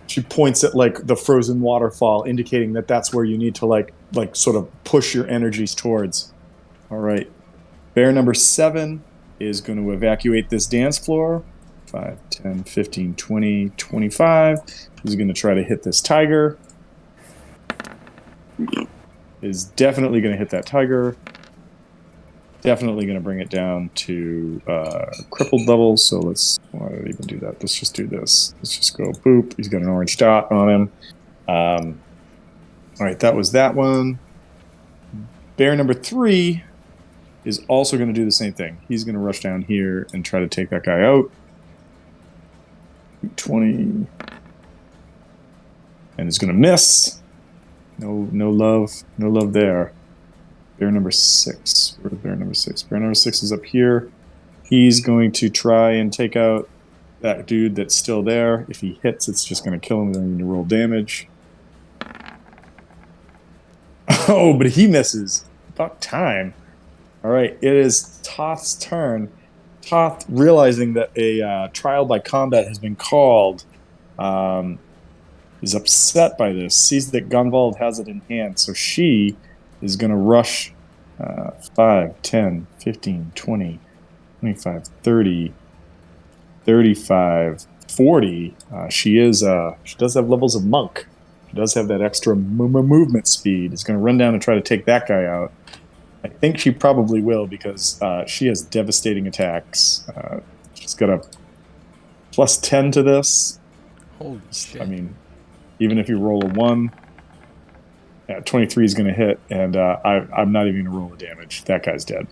She points at like the frozen waterfall, indicating that that's where you need to like sort of push your energies towards. All right. Bear number 7 is going to evacuate this dance floor. 5, 10, 15, 20, 25. He's going to try to hit this tiger. Is definitely going to hit that tiger. Definitely going to bring it down to crippled level. So why did I even do that? Let's just do this. Let's just go boop. He's got an orange dot on him. All right, that was that one. Bear number 3 is also going to do the same thing. He's going to rush down here and try to take that guy out. 20. And is going to miss. No love there. Bear number 6. Where's bear number 6? Bear number 6 is up here. He's going to try and take out that dude that's still there. If he hits, it's just going to kill him. Then you need to roll damage. Oh, but he misses. About time. All right, it is Toth's turn. Toth, realizing that a trial by combat has been called, is upset by this, sees that Gunvald has it in hand, so she is going to rush 5, 10, 15, 20, 25, 30, 35, 40. She does have levels of monk. She does have that extra movement speed. Is going to run down and try to take that guy out. I think she probably will because she has devastating attacks. She's got a plus 10 to this. Holy shit. I mean, even if you roll a 1, 23 is going to hit, and I'm not even going to roll the damage. That guy's dead.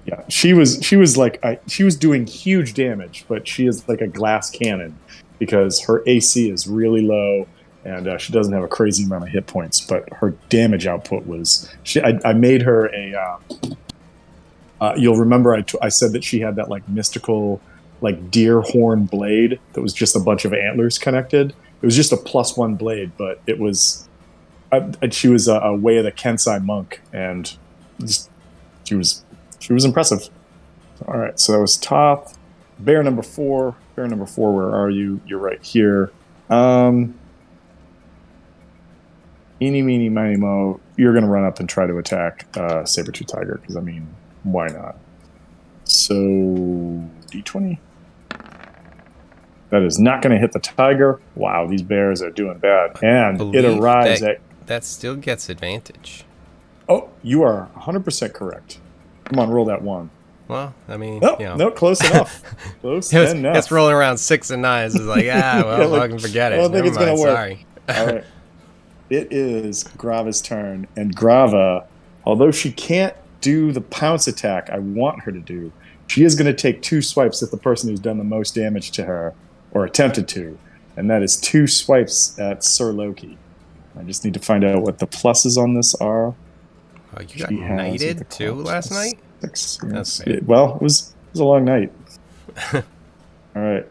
Yeah, she was doing huge damage, but she is like a glass cannon because her AC is really low, and she doesn't have a crazy amount of hit points. But her damage output was. I made her a. You'll remember I said that she had that like mystical, like deer horn blade that was just a bunch of antlers connected. It was just a +1 blade, but it was. She was a Way of the Kensai monk, and she was impressive. All right, so that was Toth. Bear number 4. Bear number 4, where are you? You're right here. Eeny, meeny, miny, mo. You're going to run up and try to attack Saber-tooth Tiger, because, I mean, why not? So, D20. That is not going to hit the tiger. Wow, these bears are doing bad. And it arrives at... That still gets advantage. Oh, you are 100% correct. Come on, roll that 1. Well, I mean, Oh, you know. no, close enough. Close enough. It's rolling around 6 and 9s. It's like, well, Yeah, like, fucking forget it. I don't think Never it's mind. gonna work. Sorry. All right. It is Grava's turn. And Grava, although she can't do the pounce attack I want her to do, she is going to take 2 swipes at the person who's done the most damage to her, or attempted to. And that is 2 swipes at Sir Loki. I just need to find out what the pluses on this are. Oh, you got knighted too last night? 6. That's Yes. Well, it was a long night. All right.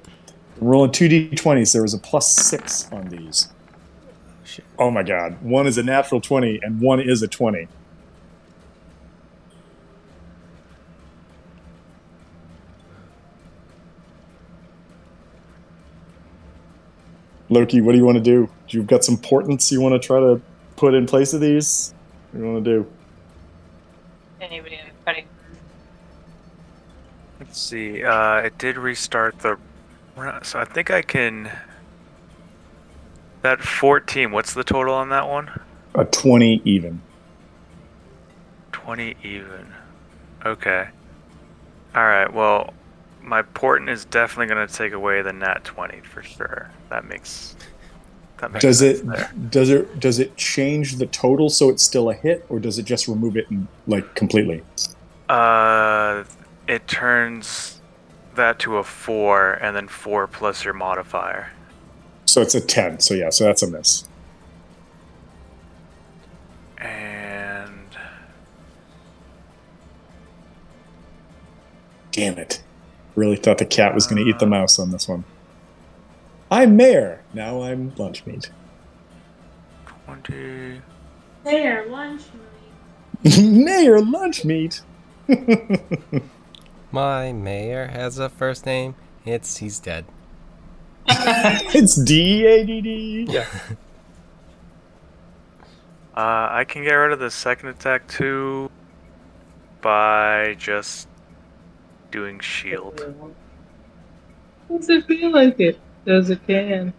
Rolling 2d20s. There was a +6 on these. Shit. Oh my god. 1 is a natural 20 and 1 is a 20. Loki, what do you want to do? You've got some portents you want to try to put in place of these? What do you want to do? Anybody in a cutting? Let's see. It did restart the round, so I think I can. That 14. What's the total on that one? A 20 even. 20 even. Okay. All right. Well, my portent is definitely going to take away the nat 20 for sure. That makes Does sense it there. does it change the total so it's still a hit, or does it just remove it like completely? It turns that to a 4, and then 4 plus your modifier. So it's a 10. So yeah, so that's a miss. And Damn it. Really thought the cat was going to eat the mouse on this one. I'm mayor. Now I'm lunch meat. 20. There, lunch. Mayor lunch meat. My mayor has a first name. He's dead. It's DADD. Yeah. I can get rid of the second attack too by just doing shield. Does it feel like it? Does it can?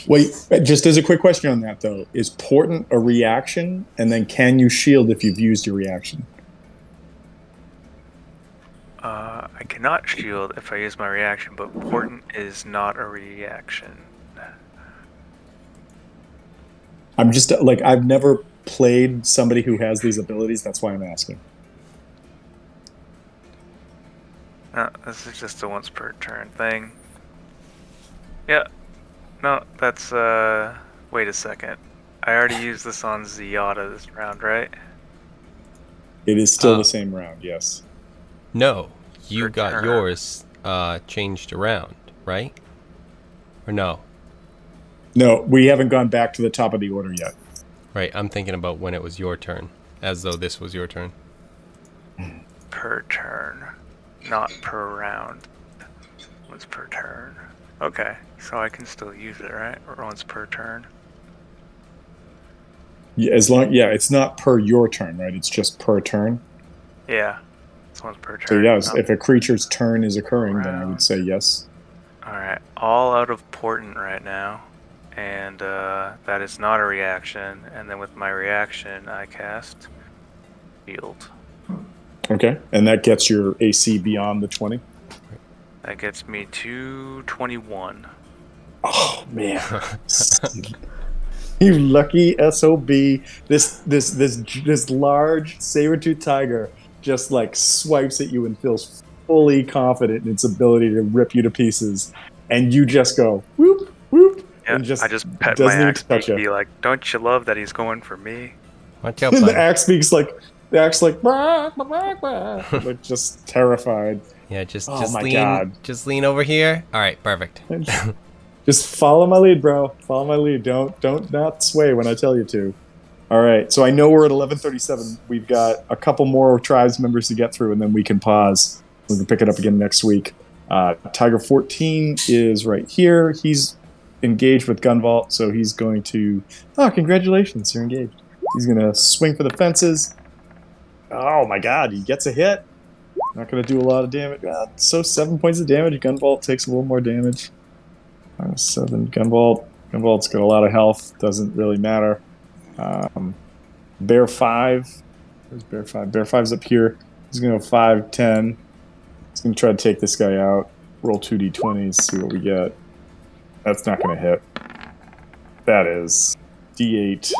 Wait, just as a quick question on that though, is portent a reaction, and then can you shield if you've used your reaction? I cannot shield if I use my reaction, but portent is not a reaction. I'm just like, I've never played somebody who has these abilities. That's why I'm asking. No, this is just a once per turn thing. Yeah. No, that's wait a second. I already used this on Zenyatta this round, right? It is still the same round, yes. No, you Per got turn. yours changed around, right? Or no? No, we haven't gone back to the top of the order yet. Right, I'm thinking about when it was your turn, as though this was your turn. Per turn, not per round. Once per turn. Okay, so I can still use it, right? Or once per turn. Yeah, it's not per your turn, right? It's just per turn. Yeah, it's once per So turn. yes, not if a creature's turn is occurring, then I would round. say yes. Alright, all out of portent right now. And that is not a reaction. And then with my reaction, I cast shield. Okay, and that gets your AC beyond the 20. That gets me to 21. Oh man, you lucky sob! This large saber-toothed tiger just like swipes at you and feels fully confident in its ability to rip you to pieces, and you just go whoop whoop Yeah, and just I just pet my doesn't even axe touch you. beak, like, don't you love that he's going for me? Watch out, And bud. the axe speaks like "Bah, bah, bah, bah," like just terrified. Yeah, just Oh my lean, god! just lean over here. All right, perfect. Just follow my lead, bro. Follow my lead. Don't not sway when I tell you to. All right. So I know we're at 11:37. We've got a couple more tribes members to get through, and then we can pause. We can pick it up again next week. Tiger 14 is right here. He's engaged with Gunvault, so he's going to. Oh, congratulations! You're engaged. He's going to swing for the fences. Oh my God! He gets a hit. Not going to do a lot of damage. So 7 points of damage. Gunvault takes a little more damage. 7 Gunvault. Gunvault's got a lot of health. Doesn't really matter. Bear 5. Where's Bear 5? Bear 5's up here. He's going to go 5, 10. He's going to try to take this guy out. Roll 2d20s, see what we get. That's not going to hit. That is d8.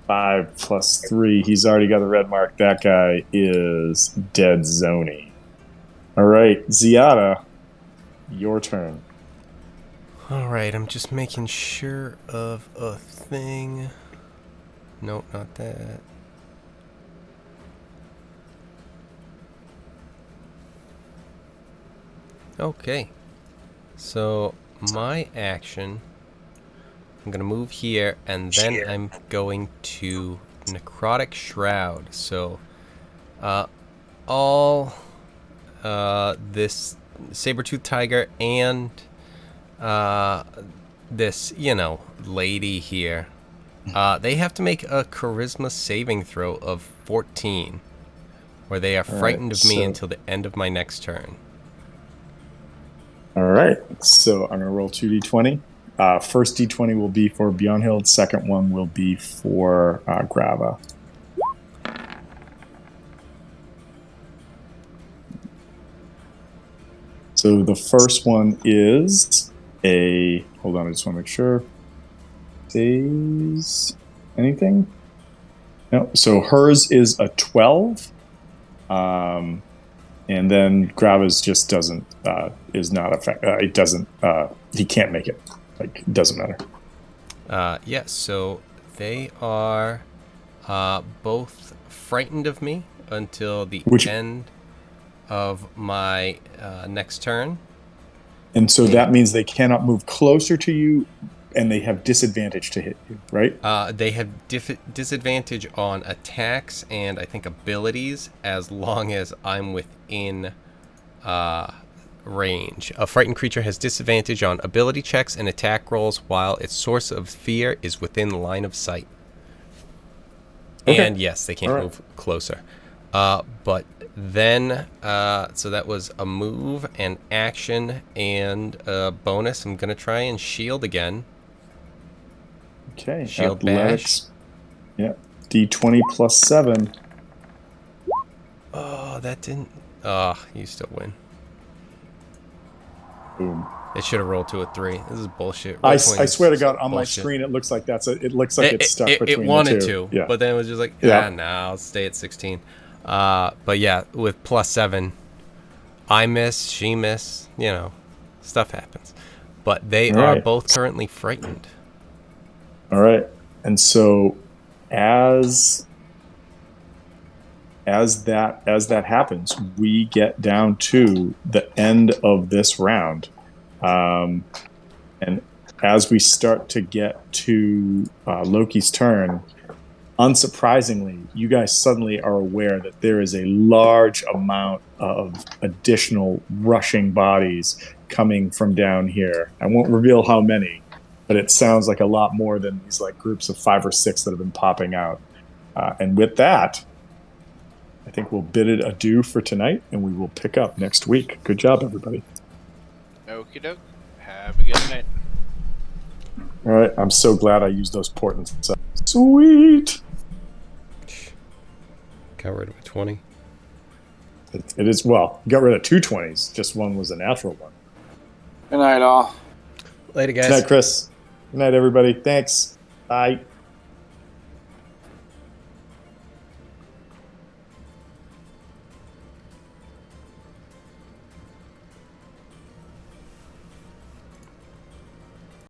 5 plus 3. He's already got the red mark. That guy is dead zony. All right, Zenyatta, your turn. All right, I'm just making sure of a thing. Nope, not that. Okay. So, my action, I'm going to move here, and then I'm going to Necrotic Shroud. So, all this saber-tooth tiger and this, lady here. They have to make a charisma saving throw of 14, where they are frightened of me until the end of my next turn. All right, so I'm going to roll 2d20. First d20 will be for Bjornhild. Second one will be for Grava. So the first one is a... Hold on, I just want to make sure. Says anything? No. So hers is a 12. And then Grava's just doesn't... is not affected. It doesn't... he can't make it. Like, it doesn't matter. Yes, so they are both frightened of me until the end of my next turn. And so that means they cannot move closer to you, and they have disadvantage to hit you, right? They have disadvantage on attacks and I think abilities as long as I'm within range. A frightened creature has disadvantage on ability checks and attack rolls while its source of fear is within line of sight. Okay. And yes, they can't move closer. But then, so that was a move, an action, and a bonus. I'm going to try and shield again. Okay. Shield Athletics. bash. Yeah. D20 plus 7. Oh, that didn't... Oh, you still win. Boom. It should have rolled to a 3. This is bullshit. I swear to God, on my screen, it looks like it looks like it's stuck between it wanted the two. to, Yeah. but then it was just like, I'll stay at 16. But yeah, with plus 7, I miss, she miss, stuff happens. But they are both currently frightened. All right. And so as that happens, we get down to the end of this round. And as we start to get to Loki's turn, unsurprisingly, you guys suddenly are aware that there is a large amount of additional rushing bodies coming from down here. I won't reveal how many, but it sounds like a lot more than these like groups of 5 or 6 that have been popping out. And with that, I think we'll bid it adieu for tonight, and we will pick up next week. Good job, everybody. Okie doke. Have a good night. All right. I'm so glad I used those portents. Sweet. Got rid of a 20. It is, well, got rid of 2 20s. Just one was a natural one. Good night, all. Later, guys. Good night, Chris. Good night, everybody. Thanks. Bye.